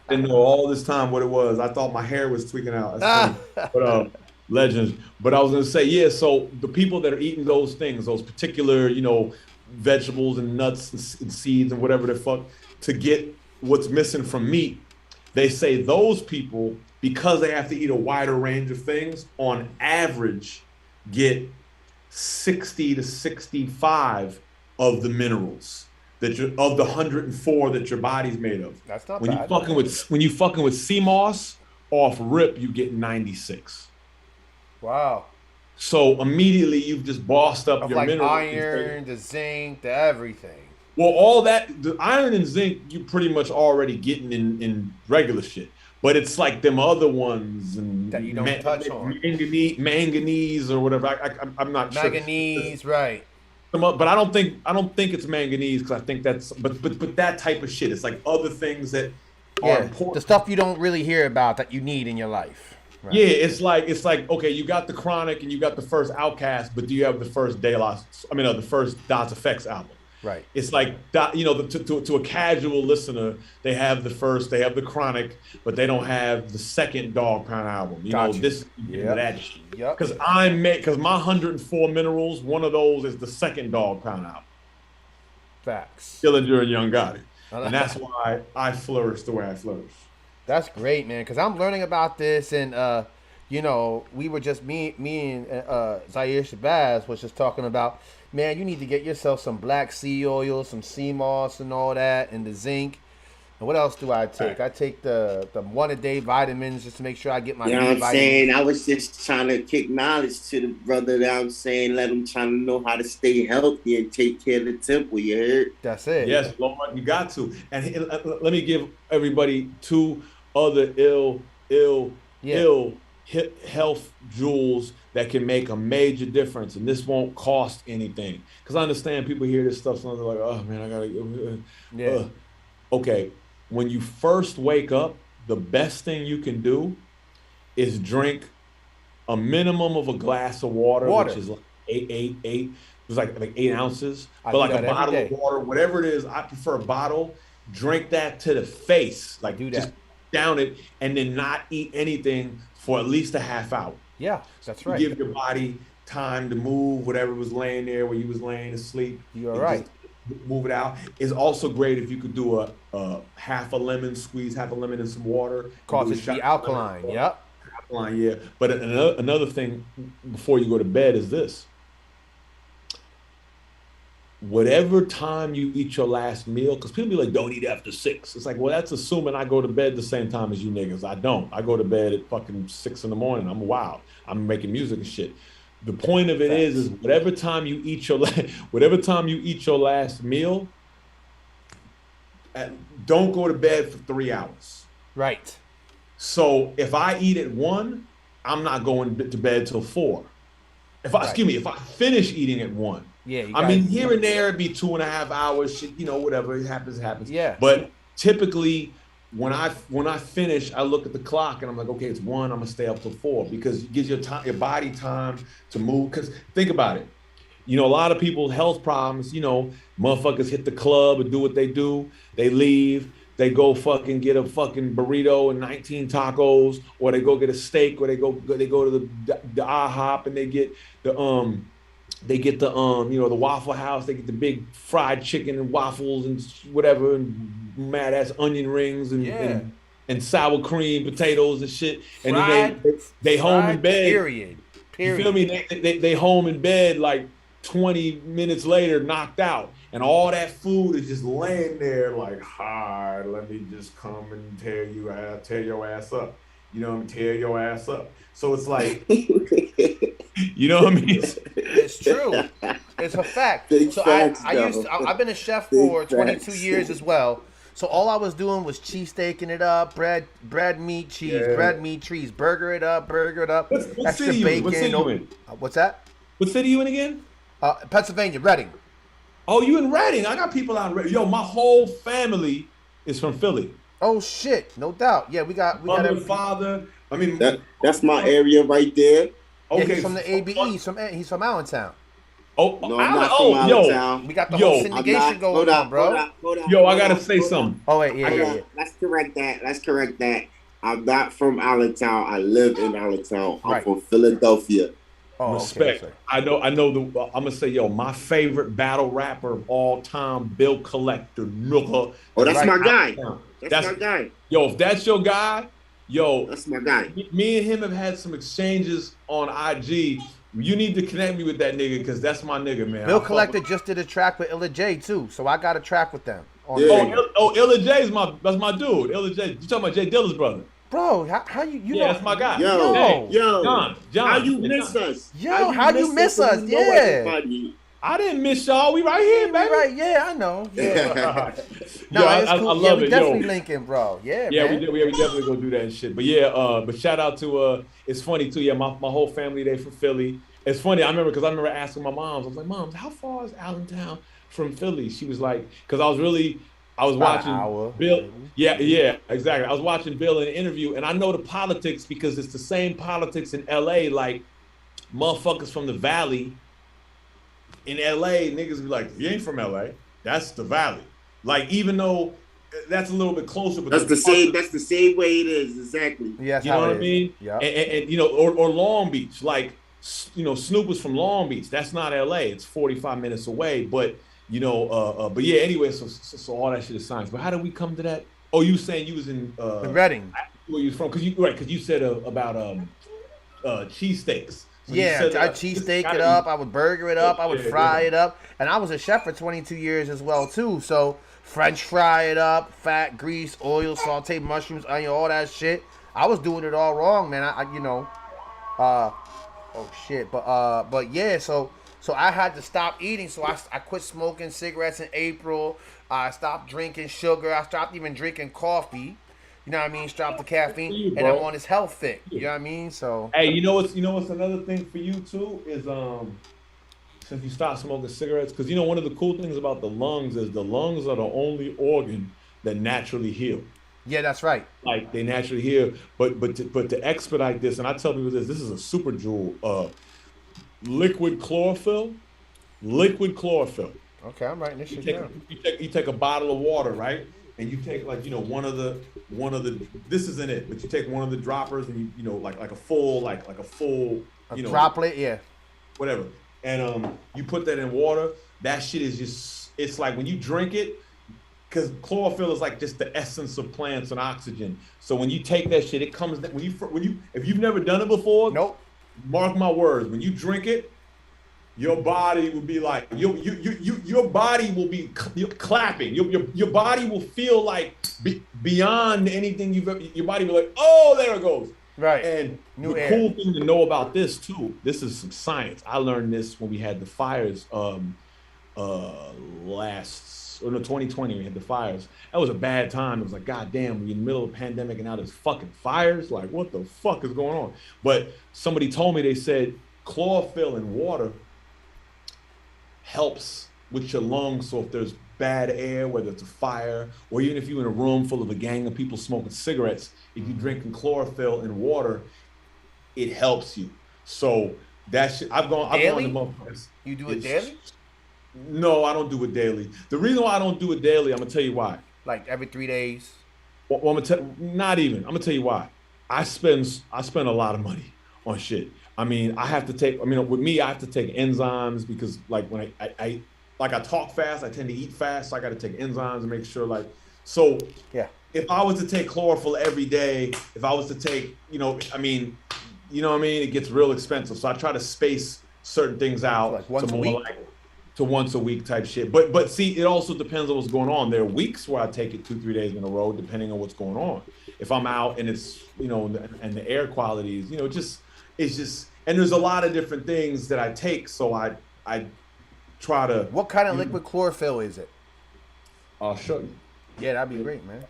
Didn't know all this time what it was. I thought my hair was tweaking out. That's funny. But legends. But I was gonna say, so the people that are eating those things, those particular, you know, vegetables and nuts and seeds and whatever the fuck, to get what's missing from meat, they say those people, because they have to eat a wider range of things, on average get 60 to 65 of the minerals that you're, of the 104 that your body's made of. That's not when bad. When you fucking with sea moss, off rip you get 96. Wow. So immediately you've just bossed up your like minerals. Iron, the zinc, the everything. Well, all that, the iron and zinc, you pretty much already getting in regular shit. But it's like them other ones and that you don't touch on. Manganese or whatever. I'm not sure. Manganese, right. But I don't think it's manganese, because I think that's but that type of shit. It's like other things that are important. The stuff you don't really hear about that you need in your life. Right. Yeah, it's like okay, you got the Chronic and you got the first Outkast, but do you have the first the first Das EFX album? Right. It's like, you know, to a casual listener, they have the Chronic, but they don't have the second Dog Pound album. You know, this that shit. Yep. Because my 104 minerals, one of those is the second Dog Pound album. Facts. Dillinger and Young Gotti. And that's why I flourish the way I flourish. That's great, man, because I'm learning about this, and you know, we were just me and Zaire Shabazz was just talking about, man, you need to get yourself some black sea oil, some sea moss and all that, and the zinc. And what else do I take? I take the 1-a-day vitamins just to make sure I get my. You know what I'm saying? I was just trying to kick knowledge to the brother that I'm saying, let him trying to know how to stay healthy and take care of the temple, you heard? That's it. Yes, Lord, you got to. And let me give everybody 2 other ill health jewels that can make a major difference, and this won't cost anything. Because I understand people hear this stuff, so they're like, oh man, I gotta okay, when you first wake up, the best thing you can do is drink a minimum of a glass of water. Which is like eight it's like 8 ounces. But like a bottle of water, whatever it is, I prefer a bottle. Drink that to the face. Like, do that. Just down it, and then not eat anything for at least a half hour. Yeah, that's right. Give your body time to move whatever was laying there where you was laying asleep. You're right. Move it out. It's also great if you could do a half a lemon, squeeze half a lemon in some water. Cause it to be alkaline. Yep. Alkaline, yeah. But another thing before you go to bed is this. whatever time you eat your last meal, because people be like, don't eat after 6. It's like, well, that's assuming I go to bed the same time as you niggas. I don't. I go to bed at fucking 6 in the morning. I'm wild. I'm making music and shit. The point of it is whatever time you eat your last meal, don't go to bed for 3 hours. Right. So if I eat at 1, I'm not going to bed till 4. If I finish eating at 1. Yeah. I mean, here and there it'd be 2.5 hours, shit, whatever, it happens. Yeah. But typically when I finish, I look at the clock and I'm like, okay, it's 1, I'm gonna stay up till 4, because it gives your body time to move. Because think about it. A lot of people health problems, motherfuckers hit the club and do what they do. They leave, they go fucking get a fucking burrito and 19 tacos, or they go get a steak, or they go to the IHOP and they get the Waffle House. They get the big fried chicken and waffles and whatever, and mad ass onion rings and sour cream potatoes and shit. And then they home in bed. Period. You feel me? They home in bed like 20 minutes later, knocked out, and all that food is just laying there like, hi, let me just come and tear your ass up. Tear your ass up. So it's like, you know what I mean? It's true. It's a fact. I've been a chef for 22 years as well. So all I was doing was cheesesteaking it up, bread, meat, cheese, bread, meat, cheese, burger it up, What extra city bacon. What city you in? What's that? What city you in again? Pennsylvania, Reading. Oh, you in Reading? I got people out in Reading. Yo, my whole family is from Philly. Oh shit, no doubt. Yeah, we got mother, father. I mean, that's my area right there. Okay, he's from the ABE. He's from Allentown. Oh, no, I'm not from Allentown. We got the whole syndication going on, bro. I gotta say something. Oh wait, yeah. Let's correct that. I'm not from Allentown. I live in Allentown. I'm from Philadelphia. Oh, respect. Okay. I know. I'm gonna say, my favorite battle rapper of all time, Bill Collector. Oh, that's my guy. That's my guy. Yo, if that's your guy, that's my guy. Me and him have had some exchanges on IG. You need to connect me with that nigga, because that's my nigga, man. Bill Collector just did a track with Illa J too, so I got a track with them. Illa J's that's my dude. Illa J. You talking about Jay Dilla's brother? Bro, how you know? That's my guy. Yo, John, how you miss us? Yo, how you miss us? Yeah. I didn't miss y'all. We right here, baby. Right, yeah, I know. Yeah. I cool. love we it. Definitely linking, bro. Yeah, man. we definitely go do that and shit. But but shout out to it's funny too. Yeah, my whole family, they from Philly. It's funny. I remember asking my mom. I was like, Mom, how far is Allentown from Philly? She was like, because I was watching Bill. Yeah, exactly. I was watching Bill in an interview, and I know the politics because it's the same politics in LA. Like, motherfuckers from the Valley in LA, niggas be like, you ain't from LA. That's the Valley. Like, even though that's a little bit closer, but that's the same way it is, exactly. Yeah, you know what I mean? Yeah. And or Long Beach. Like, Snoop was from Long Beach. That's not LA. It's 45 minutes away, but but yeah, anyway, so all that shit is science. But how did we come to that? Oh, you saying you was in Reading. Where you was from? Because you said about cheesesteaks. So I cheesesteak it up, I would burger it up, I would fry it up. And I was a chef for 22 years as well too. So French fry it up, fat, grease, oil, saute mushrooms, onion, all that shit. I was doing it all wrong, man. Oh shit. But yeah, so I had to stop eating. So I quit smoking cigarettes in April. I stopped drinking sugar. I stopped even drinking coffee. You know what I mean? Stopped the caffeine, and I'm on this health thing. You know what I mean? So hey, you know what's another thing for you too is since you stopped smoking cigarettes, because one of the cool things about the lungs is the lungs are the only organ that naturally heal. Yeah, that's right. Like they naturally heal, but to expedite this, and I tell people this is a super jewel. Liquid chlorophyll. Okay, I'm writing this shit down. You take a bottle of water, right? And you take one of the this isn't it, but you take one of the droppers and you like a full droplet, yeah. Whatever. And you put that in water, that shit is just, it's like when you drink it, because chlorophyll is like just the essence of plants and oxygen. So when you take that shit, it comes if you've never done it before, nope. Mark my words, when you drink it, your body will be like your body will be clapping. Your body will feel like beyond anything you've ever. Your body will be like, oh, there it goes. Right. And the cool thing to know about this too. This is some science. I learned this when we had the fires. 2020 we had the fires. That was a bad time. It was like, God damn, we're in the middle of a pandemic and now there's fucking fires. Like, what the fuck is going on? But somebody told me, they said chlorophyll in water helps with your lungs. So if there's bad air, whether it's a fire, or even if you're in a room full of a gang of people smoking cigarettes, if you're drinking chlorophyll in water, it helps you. So that's, I've gone to motherfuckers. You do it daily? No, I don't do it daily. The reason why I don't do it daily, I'm gonna tell you why. Like every 3 days? Well, I'm gonna not even. I'm gonna tell you why. I spend a lot of money on shit. I mean, with me, I have to take enzymes because like when I talk fast, I tend to eat fast. So I got to take enzymes and make sure yeah. If I was to take chlorophyll every day, if I was to take, it gets real expensive. So I try to space certain things out. Like once a week? To once a week type shit. But see, it also depends on what's going on. There are weeks where I take it 2-3 days in a row, depending on what's going on. If I'm out and it's, and the air quality is, it's just, and there's a lot of different things that I take. So I try to. What kind of liquid chlorophyll is it? I'll show you. Yeah, that'd be great, man.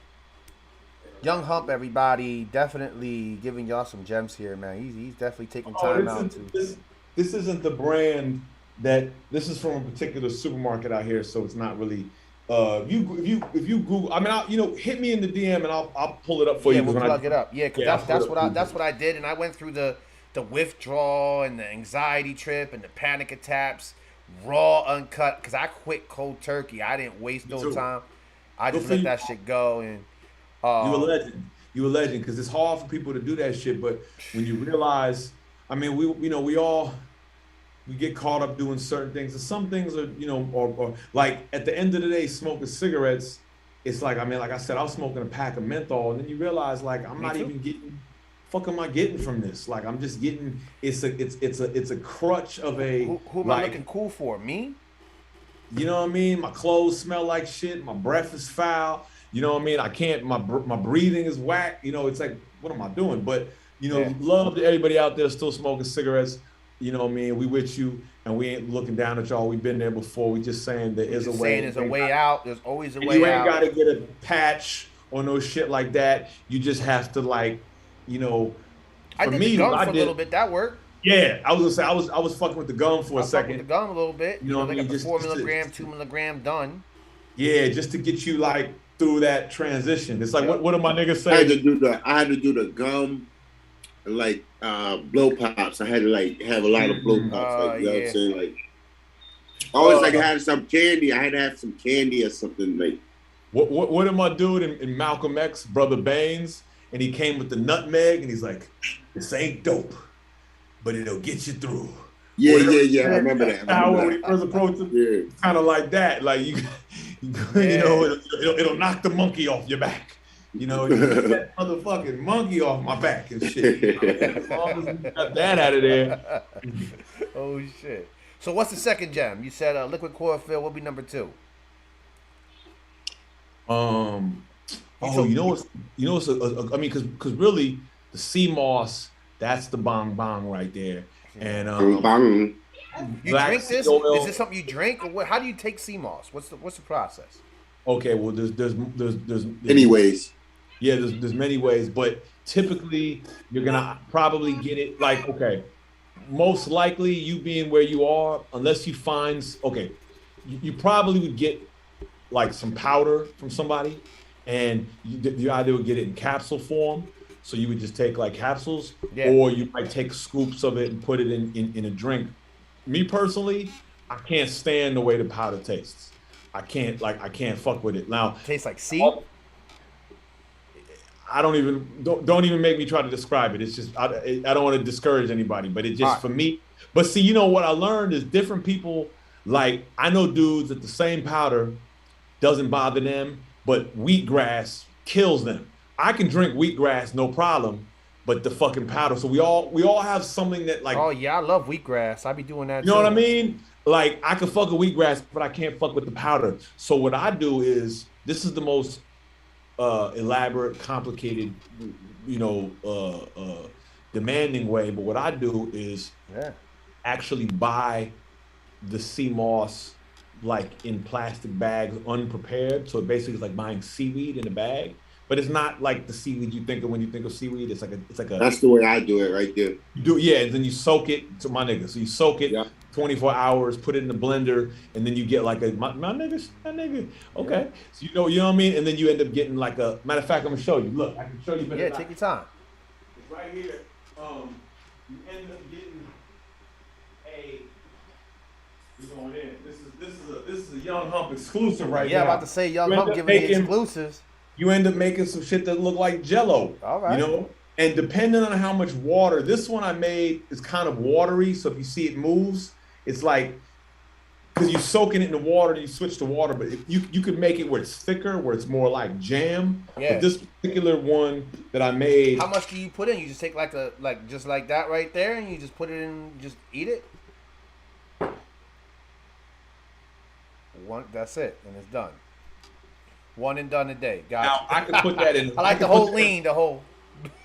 Young Hump, everybody, definitely giving y'all some gems here, man. He's definitely taking time out to. This isn't the brand that, this is from a particular supermarket out here, so it's not really. If you Google, hit me in the DM and I'll pull it up for you. Yeah, we'll plug it up. Yeah, because that's what I did, and I went through the withdrawal and the anxiety trip and the panic attacks, raw, uncut. Because I quit cold turkey. I didn't waste no time. I just let that shit go. And you a legend. Because it's hard for people to do that shit, but when you realize, we get caught up doing certain things, and some things are, or like at the end of the day, smoking cigarettes, it's like, like I said, I was smoking a pack of menthol, and then you realize, like, I'm not even getting, fuck am I getting from this? Like, I'm just getting, it's a crutch of a. Who am I looking cool for? Me? You know what I mean? My clothes smell like shit. My breath is foul. You know what I mean? I can't. My breathing is whack. It's like, what am I doing? But love to everybody out there still smoking cigarettes. You know what I mean? We with you, and we ain't looking down at y'all. We've been there before. We just saying there is a way. There's a way out. There's always a way out. You ain't got to get a patch or no shit like that. You just have to I did the gum for a little bit. That worked. Yeah, I was gonna say I was fucking with the gum for a second. With the gum a little bit. You know what I mean? Just 4 milligram, 2 milligram done. Yeah, just to get you like through that transition. It's like what do my niggas say? I had to do the gum, like blow pops. I had to like have a lot of blow pops. Like, you know what I'm saying? Like always like I had some candy. I had to have some candy or something like. What am I doing in Malcolm X, Brother Baines? And he came with the nutmeg, and he's like, "This ain't dope, but it'll get you through." Yeah. I remember that. When he first approached him, kind of like that. Like it'll knock the monkey off your back. You get that motherfucking monkey off my back and shit. As long as we got that out of there. Oh shit! So what's the second gem? You said liquid chlorophyll. What would be number 2? Because really the sea moss, that's the bong bong right there. And you drink this? Is this something you drink, or what? How do you take sea moss? What's the process? Okay, well there's many ways. Yeah, there's many ways, but typically you're gonna probably get it like, okay, most likely you being where you are, unless you find, you probably would get like some powder from somebody, and you either would get it in capsule form, so you would just take like capsules, or you might take scoops of it and put it in a drink. Me personally, I can't stand the way the powder tastes. I can't fuck with it. Now, tastes like sea. I don't even make me try to describe it. It's just I don't want to discourage anybody, but it just for me. But see, what I learned is different people. Like I know dudes that the same powder doesn't bother them, but wheatgrass kills them. I can drink wheatgrass no problem, but the fucking powder. So we all have something that like. Oh yeah, I love wheatgrass. I be doing that. You know what I mean? Like I can fuck with wheatgrass, but I can't fuck with the powder. So what I do is, this is the most elaborate, complicated, demanding way. But what I do is actually buy the sea moss like in plastic bags, unprepared. So it basically is like buying seaweed in a bag, but it's not like the seaweed you think of when you think of seaweed. It's like a. That's the way I do it right there. You do, yeah, and then you soak it to my nigga. So you soak it 24 hours, put it in the blender, and then you get like my nigga. Okay, yeah. So you know what I mean. And then you end up getting like a matter of fact. I'm gonna show you. Look, I can show you better. Yeah, take your time. It's right here. You end up getting a. We're going in. This is a Young Hump exclusive right now. Yeah, I'm about to say Young Hump giving me exclusives. You end up making some shit that look like Jello. All right. You know, and depending on how much water, this one I made is kind of watery. So if you see it moves, it's like because you're soaking it in the water and you switch to water. But if you could make it where it's thicker, where it's more like jam. Yeah. But this particular one that I made. How much do you put in? You just take just like that right there, and you just put it in, just eat it. One, that's it, and it's done. One and done a day. Gotcha. Now I could put that in. I like the whole lean, the whole.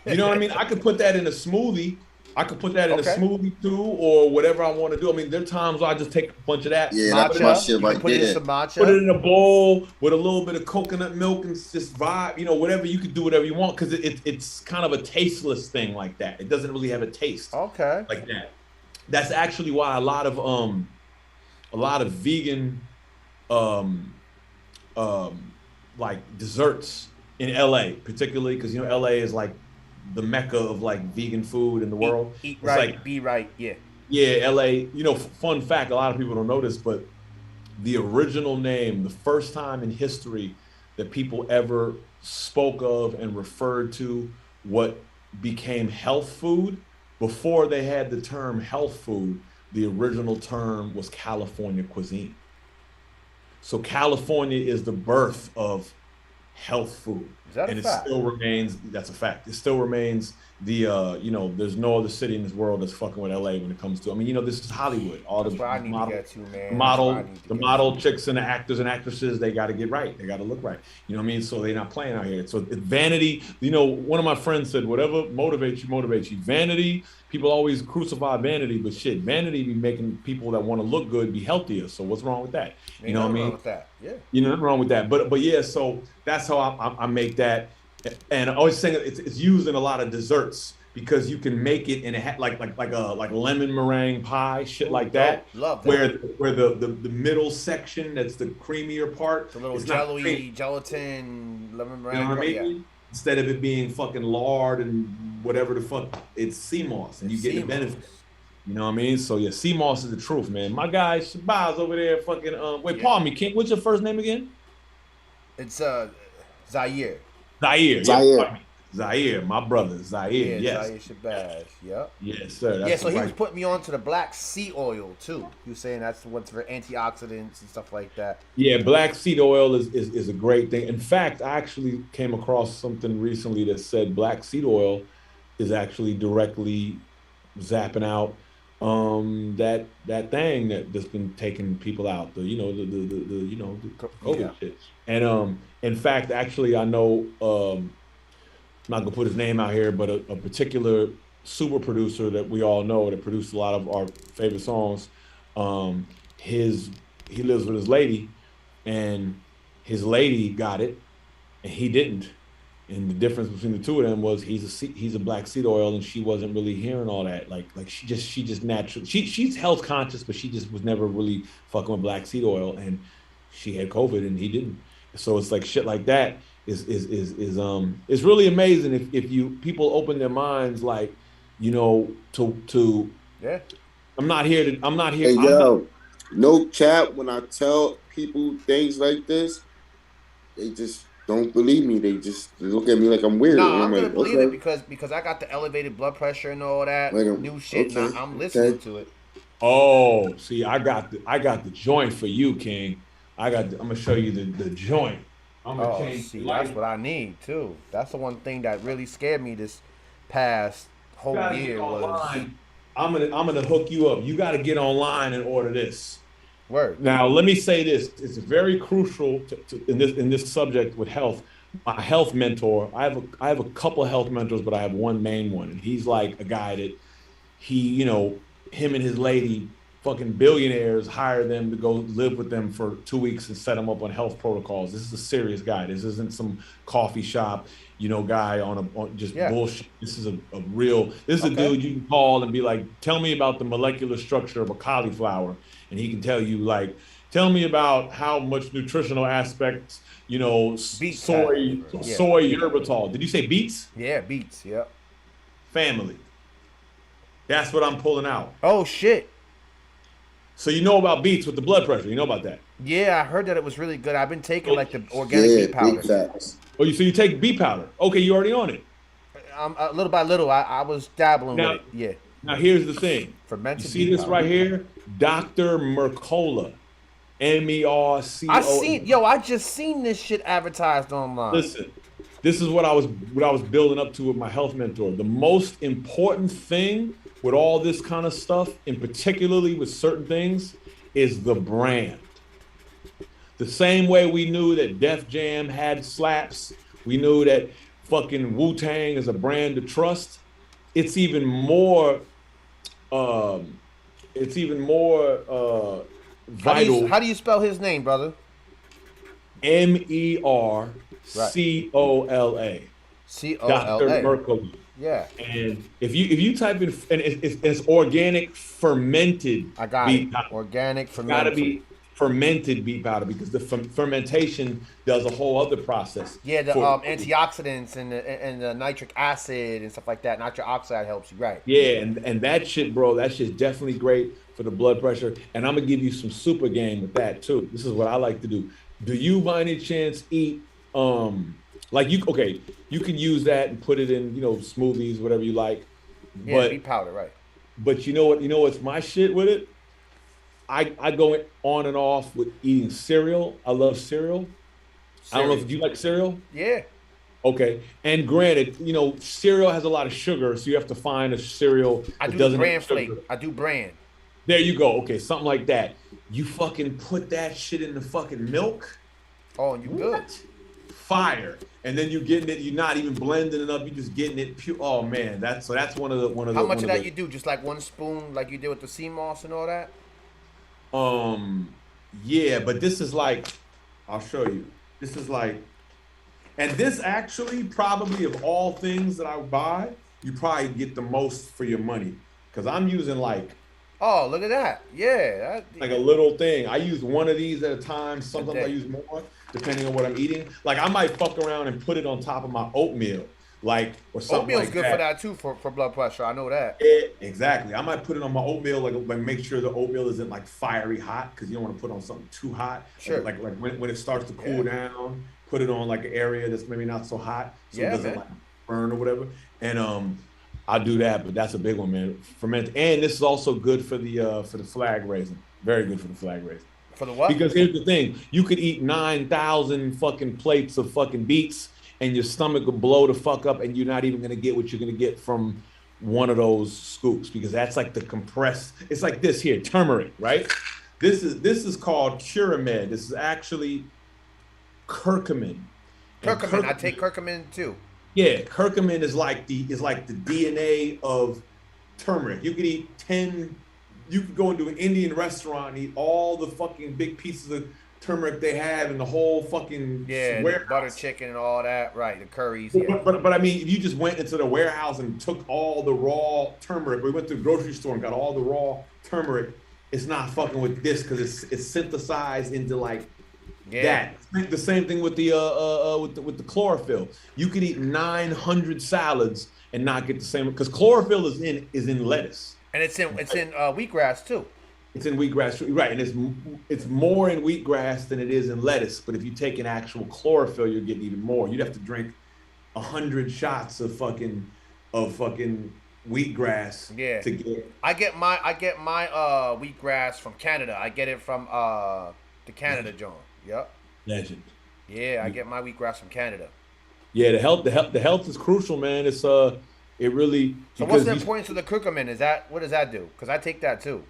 You know what I mean? I could put that in a smoothie. I could put that in a smoothie too, or whatever I want to do. I mean, there are times I just take a bunch of that. Yeah, that's my shit right put there. It in some matcha. Put it in a bowl with a little bit of coconut milk and just vibe. You know, whatever you could do, whatever you want, because it's kind of a tasteless thing like that. It doesn't really have a taste. Okay. Like that. That's actually why a lot of vegan like desserts in LA, particularly because LA is like the mecca of like vegan food in the world. Eat right, like, be right, yeah. Yeah, LA. Fun fact, a lot of people don't know this, but the original name, the first time in history that people ever spoke of and referred to what became health food, before they had the term health food, the original term was California cuisine. So California is the birth of health food. Is that a fact? It still remains, that's a fact. It still remains the, there's no other city in this world that's fucking with LA when it comes to, this is Hollywood. All that's the where I need to get to, man. Model chicks and the actors and actresses, they got to get right. They got to look right. You know what I mean? So they're not playing out here. So it's vanity, one of my friends said, whatever motivates you. Vanity, people always crucify vanity, but shit, vanity be making people that want to look good be healthier. So what's wrong with that? You know what I mean? Wrong with that. Yeah. Nothing wrong with that. But yeah, so that's how I make that. And I always saying it's used in a lot of desserts because you can make it in a like lemon meringue pie, shit like that. Love that. Where the middle section, that's the creamier part, the little jelly, gelatin, lemon meringue. You know what I mean? Yeah. Instead of it being fucking lard and whatever the fuck, it's sea moss, and you get the benefit. You know what I mean? So yeah, sea moss is the truth, man. My guy Shabazz over there, fucking pardon me, King. What's your first name again? It's Zaire. Zaire, my brother, Zaire. Yeah, yes. Zaire Shabazz. Yep. Yes, sir. That's so he was putting me on to the black sea oil too. He was saying that's what's for antioxidants and stuff like that. Yeah, black seed oil is a great thing. In fact, I actually came across something recently that said black seed oil is actually directly zapping out that thing that's been taking people out, the COVID shit. And in fact, actually, I know I'm not gonna put his name out here, but a particular super producer that we all know that produced a lot of our favorite songs. He lives with his lady, and his lady got it, and he didn't. And the difference between the two of them was he's a black seed oil, and she wasn't really hearing all that. Like she just naturally she's health conscious, but she just was never really fucking with black seed oil, and she had COVID and he didn't. So it's like shit like that is really amazing if people open their minds, like, to yeah. I'm not here. Hey, yo, no cap. When I tell people things like this, they just don't believe me. They just look at me like I'm weird. No, I'm gonna believe it because I got the elevated blood pressure and all that new shit. Okay. I'm listening to it. Oh, see, I got the joint for you, King. I'm gonna show you the joint. I'm gonna change. See, that's what I need too. That's the one thing that really scared me this past whole year was. I'm gonna hook you up. You got to get online and order this. Word. Now, let me say this: it's very crucial in this subject with health. My health mentor, I have a couple of health mentors, but I have one main one, and he's like a guy that him and his lady, fucking billionaires, hire them to go live with them for 2 weeks and set them up on health protocols. This is a serious guy. This isn't some coffee shop, guy on just bullshit. This is a dude you can call and be like, tell me about the molecular structure of a cauliflower. And he can tell you, like, tell me about how much nutritional aspects, soy erythritol. Did you say beets? Yeah, beets, yep. Family. That's what I'm pulling out. Oh, shit. So you know about beets with the blood pressure. You know about that? Yeah, I heard that it was really good. I've been taking like the organic beet powder. So you take beet powder. Okay, you already on it. Little by little, I was dabbling with it. Yeah. Now here's the thing. Fermented you see this right here? Dr. Mercola. MERCOLA. I just seen this shit advertised online. Listen, this is what I was building up to with my health mentor. The most important thing with all this kind of stuff, and particularly with certain things, is the brand. The same way we knew that Def Jam had slaps, we knew that fucking Wu-Tang is a brand to trust. It's even more vital. How do you spell his name, brother? MERCOLA. Dr. Mercola. Yeah. And if you type in, and it's organic fermented. I got beet it. powder. Organic fermented. Got to be fermented beet powder because the fermentation does a whole other process. Yeah, the antioxidants and the nitric acid and stuff like that. Nitric oxide helps you, right? Yeah, and that shit, bro, that shit's definitely great for the blood pressure. And I'm gonna give you some super game with that too. This is what I like to do. Do you by any chance eat you can use that and put it in, smoothies, whatever you like. Yeah, beet powder, right. But you know what's my shit with it? I go on and off with eating cereal. I love cereal. I don't know if you like cereal. Yeah. Okay. And granted, cereal has a lot of sugar, so you have to find a cereal that doesn't have sugar. I do bran. There you go. Okay, something like that. You fucking put that shit in the fucking milk. Oh, and you good. Fire. And then you're getting it, you're not even blending it up, you're just getting it pure. Oh man, that's one of the How much of that you do? Just like 1 spoon like you did with the sea moss and all that? Yeah, but this is like, I'll show you. This is like, and this actually probably of all things that I buy, you probably get the most for your money. Cause I'm using like, oh, look at that. Yeah. Like a little thing. I use one of these at a time. Sometimes I use more, depending on what I'm eating. Like I might fuck around and put it on top of my oatmeal. Or something Oatmeal's like good that. for that too, for blood pressure. I know that. Yeah, exactly. I might put it on my oatmeal, like make sure the oatmeal isn't like fiery hot, because you don't want to put on something too hot. Sure. Like when it starts to cool down, put it on like an area that's maybe not so hot, so it doesn't like burn or whatever. And I do that, but that's a big one, man. Ferment, and this is also good for the flag raising. Very good for the flag raising. For the what? Because here's the thing: you could eat 9,000 fucking plates of fucking beets, and your stomach will blow the fuck up, and you're not even gonna get what you're gonna get from one of those scoops, because that's like the compressed. It's like this here, turmeric, right? This is called Curamed. This is actually curcumin. Curcumin. I take curcumin too. Yeah, curcumin is like the DNA of turmeric. You could eat 10. You could go into an Indian restaurant and eat all the fucking big pieces of turmeric they have in the whole fucking warehouse. The butter chicken and all that, right? The curries. But I mean, if you just went into the warehouse and took all the raw turmeric, we went to the grocery store and got all the raw turmeric. It's not fucking with this, because it's synthesized into like that. The same thing with the chlorophyll. You could eat 900 salads and not get the same, because chlorophyll is in lettuce. And it's in wheatgrass too. It's in wheatgrass, right? And it's more in wheatgrass than it is in lettuce. But if you take an actual chlorophyll, you're getting even more. You'd have to drink 100 shots of fucking wheatgrass to get. I get my wheatgrass from Canada. I get it from the Canada John. Yep. Legend. Yeah, I get my wheatgrass from Canada. Yeah, the health is crucial, man. It's It really. So what's the importance of the curcumin? What does that do? Because I take that too.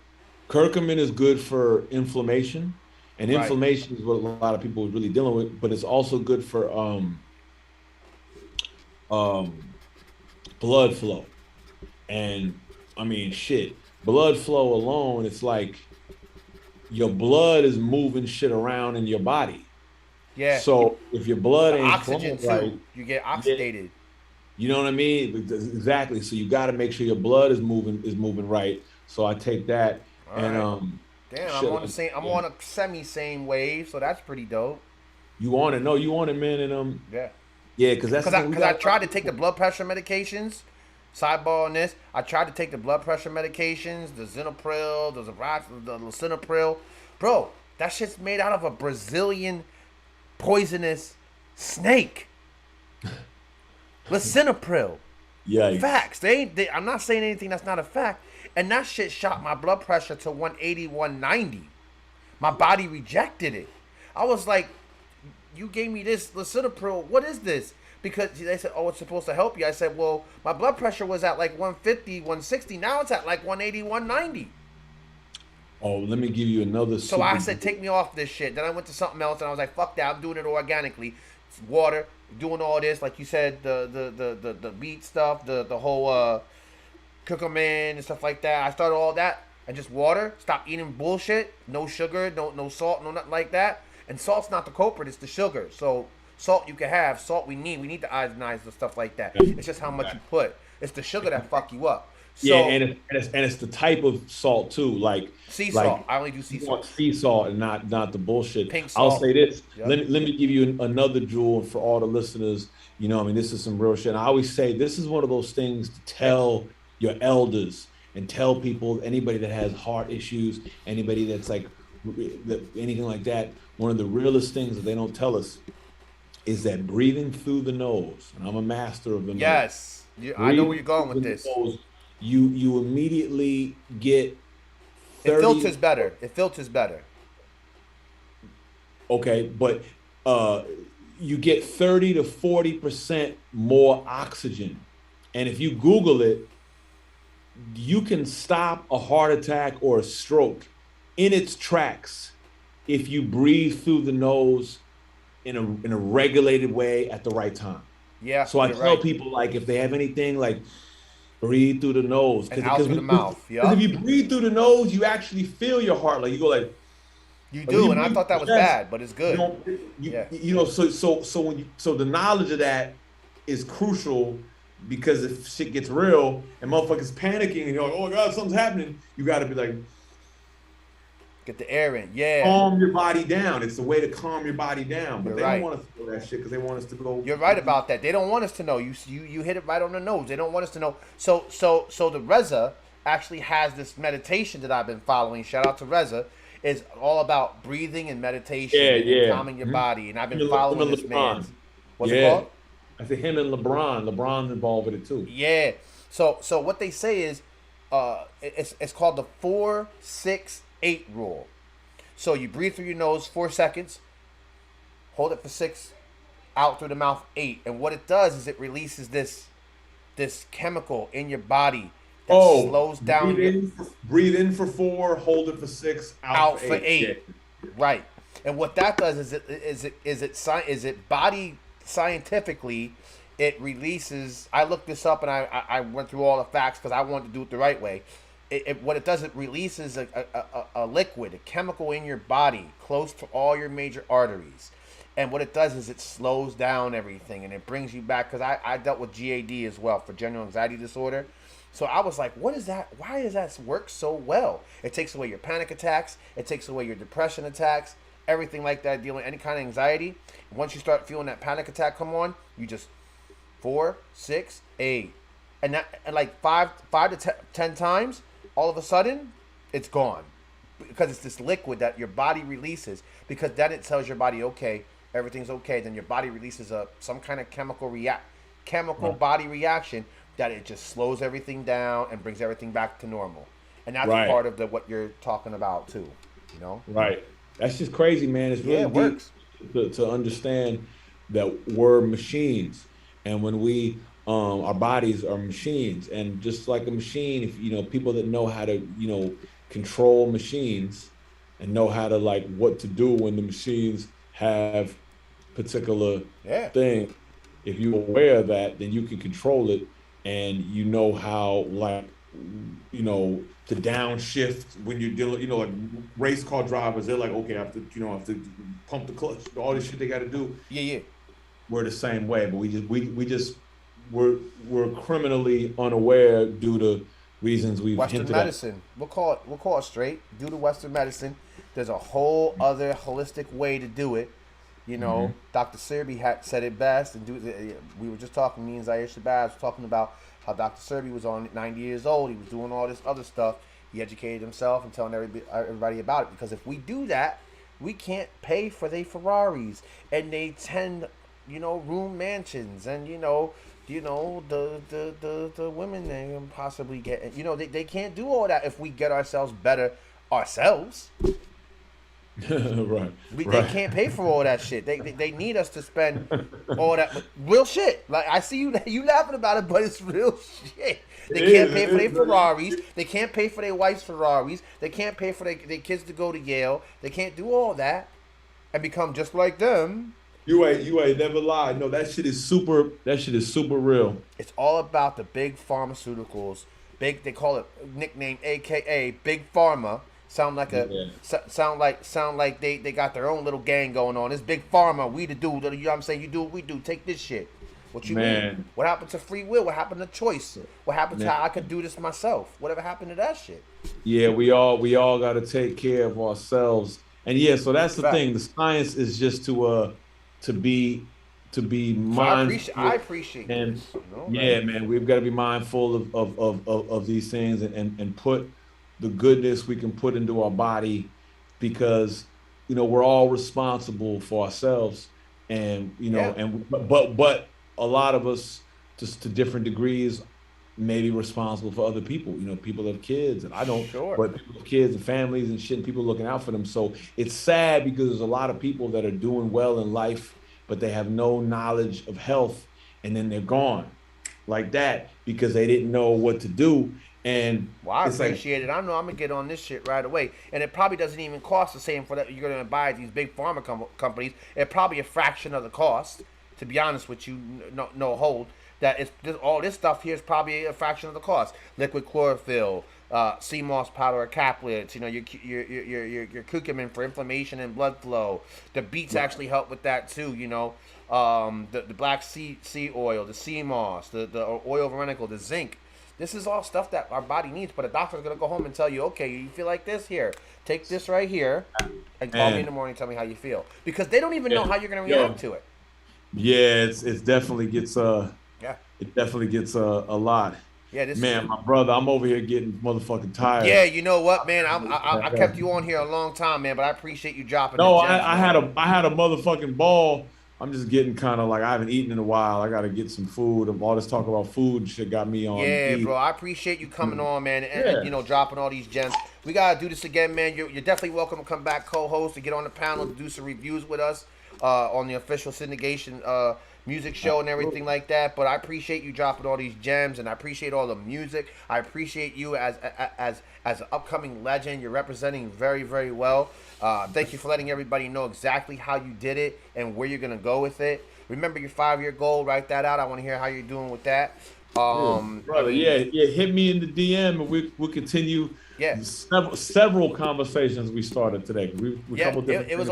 Curcumin is good for inflammation, and inflammation is what a lot of people are really dealing with. But it's also good for blood flow. And I mean, shit, blood flow alone, it's like your blood is moving shit around in your body. Yeah. So if your blood ain't oxygen too, right, you get oxidated. You know what I mean? Exactly. So you got to make sure your blood is moving right. So I take that and damn, I'm on the same. I'm on a same wave, so that's pretty dope. You on it? No, you on it, man. And yeah, because I tried to take the blood pressure medications. Sidebar on this, I tried to take the blood pressure medications, the Zinopril, the Lisinopril. Bro, that shit's made out of a Brazilian poisonous snake. Lisinopril. Yeah. Facts. I'm not saying anything that's not a fact. And that shit shot my blood pressure to 180, 190. My body rejected it. I was like, you gave me this Lisinopril. What is this? Because they said, oh, it's supposed to help you. I said, well, my blood pressure was at like 150, 160. Now it's at like 180, 190. Oh, let me give you another. So I said, take me off this shit. Then I went to something else, and I was like, fuck that. I'm doing it organically. It's water, doing all this, like you said, the beet stuff, the whole curcumin and stuff like that. I started all that, and just water. Stop eating bullshit. No sugar, no salt, no nothing like that. And salt's not the culprit; it's the sugar. So salt you can have, salt we need. We need to ionize and stuff like that. It's just how much you put. It's the sugar that fuck you up. So, yeah, and it's the type of salt too, like sea salt. I only do sea salt. Sea salt and not the bullshit. Pink salt. I'll say this. Yep. Let me give you another jewel for all the listeners. You know, I mean, this is some real shit. And I always say this is one of those things to tell your elders and tell people, anybody that has heart issues, anybody that's like anything like that. One of the realest things that they don't tell us is that breathing through the nose, and I'm a master of the nose. Yes, I know where you're going with this. You immediately get 30, it filters better. Okay, but you get 30 to 40% more oxygen. And if you Google it, you can stop a heart attack or a stroke in its tracks if you breathe through the nose in a regulated way at the right time. Yeah. So I tell people, like, if they have anything, like, breathe through the nose. And out through the mouth. Because if you breathe through the nose, you actually feel your heart. Like, you go like. You do, and I thought that was bad, but it's good. You know, so the knowledge of that is crucial, because if shit gets real and motherfuckers panicking and you're like, oh my God, something's happening, you got to be like, get the air in, yeah. Calm your body down. It's the way to calm your body down. But they don't want us to know that shit because they want us to go. You're right about that. They don't want us to know. You hit it right on the nose. They don't want us to know. So the Reza actually has this meditation that I've been following. Shout out to Reza. It's all about breathing and meditation and calming your body. And I've been following this man. What's it called? I said him and LeBron. LeBron's involved with it too. Yeah. So what they say is, it's called the 4-6-8 rule. So you breathe through your nose 4 seconds, hold it for 6, out through the mouth 8, and what it does is it releases this chemical in your body that slows down. Breathe in for 4, hold it for 6, out for 8. Right. And what that does is it body scientifically, it releases. I looked this up and I went through all the facts because I wanted to do it the right way. What it does, it releases a liquid, a chemical in your body close to all your major arteries. And what it does is it slows down everything and it brings you back. Because I dealt with GAD as well, for general anxiety disorder. So I was like, what is that? Why does that work so well? It takes away your panic attacks. It takes away your depression attacks. Everything like that, dealing with any kind of anxiety. Once you start feeling that panic attack come on, you just 4, 6, 8. And like 5 to 10 times, all of a sudden, it's gone. Because it's this liquid that your body releases. Because then it tells your body, okay, everything's okay. Then your body releases some kind of chemical body reaction that it just slows everything down and brings everything back to normal. And that's part of what you're talking about too, you know? Right. That's just crazy, man. It's really it works. To understand that we're machines. And when we Our bodies are machines, and just like a machine, if people that know how to control machines and know how to like what to do when the machines have particular thing. If you're aware of that, then you can control it, and you know how to downshift when you're dealing. Like race car drivers, they're like, okay, I have to pump the clutch, all this shit they got to do. Yeah. We're the same way, but we're criminally unaware due to reasons we've Western hinted medicine. We'll call it straight. Due to Western medicine, there's a whole other holistic way to do it. Dr. Serby said it best, and we were just talking. Me and Zaire Shabazz were talking about how Dr. Serby was on 90 years old. He was doing all this other stuff. He educated himself and telling everybody about it. Because if we do that, we can't pay for their Ferraris and they 10, room mansions, and the women they possibly get. They can't do all that if we get ourselves better ourselves. Right. They can't pay for all that shit. They need us to spend all that real shit. Like I see you laughing about it, but it's real shit. They can't pay for their Ferraris. They can't pay for their wife's Ferraris. They can't pay for their kids to go to Yale. They can't do all that and become just like them. You ain't never lied. No, that shit is super real. It's all about the big pharmaceuticals. They call it nickname AKA Big Pharma. Sound like they got their own little gang going on. It's Big Pharma. We the dude. You know what I'm saying? You do what we do. Take this shit. What you mean? What happened to free will? What happened to choice? What happened to how I could do this myself? Whatever happened to that shit? Yeah, we all got to take care of ourselves. And so that's the thing. The science is just to be mindful. I appreciate and man, we've got to be mindful of these things and put the goodness we can put into our body, because we're all responsible for ourselves, and but a lot of us, just to different degrees, may be responsible for other people. People have kids, and I don't. Sure. But people have kids and families and shit, and people looking out for them. So it's sad because there's a lot of people that are doing well in life, but they have no knowledge of health, and then they're gone like that because they didn't know what to do. And I appreciate it. I know I'm gonna get on this shit right away, and it probably doesn't even cost the same for that. You're gonna buy these big pharma companies. It's probably a fraction of the cost. To be honest with you, no hold that all this stuff here is probably a fraction of the cost. Liquid chlorophyll, sea moss powder or caplets. Your curcumin for inflammation and blood flow. The beets actually help with that too. The black sea oil, the sea moss, the oil verenicle, the zinc. This is all stuff that our body needs, but a doctor's going to go home and tell you, okay, you feel like this? Here, take this right here and call me in the morning and tell me how you feel. Because they don't even know how you're going to react to it. Yeah, it definitely gets a lot. Yeah, my brother, I'm over here getting motherfucking tired. Yeah, you know what, man? I kept you on here a long time, man, but I appreciate you dropping. No, I had a motherfucking ball. I'm just getting kind of like, I haven't eaten in a while. I got to get some food. All this talk about food shit got me on. Yeah, bro. I appreciate you coming on, man, and dropping all these gems. We got to do this again, man. You're definitely welcome to come back, co-host, to get on the panel, to do some reviews with us on the official syndication music show and everything like that. But I appreciate you dropping all these gems, and I appreciate all the music. I appreciate you as an upcoming legend. You're representing very, very well. Thank you for letting everybody know exactly how you did it and where you're going to go with it. Remember your 5-year goal. Write that out. I want to hear how you're doing with that. Brother, hit me in the DM, and we'll continue several conversations we started today. It was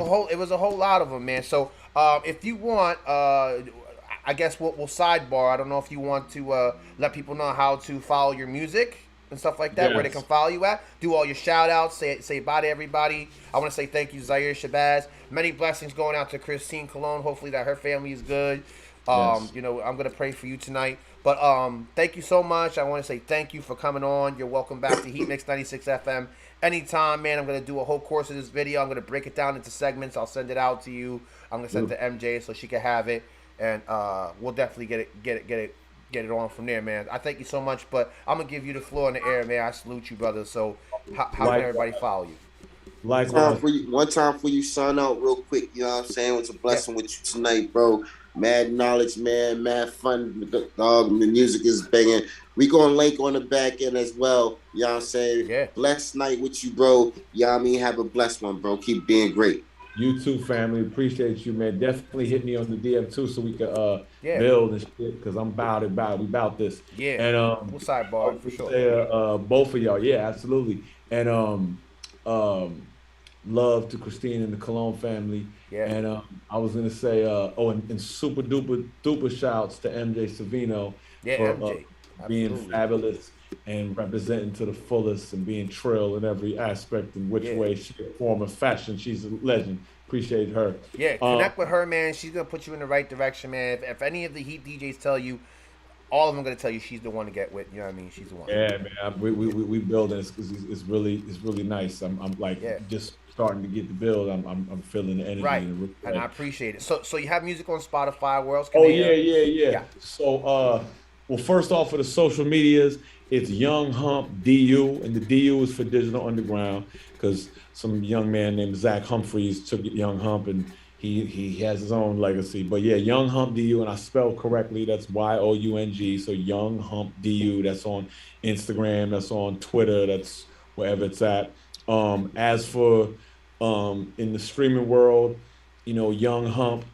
a whole lot of them, man. So if you want, I guess we'll sidebar. I don't know if you want to let people know how to follow your music and stuff like that, where they can follow you at. Do all your shout outs, say bye to everybody. I want to say thank you, Zaire Shabazz. Many blessings going out to Christine Cologne. Hopefully that her family is good. I'm gonna pray for you tonight. But thank you so much. I want to say thank you for coming on. You're welcome back to HEATMIX96FM anytime, man. I'm gonna do a whole course of this video. I'm gonna break it down into segments. I'll send it out to you. I'm gonna send it to MJ so she can have it, and we'll definitely get it on from there, man. I thank you so much, but I'm gonna give you the floor in the air, man. I salute you, brother. So how can everybody follow you? One time for you, sign out real quick. You know what I'm saying? It was a blessing with you tonight, bro. Mad knowledge, man. Mad fun, dog. The music is banging. We gonna link on the back end as well. You know what I'm saying? Yeah. Blessed night with you, bro. You know what I mean? Have a blessed one, bro. Keep being great. You too, family. Appreciate you, man. Definitely hit me on the DM too, so we can build and shit. Because I'm about it. We about this. Yeah. And we'll sidebar for sure. Say, both of y'all, yeah, absolutely. And love to Christine and the Cologne family. Yeah. And I was gonna say, and super duper shouts to MJ Savino for MJ. being fabulous and representing to the fullest and being trill in every aspect in which way, shape, form, or fashion. She's a legend. Appreciate her. Yeah, connect with her, man. She's gonna put you in the right direction, man. If any of the Heat DJs tell you, all of them are gonna tell you she's the one to get with. You know what I mean? She's the one. Yeah, man. We building. It's really nice. I'm like just starting to get the build. I'm feeling the energy. Right, and I appreciate it. So you have music on Spotify. Where else? Can yeah. So well, first off, for the social medias, it's Young Hump DU, and the DU is for Digital Underground, because some young man named Zach Humphreys took Young Hump, and he has his own legacy. But yeah, Young Hump DU, and I spelled correctly. That's YOUNG. So Young Hump DU. That's on Instagram. That's on Twitter. That's wherever it's at. As for in the streaming world, you know, Young Hump,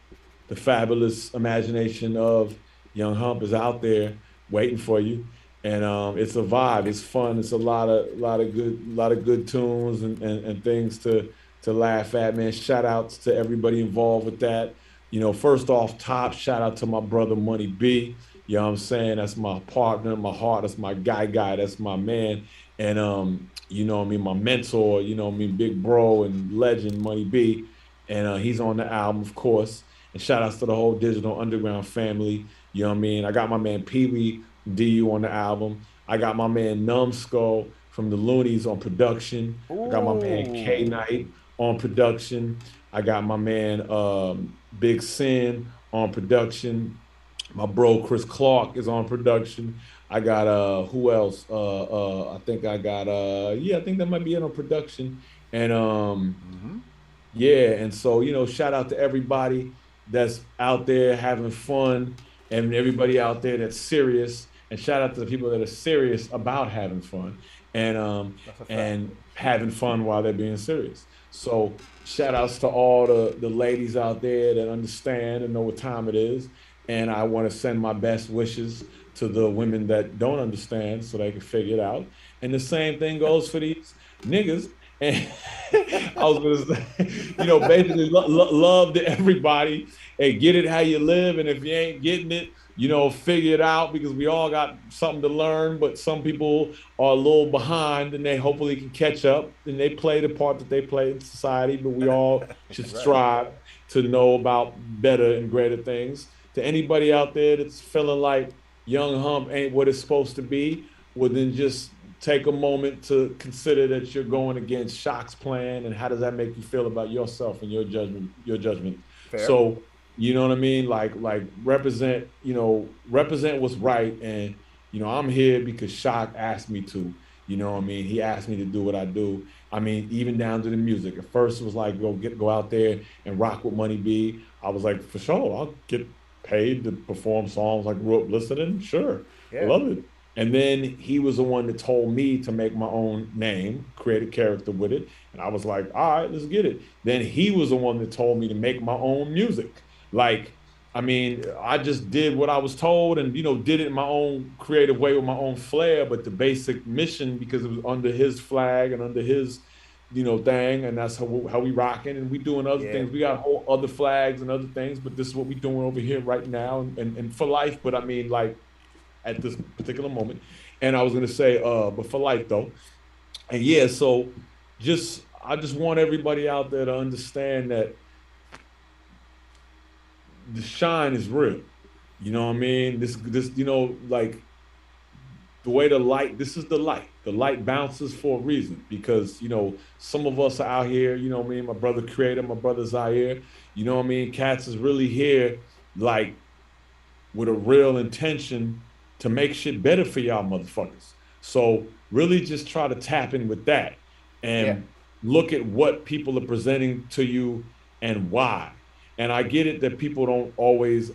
the fabulous imagination of Young Hump is out there waiting for you, and it's a vibe. It's fun. It's a lot of good tunes and things to laugh at, man. Shout outs to everybody involved with that. You know, first off, top shout out to my brother Money B. You know what I'm saying? That's my partner, my heart. That's my guy. That's my man. And you know what I mean, my mentor. You know what I mean, big bro and legend Money B. And he's on the album, of course. And shout outs to the whole Digital Underground family. You know what I mean? I got my man Pee Wee DU on the album. I got my man Numbskull from the Loonies on production. I got my man K Knight on production. I got my man Big Sin on production. My bro Chris Clark is on production. I got who else? I think I got I think that might be it on production. And yeah, and so, you know, shout out to everybody that's out there having fun, and everybody out there that's serious, and shout out to the people that are serious about having fun and having fun while they're being serious. So shout outs to all the ladies out there that understand and know what time it is. And I want to send my best wishes to the women that don't understand so they can figure it out. And the same thing goes for these niggas. And I was gonna say, you know, basically love to everybody. Hey, get it how you live, and if you ain't getting it, you know, figure it out, because we all got something to learn. But some people are a little behind, and they hopefully can catch up, and they play the part that they play in society. But we all should strive to know about better and greater things. To anybody out there that's feeling like Young Hump ain't what it's supposed to be, well, then just take a moment to consider that you're going against Shock's plan, and how does that make you feel about yourself and your judgment. Fair. So, you know what I mean? Like represent what's right. And, you know, I'm here because Shock asked me to, you know what I mean? He asked me to do what I do. I mean, even down to the music. At first it was like, go out there and rock with Money B. I was like, for sure, I'll get paid to perform songs I grew up listening. Sure. Yeah. I love it. And then he was the one that told me to make my own name, create a character with it. And I was like, all right, let's get it. Then he was the one that told me to make my own music. Like, I mean, I just did what I was told and, you know, did it in my own creative way with my own flair. But the basic mission, because it was under his flag and under his, you know, thing, and that's how we rocking, and we doing other things. We got whole other flags and other things, but this is what we doing over here right now and for life. But I mean, like, at this particular moment. And I was gonna say, but for life though. And yeah, so I just want everybody out there to understand that the shine is real. You know what I mean? This, you know, like the way the light, this is the light. The light bounces for a reason, because, you know, some of us are out here, you know what I mean? My brother Creator, my brother Zaire, you know what I mean? Cats is really here, like, with a real intention to make shit better for y'all motherfuckers. So really just try to tap in with that and look at what people are presenting to you and why. And I get it that people don't always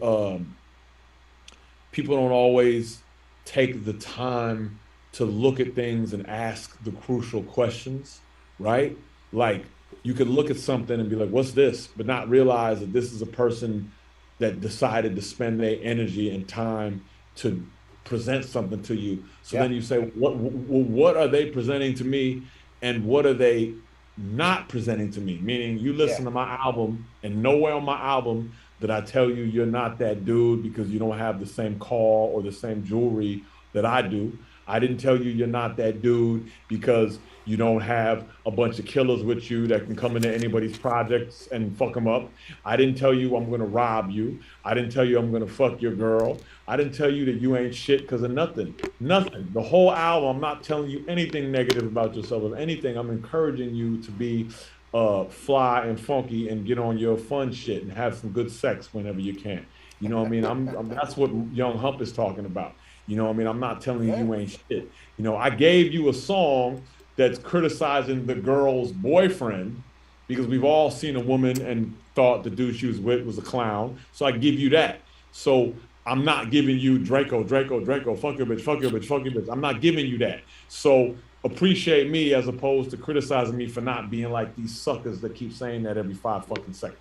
take the time to look at things and ask the crucial questions, right? Like you could look at something and be like, what's this? But not realize that this is a person that decided to spend their energy and time to present something to you. So then you say, what are they presenting to me, and what are they not presenting to me? Meaning you listen to my album, and nowhere on my album did I tell you you're not that dude because you don't have the same car or the same jewelry that I do. I didn't tell you you're not that dude because you don't have a bunch of killers with you that can come into anybody's projects and fuck them up. I didn't tell you I'm gonna rob you. I didn't tell you I'm gonna fuck your girl. I didn't tell you that you ain't shit because of nothing. Nothing. The whole album, I'm not telling you anything negative about yourself. If anything, I'm encouraging you to be fly and funky and get on your fun shit and have some good sex whenever you can. You know what I mean? I'm that's what Young Hump is talking about. You know what I mean? I'm not telling you you ain't shit. You know, I gave you a song that's criticizing the girl's boyfriend because we've all seen a woman and thought the dude she was with was a clown. So I give you that. So I'm not giving you Draco, fuck your bitch, fuck your bitch, fuck your bitch. I'm not giving you that. So appreciate me as opposed to criticizing me for not being like these suckers that keep saying that every 5 fucking seconds.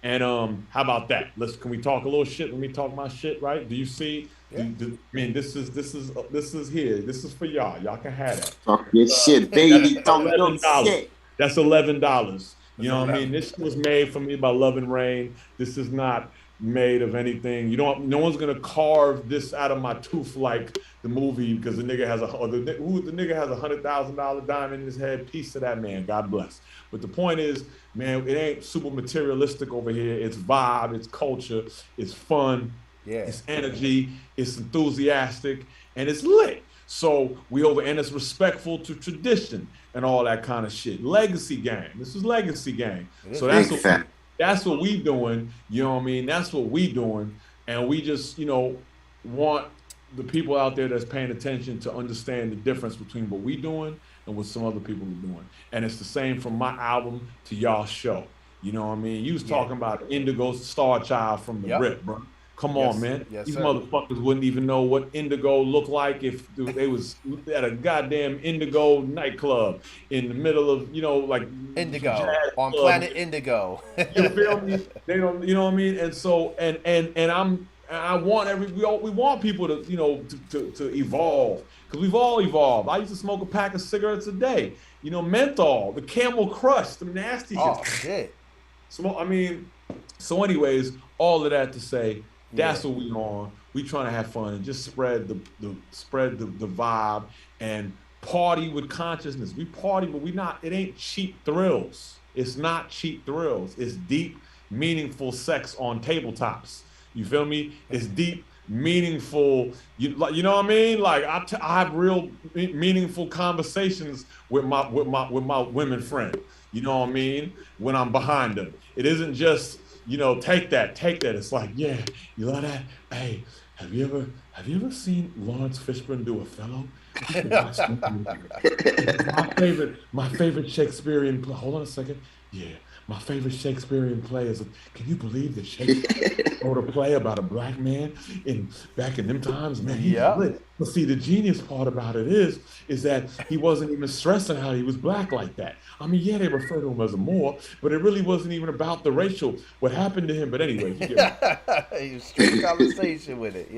And how about that? Can we talk a little shit? Let me talk my shit, right? Do you see? I mean, this is here. This is for y'all. Y'all can have that. Talk your shit, baby. Talk your shit. That's $11. You know what I mean? This was made for me by Love and Rain. This is not made of anything. No one's gonna carve this out of my tooth like the movie because the nigga has the nigga has $100,000 diamond in his head. Peace to that man. God bless. But the point is, man, it ain't super materialistic over here. It's vibe. It's culture. It's fun. It's energy. It's enthusiastic, and it's lit. So and it's respectful to tradition and all that kind of shit. Legacy gang. This is legacy gang. So that's what we doing. You know what I mean? That's what we doing, and we just want the people out there that's paying attention to understand the difference between what we doing and what some other people are doing. And it's the same from my album to y'all show. You know what I mean? You was talking about Indigo Star Child from the rip, bro. Come on, man. These motherfuckers wouldn't even know what Indigo looked like if they was at a goddamn Indigo nightclub in the middle of, like Indigo on Planet Indigo. You feel me? They don't, you know what I mean? And so, I want we want people to, to evolve because we've all evolved. I used to smoke a pack of cigarettes a day. Menthol, the Camel Crush, the nasty shit. Oh shit. So anyways, all of that to say, that's what we on. We trying to have fun and just spread the vibe and party with consciousness. We party, but it ain't cheap thrills. It's not cheap thrills. It's deep, meaningful sex on tabletops. You feel me? It's deep, meaningful. You know what I mean? Like I have real meaningful conversations with my women friend. You know what I mean? When I'm behind them, it isn't just take that. It's like, yeah, you love that. Hey, have you ever seen Lawrence Fishburne do Othello? my favorite Shakespearean play. Hold on a second. Yeah. My favorite Shakespearean play is, can you believe that Shakespeare wrote a play about a black man back in them times? Man, he lit. But see, the genius part about it is that he wasn't even stressing how he was black like that. I mean, yeah, they refer to him as a Moor, but it really wasn't even about the racial, what happened to him. But anyway, he was straight conversation with it,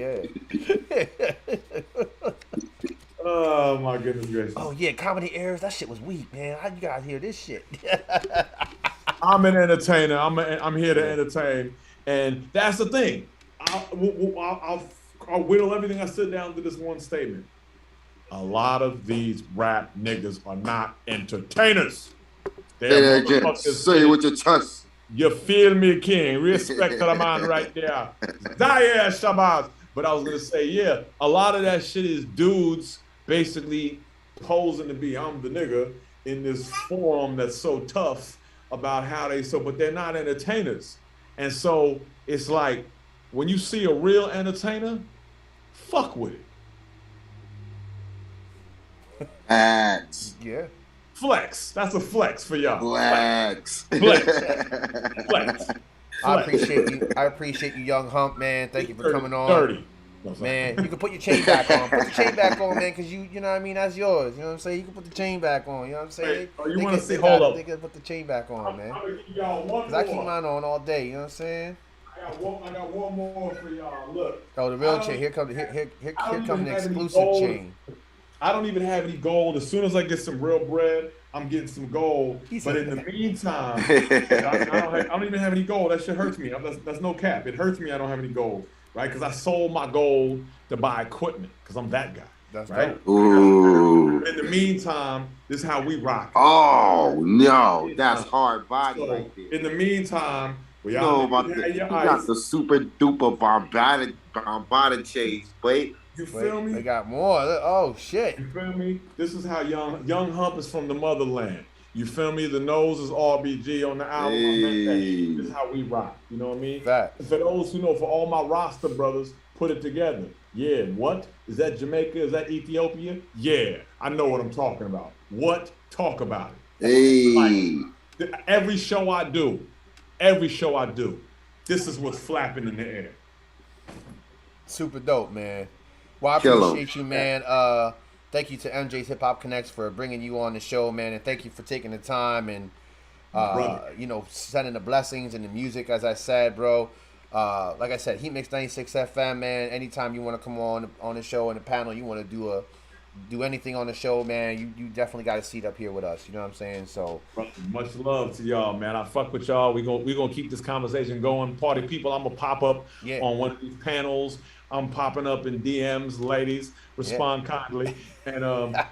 Oh my goodness gracious. Oh yeah, Comedy Errors, that shit was weak, man. How you guys hear this shit? I'm an entertainer. I'm here to entertain, and that's the thing. I'll whittle everything I sit down to this one statement. A lot of these rap niggas are not entertainers. They're motherfuckers. Say it with your chest. You feel me, King? Respect to the man right there. Zaire Shabazz. But I was gonna say, a lot of that shit is dudes basically posing to be I'm the nigga in this forum that's so tough about how but they're not entertainers. And so it's like when you see a real entertainer, fuck with it. Flex. Yeah. Flex. That's a flex for y'all. Flex. Flex. I appreciate you, Young Hump, man. Thank you for coming on. 30. Man, you can put your chain back on. Put the chain back on, man, because you know what I mean? That's yours. You know what I'm saying? You can put the chain back on. You know what I'm saying? You want to see? Hold up. They can put the chain back on, man. I'm going to give y'all one more. I keep mine on all day. You know what I'm saying? I got one more for y'all. Look. Oh, the real chain. Here comes the exclusive chain. I don't even have any gold. As soon as I get some real bread, I'm getting some gold. But in the meantime, I don't even have any gold. That shit hurts me. That's no cap. It hurts me I don't have any gold, right? Because I sold my gold to buy equipment because I'm that guy. That's right. Ooh. In the meantime, this is how we rock. Oh, no. That's hard body right there. In the meantime, you got the super duper bombada chase. Wait. You feel me? They got more. Oh shit. You feel me? This is how Young Hump is from the motherland. You feel me? The nose is RBG on the album. Hey. This is how we rock. You know what I mean? Fact. For those who know, for all my roster brothers, put it together. Yeah, what? Is that Jamaica? Is that Ethiopia? Yeah, I know what I'm talking about. What? Talk about it. Hey. Like, every show I do, this is what's flapping in the air. Super dope, man. Well, I appreciate you, man. Thank you to MJ's Hip Hop Connects for bringing you on the show, man, and thank you for taking the time and you know, sending the blessings and the music, as I said, bro. Like I said, HEATMIX96FM, man. Anytime you want to come on the show and the panel, you want to do anything on the show, man, you definitely got a seat up here with us. You know what I'm saying? So much love to y'all, man. I fuck with y'all. We gonna keep this conversation going. Party people, I'm gonna pop up on one of these panels. I'm popping up in DMs, ladies. Respond kindly. And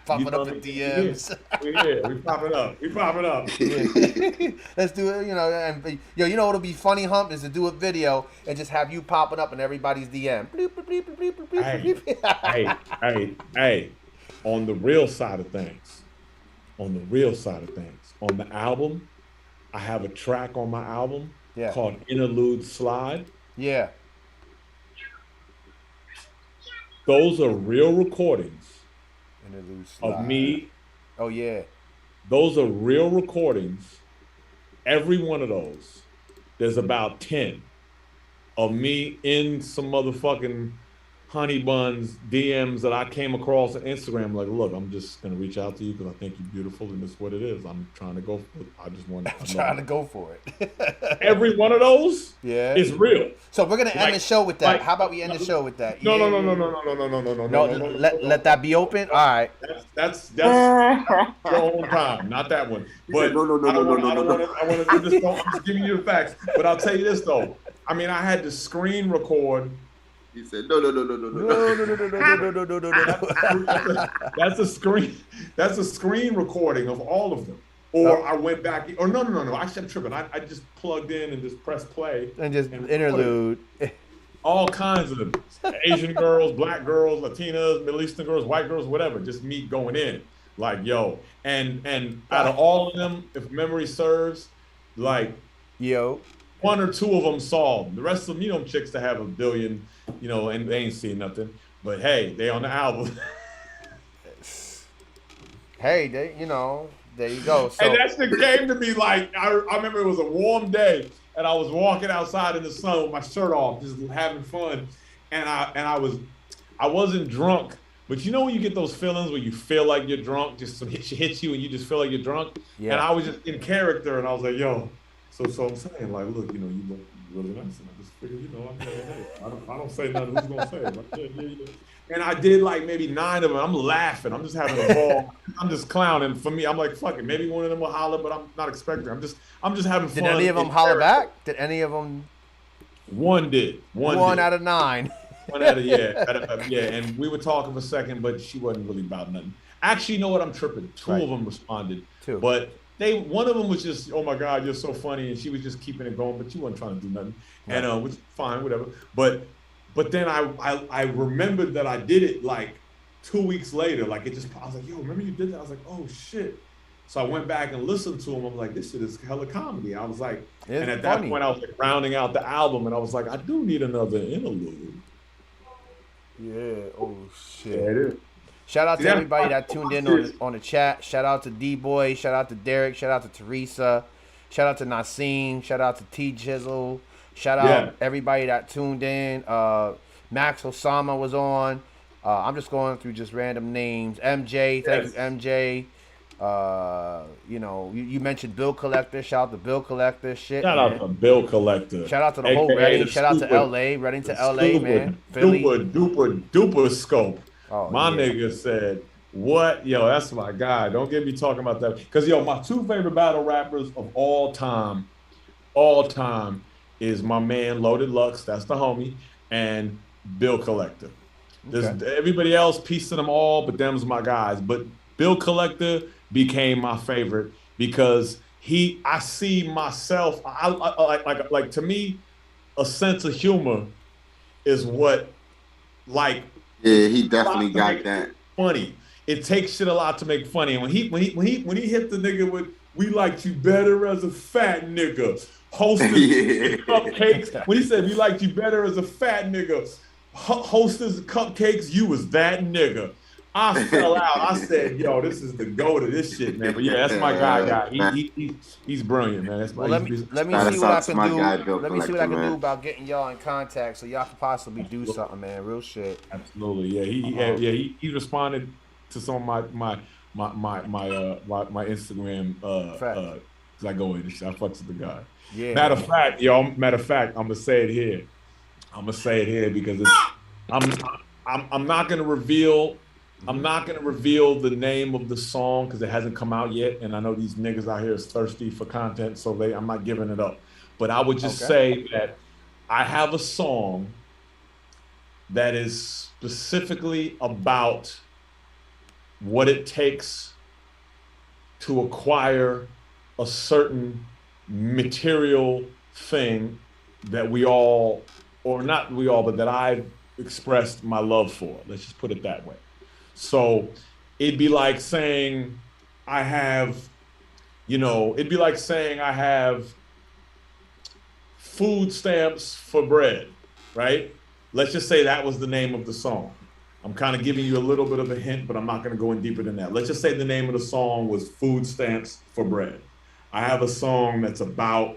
popping up in DMs. We here. We popping up. Yeah. Let's do it. You know, and you know what'll be funny, Hump, is to do a video and just have you popping up in everybody's DM. Hey. On the real side of things, on the album, I have a track on my album called Interlude Slide. Yeah. Those are real recordings of me. Oh, yeah. Those are real recordings. Every one of those, there's about 10 of me in some motherfucking honey buns DMs that I came across on Instagram. Like, look, I'm just gonna reach out to you because I think you're beautiful and that's what it is. I'm trying to go for it. I'm trying to go for it. Every one of those is real. So we're gonna end the show with that. How about we end the show with that? No. Let that be open. All right. That's your own time, not that one. But I'm just giving you the facts. But I'll tell you this though. I mean, I had to screen record. He said, no. That's a screen recording of all of them. Or I went back, or no. Actually, I'm tripping. I just plugged in and just pressed play. And just interlude. All kinds of them. Asian girls, black girls, Latinas, Middle Eastern girls, white girls, whatever. Just me going in. Like, yo. And out of all of them, if memory serves, like, one or two of them solved. The rest of them, you know, chicks that have a billion, you know, and they ain't seen nothing. But hey, they on the album. Hey, they, you know, there you go. So, and that shit came to me like, I remember it was a warm day and I was walking outside in the sun with my shirt off, just having fun. And I wasn't drunk, but you know when you get those feelings where you feel like you're drunk, just some hits you and you just feel like you're drunk? Yeah. And I was just in character and I was like, yo, so I'm saying, like, look, you know, you look really nice, and I just figured, you know, I don't say nothing. Who's gonna say it? But yeah. And I did like maybe 9 of them. I'm laughing. I'm just having a ball. I'm just clowning. For me, I'm like, fuck it. Maybe one of them will holler, but I'm not expecting. I'm just having fun. Did any of them holler back? Did any of them? One did. One out of 9. One out of yeah. And we were talking for a second, but she wasn't really about nothing. Actually, you know what? I'm tripping. 2 of them responded. 2. But one of them was just, oh my God, you're so funny, and she was just keeping it going, but she wasn't trying to do nothing, and which is fine, whatever. But then I remembered that I did it like 2 weeks later, like it just, I was like, yo, remember you did that? I was like, oh shit. So I went back and listened to him. I was like, this shit is hella comedy. I was like, and at that point I was like rounding out the album, and I was like, I do need another interlude. Yeah. Oh shit. Yeah, it is. Shout out to everybody that tuned in on the chat. Shout out to D-Boy. Shout out to Derek. Shout out to Teresa. Shout out to Nassim. Shout out to T Jizzle. Shout out everybody that tuned in. Max Osama was on. I'm just going through just random names. MJ, thank you, MJ. You mentioned Bill Collector. Shout out to Bill Collector. Shit. Shout out to Bill Collector. Shout out to the whole Reading. Shout out to LA. Reading to LA, man. Philly. Duper scope. Oh, my nigga said, what? Yo, that's my guy. Don't get me talking about that. Because, my two favorite battle rappers of all time, is my man Loaded Lux, that's the homie, and Bill Collector. There's everybody else, peace to them all, but them's my guys. But Bill Collector became my favorite because I see myself, like to me, a sense of humor is what, like, yeah, he definitely got that. Funny. It takes shit a lot to make funny. And when he hit the nigga with "We liked you better as a fat nigga," hostess cupcakes. When he said "We liked you better as a fat nigga," hostess cupcakes, you was that nigga. I fell out. I said, "Yo, this is the goat of this shit, man." But yeah, that's my guy. He's brilliant, man. That's let me see what I can do. Let me see what I can do about getting y'all in contact so y'all can possibly do something, man. Real shit. Absolutely, yeah. He responded to some of my Instagram because I go in and shit. I fucks with the guy. Yeah. Matter of fact, I'm gonna say it here. Because I'm not gonna reveal. I'm not gonna reveal the name of the song because it hasn't come out yet, and I know these niggas out here is thirsty for content, so I'm not giving it up. But I would just say that I have a song that is specifically about what it takes to acquire a certain material thing that we all, or not we all, but that I've expressed my love for. Let's just put it that way. So it'd be like saying I have food stamps for bread, right? Let's just say that was the name of the song. I'm kind of giving you a little bit of a hint, but I'm not going to go in deeper than that. Let's just say the name of the song was Food Stamps for Bread. I have a song that's about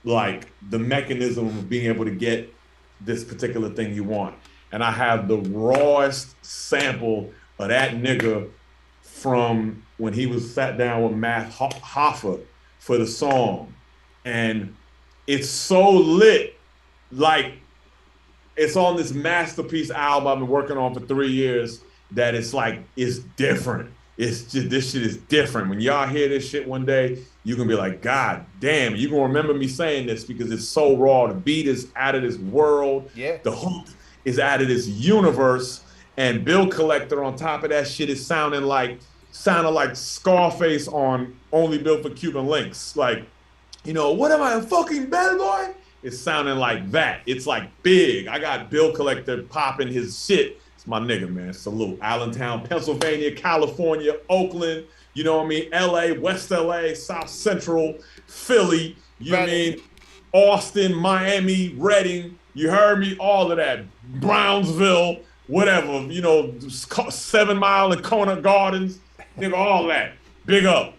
like the mechanism of being able to get this particular thing you want. And I have the rawest sample of that nigga from when he was sat down with Matt Hoffa for the song. And it's so lit, like it's on this masterpiece album I've been working on for 3 years that it's different. It's just, this shit is different. When y'all hear this shit one day, you can be like, God damn, you gonna remember me saying this because it's so raw. The beat is out of this world. Yeah. The hook is out of this universe. And Bill Collector on top of that shit is sounded like Scarface on Only Built for Cuban Links. Like, what am I, a fucking bad boy? It's sounding like that. It's like big. I got Bill Collector popping his shit. It's my nigga, man. Salute. Allentown, Pennsylvania, California, Oakland, you know what I mean? LA, West LA, South Central, Philly, you know what I mean? Austin, Miami, Reading, you heard me? All of that. Brownsville, whatever, 7 Mile and Kona Gardens, nigga, all that. Big up.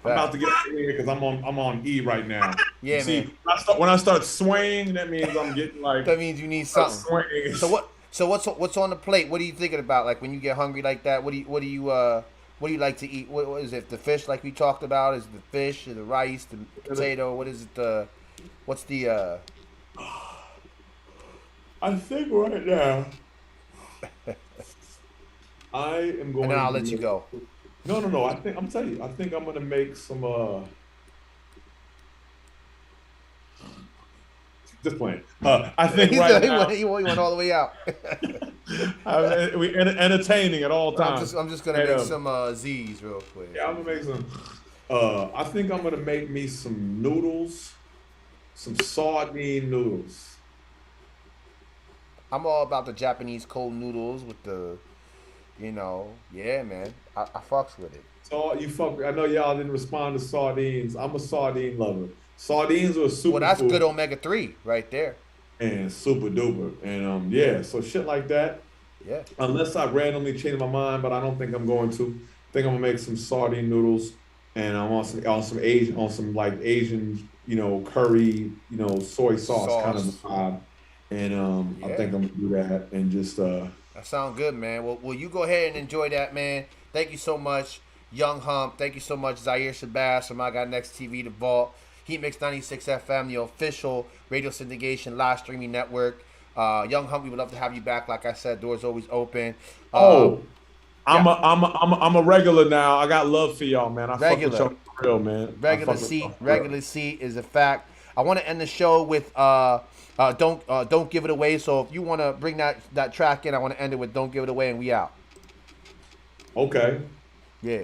I'm about to get out of here because I'm on E right now. Yeah, see, man. When I start swaying, that means I'm getting like. That means you need something. Swaying. So what's on the plate? What are you thinking about? Like when you get hungry like that, what do you like to eat? What is it? The fish, like we talked about, is the fish, or the rice, the potato? What is it? What's the? I think right now, I am going. And then I'll let you go. No. I think I'm gonna make some. Just playing. I think right now he went all the way out. We entertaining at all times. I'm just gonna make some Z's real quick. Yeah, I'm gonna make some. I think I'm gonna make me some noodles, some sardine noodles. I'm all about the Japanese cold noodles with the. Yeah, man. I fucks with it. So I know y'all didn't respond to sardines. I'm a sardine lover. Sardines are super. Well, that's good omega-3 right there. And super duper. And yeah, so shit like that. Yeah. Unless I randomly change my mind, but I don't think I'm going to. I think I'm gonna make some sardine noodles, and I'm on some Asian, curry, soy sauce kind of vibe. And I think I'm gonna do that and just That sounds good, man. Well, you go ahead and enjoy that, man. Thank you so much, Young Hump. Thank you so much, Zaire Shabazz from I Got Next TV, The Vault, HEATMIX96FM, the official radio syndication live streaming network. Young Hump, we would love to have you back. Like I said, doors always open. I'm a regular now. I got love for y'all, man. I fuck with y'all for real, man. Regular seat is a fact. I want to end the show with don't give it away. So if you want to bring that track in, I want to end it with Don't Give It Away, and we out. Okay. Yeah.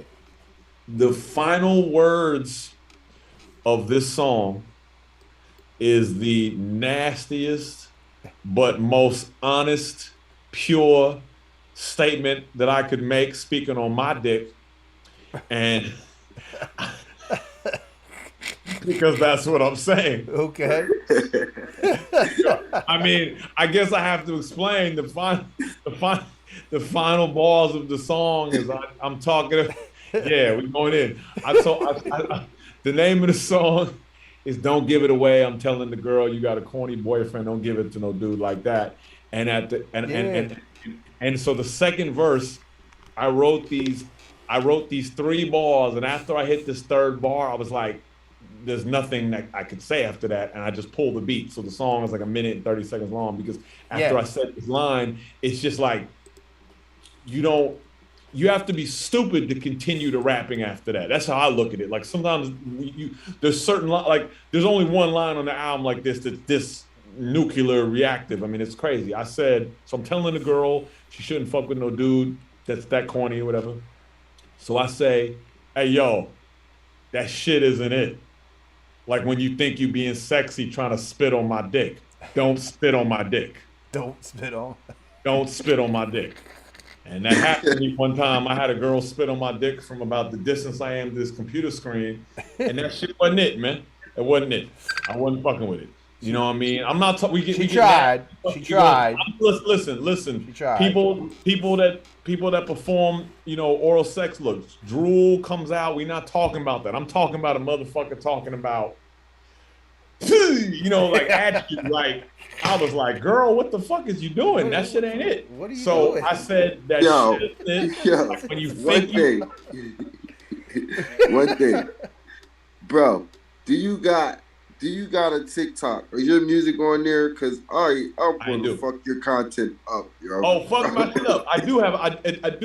The final words of this song is the nastiest but most honest, pure statement that I could make speaking on my dick. And because that's what I'm saying. Okay. I mean, I guess I have to explain the final bars of the song is I'm talking. Yeah, we're going in. The name of the song is "Don't Give It Away." I'm telling the girl, you got a corny boyfriend. Don't give it to no dude like that. And so the second verse, I wrote these 3 bars, and after I hit this third bar, I was like, there's nothing that I could say after that, and I just pulled the beat. So the song is like 1 minute and 30 seconds long because after I said this line, it's just like you have to be stupid to continue to rapping after that. That's how I look at it. Like sometimes there's certain there's only one line on the album like this that's this nuclear reactive. I mean, it's crazy. I said, so I'm telling the girl she shouldn't fuck with no dude that's that corny or whatever. So I say, hey, yo, that shit isn't it. Like when you think you being sexy trying to spit on my dick. Don't spit on my dick. Don't spit on my dick. And that happened to me one time. I had a girl spit on my dick from about the distance I am to this computer screen. And that shit wasn't it, man. It wasn't it. I wasn't fucking with it. You know what I mean? I'm not. She tried. She tried. Listen. She tried. People that perform, oral sex looks. Drool comes out. We're not talking about that. I'm talking about a motherfucker talking about, attitude. Like I was like, girl, what the fuck is you doing? That shit ain't it. What are you so doing? I said that shit is it. Like when you think one thing, bro. Do you got a TikTok or your music on there? Cause I'm gonna fuck your content up, yo. Oh, fuck my shit up. I do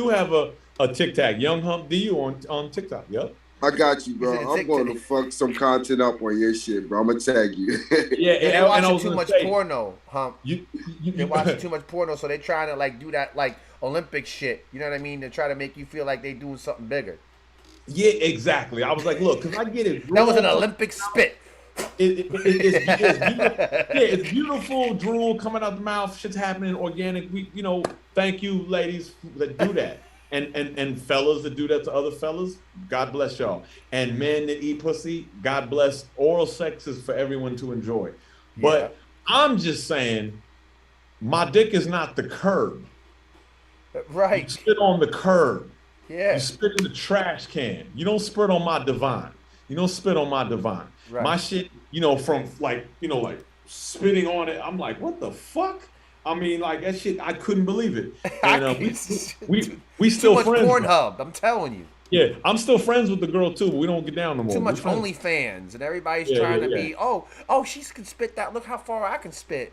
have a TikTok, Young Hump DU on TikTok. Yep. I got you, bro. I'm going to fuck some content up on your shit, bro. I'm gonna tag you. Yeah, they're watching too much porno, Hump. They're watching too much porno, so they're trying to do that Olympic shit. You know what I mean? They're trying to make you feel like they doing something bigger. Yeah, exactly. I was like, look, because I get it. That was an Olympic spit. It's beautiful drool coming out the mouth. Shit's happening organic. Thank you, ladies that do that, and fellas that do that to other fellas. God bless y'all. And men that eat pussy. God bless. Oral sex is for everyone to enjoy. But I'm just saying, my dick is not the curb. Right. You spit on the curb. Yeah. You spit in the trash can. You don't spit on my divine. You don't spit on my divine. Right. My shit, from like spitting on it, I'm like, what the fuck? I mean, like that shit, I couldn't believe it. And we still too much friends. Pornhub, I'm telling you. Yeah, I'm still friends with the girl too, but we don't get down no more. Too much OnlyFans, and everybody's trying to be, oh, she can spit that. Look how far I can spit.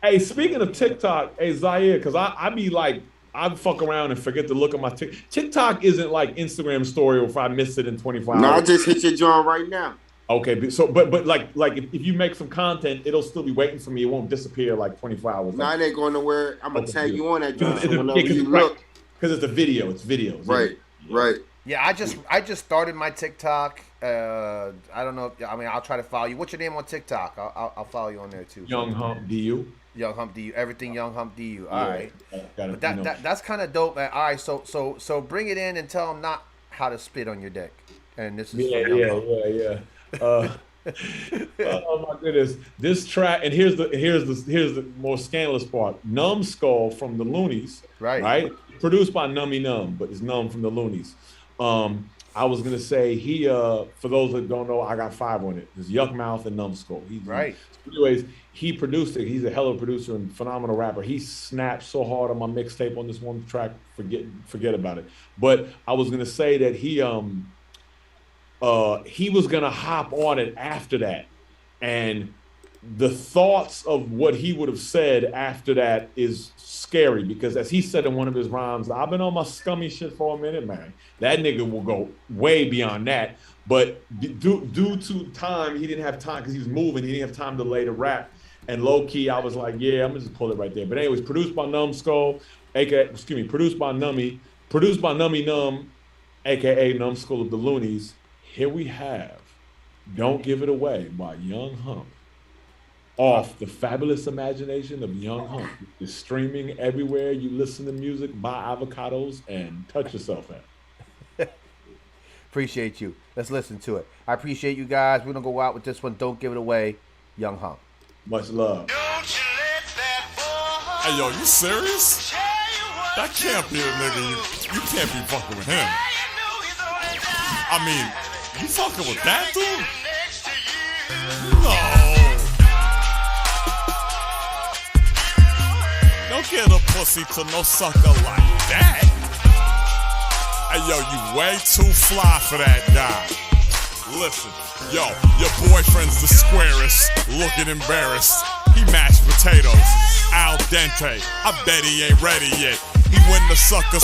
Hey, speaking of TikTok, hey Zaire, because I be like, I fuck around and forget to look at my TikTok. TikTok isn't like Instagram story or if I miss it in 24 hours. No, I just hit your joint right now. Okay, so but like if you make some content, it'll still be waiting for me. It won't disappear like 24 hours. No, it ain't going nowhere. I'm gonna tag you on that joint. Because it's a video. It's videos. Right. Right. Yeah, I just started my TikTok. I don't know. I'll try to follow you. What's your name on TikTok? I'll follow you on there too. Young Hump DU. Young Hump DU. Everything Young Hump DU. All right. But that's kind of dope, man. All right. So bring it in and tell them not how to spit on your dick. And this is yeah. Oh my goodness, this track, and here's the more scandalous part. Numbskull from the Loonies, right? Produced by Nummy Numb, but it's Numb from the Loonies. I was gonna say he, for those that don't know, I got 5 on it. It's Yuck Mouth and Numbskull. Right. Anyways, he produced it. He's a hell of a producer and phenomenal rapper. He snapped so hard on my mixtape on this one track, forget about it. But I was gonna say that he was gonna hop on it after that, and the thoughts of what he would have said after that is scary, because as he said in one of his rhymes, I've been on my scummy shit for a minute, man. That nigga will go way beyond that. But due to time, he didn't have time because he was moving. He didn't have time to lay the rap. And low key, I was like, yeah, I'm gonna just pull it right there. But anyways, produced by Numbskull, produced by Nummy Numb, aka Numbskull of the Loonies. Here we have Don't Give It Away by Young Hump. Off the fabulous imagination of Young Hump. It's streaming everywhere you listen to music, buy avocados, and touch yourself at. Appreciate you. Let's listen to it. I appreciate you guys. We're going to go out with this one. Don't Give It Away, Young Hump. Much love. Hey, yo, you serious? That can't be a nigga. You can't be fucking with him. I mean, you fucking with that dude? No. Don't get a pussy to no sucker like that. Hey, yo, you way too fly for that guy. Listen, yo, your boyfriend's the squarest, looking embarrassed. He mashed potatoes, al dente. I bet he ain't ready yet. He win the sucker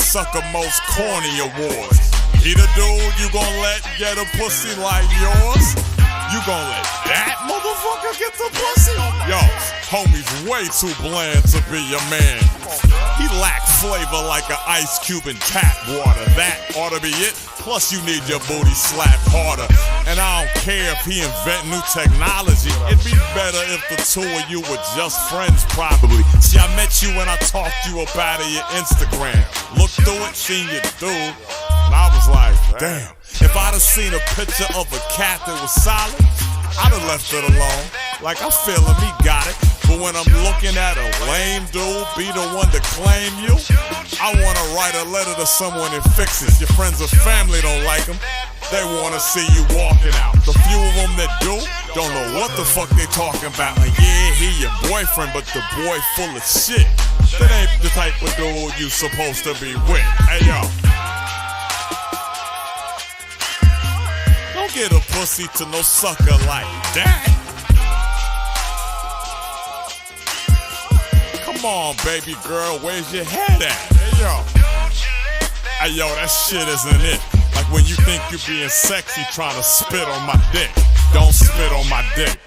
most corny awards. He the dude you gon' let get a pussy like yours? You gon' let that motherfucker get the pussy? Yo, homie's way too bland to be your man. He lack flavor like an ice cube in tap water. That ought to be it. Plus you need your booty slapped harder. And I don't care if he invent new technology. It'd be better if the two of you were just friends probably. See, I met you when I talked you up out of your Instagram. Looked through it, seen your dude. And I was like, damn. If I'd have seen a picture of a cat that was solid, I'd have left it alone. Like, I feel him, he got it. But when I'm looking at a lame dude be the one to claim you, I wanna write a letter to someone and fix it. Your friends or family don't like him. They wanna see you walking out. The few of them that do, don't know what the fuck they talking about. Like, yeah, he your boyfriend, but the boy full of shit. That ain't the type of dude you supposed to be with. Hey, yo. Don't get a pussy to no sucker like that. Come on, baby girl, where's your head at? Hey, yo. Hey, yo, that shit isn't it. Like when you think you're being sexy trying to spit on my dick. Don't spit on my dick.